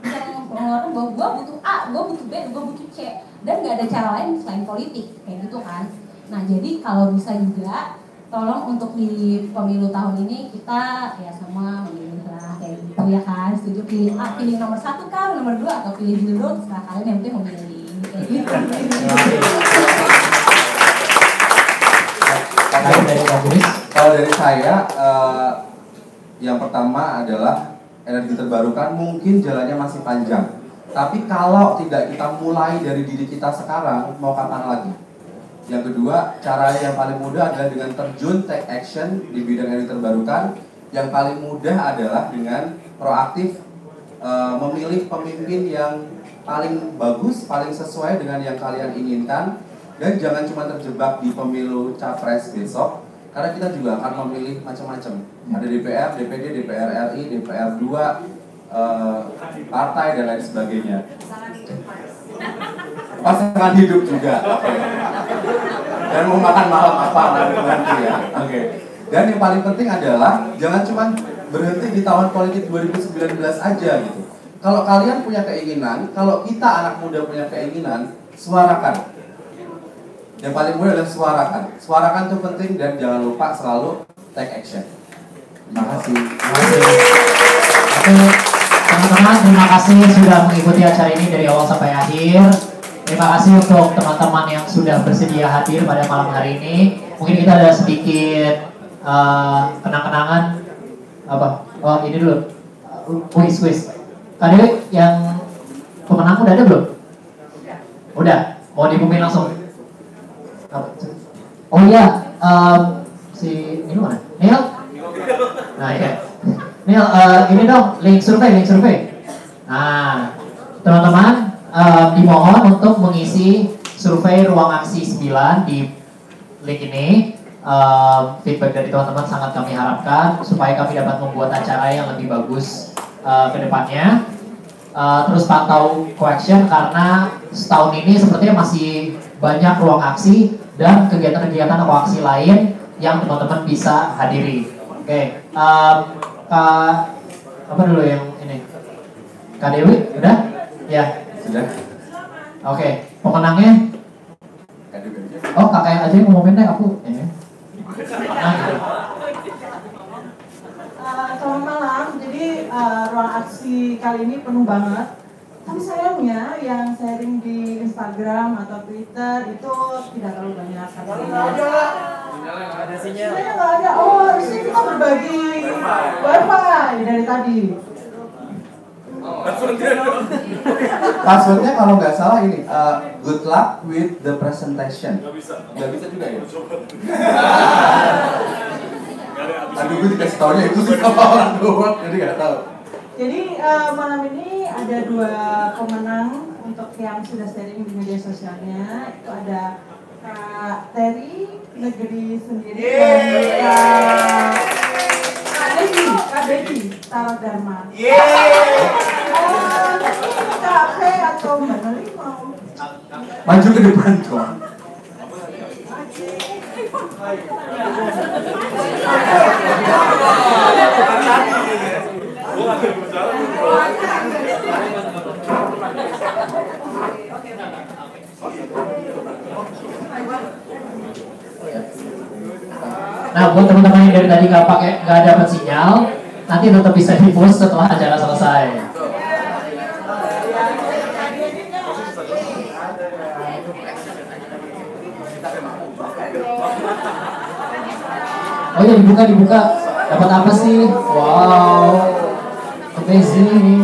bisa mengeluarkan bahwa gue butuh A, gue butuh B, gue butuh C, dan nggak ada cara lain selain politik kayak gitu kan. Nah jadi kalau bisa juga tolong untuk di pemilu tahun ini kita ya sama memilih lah kayak gitu ya kan, setuju pilih A, pilih nomor 1 kah, nomor 2 atau pilih dulu, setelah kalian yang penting memilih kayak gitu. Kalau dari saya, yang pertama adalah energi terbarukan mungkin jalannya masih panjang. Tapi kalau tidak kita mulai dari diri kita sekarang, mau kapan lagi? Yang kedua, cara yang paling mudah adalah dengan terjun take action di bidang energi terbarukan. Yang paling mudah adalah dengan proaktif memilih pemimpin yang paling bagus, paling sesuai dengan yang kalian inginkan. Dan jangan cuma terjebak di pemilu capres besok, karena kita juga akan memilih macam-macam. Ada DPR, DPD, DPR RI, DPR 2, partai dan lain sebagainya. Pasangan hidup juga. Dan mau makan malam apa nanti ya. Oke. Dan yang paling penting adalah jangan cuma berhenti di tahun politik 2019 aja gitu. Kalau kalian punya keinginan, kalau kita anak muda punya keinginan, suarakan. Yang paling mudah adalah suarakan. Suarakan itu penting dan jangan lupa selalu take action. Terima kasih. Oke, teman-teman terima kasih sudah mengikuti acara ini dari awal sampai akhir. Terima kasih untuk teman-teman yang sudah bersedia hadir pada malam hari ini. Mungkin kita ada sedikit kenang-kenangan apa? Oh ini dulu, kuis. Kak Dewi yang pemenang udah ada belum? Udah, mau diumumin langsung. Oh iya, si ini mana? Neil? Nah iya. Neil, ini dong link survei. Nah, teman-teman dimohon untuk mengisi survei ruang aksi 9 di link ini. Feedback dari teman-teman sangat kami harapkan supaya kami dapat membuat acara yang lebih bagus ke depannya. Terus pantau Coaction karena setahun ini sepertinya masih banyak ruang aksi dan kegiatan-kegiatan koaksi lain yang teman-teman bisa hadiri. Oke, apa dulu yang ini? Kak Dewi, udah? Ya. Sudah. Oke, pemenangnya? Oh, kakak aja yang ngomongin deh, aku ini. Nah, gitu. Selamat malam, jadi ruang aksi kali ini penuh banget. Tapi sayangnya yang sharing di Instagram atau Twitter itu tidak terlalu banyak. Ada sinyal. Sebenarnya nggak ada. Oh, harusnya kita berbagi wifi dari tadi. Passwordnya kalau nggak salah ini good luck with the presentation. Nggak bisa juga ya. Aduh, gue dikasih taunya itu sih sama orang doang, jadi nggak tahu. Jadi malam ini ada 2 pemenang untuk yang sudah sharing di media sosialnya. Itu ada Kak Terry Negeri Sendiri dan Kak Becky Tarot Dharma. Kak P atau Mbak Neli mau Maju ke depan dong. Nah, buat teman-teman yang dari tadi nggak dapat sinyal, nanti tetap bisa di-post setelah acara selesai. Oh ya, dibuka. Dapat apa sih? Wow, amazing.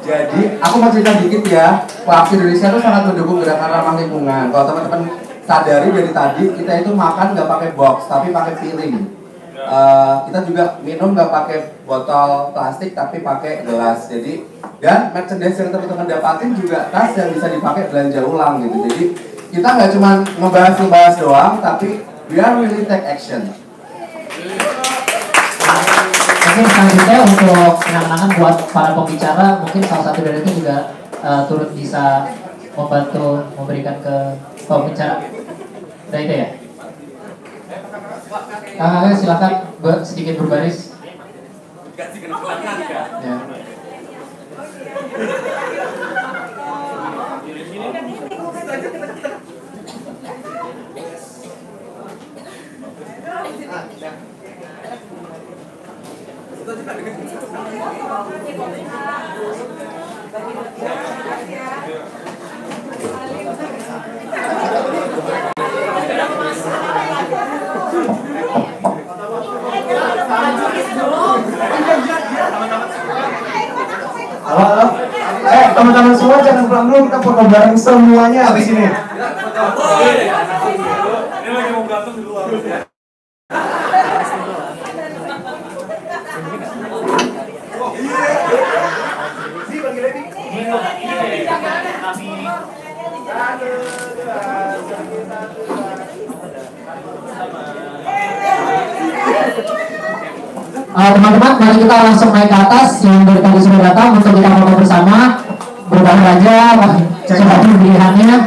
Jadi, aku mau cerita dikit ya. Koaksi Indonesia itu sangat mendukung gerakan ramah lingkungan. Kalau teman-teman sadari dari tadi, kita itu makan nggak pakai box, tapi pakai piring. Kita juga minum nggak pakai botol plastik, tapi pakai gelas. Jadi, dan merchandise yang teman-teman dapatin juga tas yang bisa dipakai belanja ulang gitu. Jadi, kita nggak cuma ngebahas doang, tapi we are really take action. Mungkin selanjutnya untuk kenang-kenangan buat para pembicara, mungkin salah satu dari itu juga turut bisa membantu memberikan ke pembicara. Udah itu ya? Kakak silakan sedikit berbaris. Ya. Halo. Teman-teman semua jangan pulang dulu, kita foto bareng semuanya di sini. Ini lagi mau berantem di luar. Teman-teman, mari kita langsung naik ke atas yang dari tadi sudah datang untuk kita foto bersama. Berubah aja, siapapun pilihannya.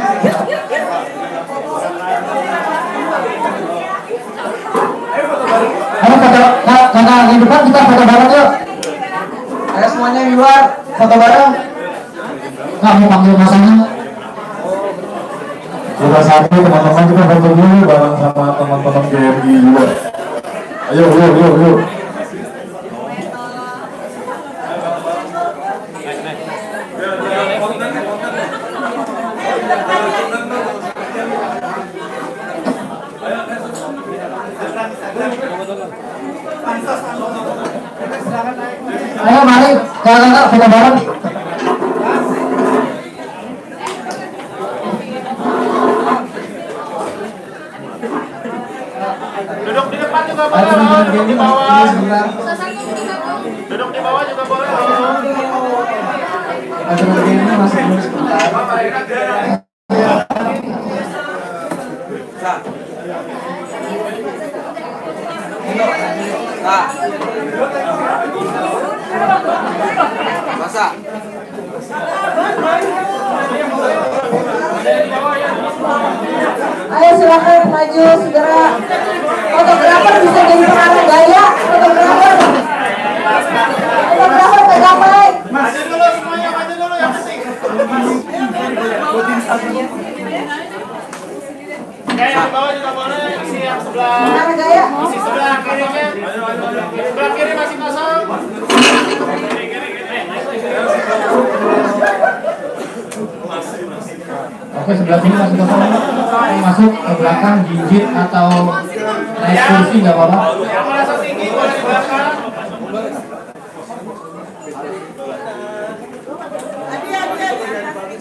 Ayo foto, kakak yang depan kita foto bareng yuk. Ayo semuanya di luar, foto bareng. Kamu panggil masanya. Kita satu teman-teman kita foto dulu bareng sama teman-teman GMI juga. Ayo. Ayo mari kakak-kakak foto bareng. Duduk di depan juga boleh loh, duduk di bawah. Duduk di bawah juga boleh loh. Aturan game masih belum sebentar. Masa? Ayo silakan maju segera. Fotografer bisa jadi pengarah gaya. Fotografer pegang mic. Maju dulu semuanya, maju dulu yang penting. Oke, yang di bawah juga boleh, isi yang sebelah. Pengarah gaya. Isi sebelah kirinya. Sebelah kiri masih kosong. Oke, sebelah sini masih kosong. Masuk ke belakang, gigit atau naik kursi nggak apa-apa. Yang merasa tinggi boleh di belakang.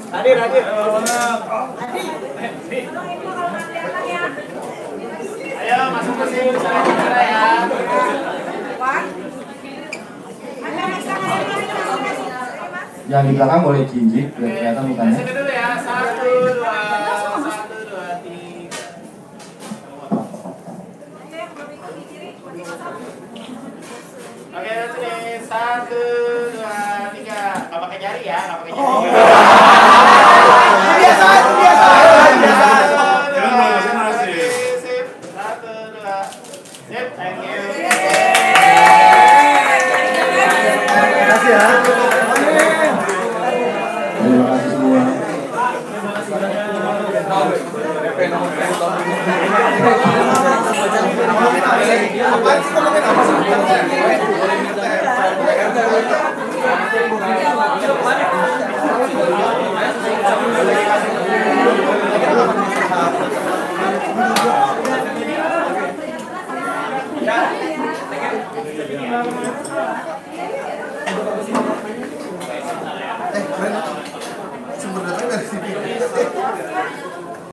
Hadir. Ayo masuk ke sini bicara ya. Yang di belakang boleh gigit, biar kelihatan mukanya. Sini dulu ya. 1, 2, 3. Oke, sini 1, 2, 3. Nggak pakai jari ya, nggak pakai jari. Biasa. Sip. 1, 2. Sip, thank you. Terima kasih ya. Terima kasih semua. Ya.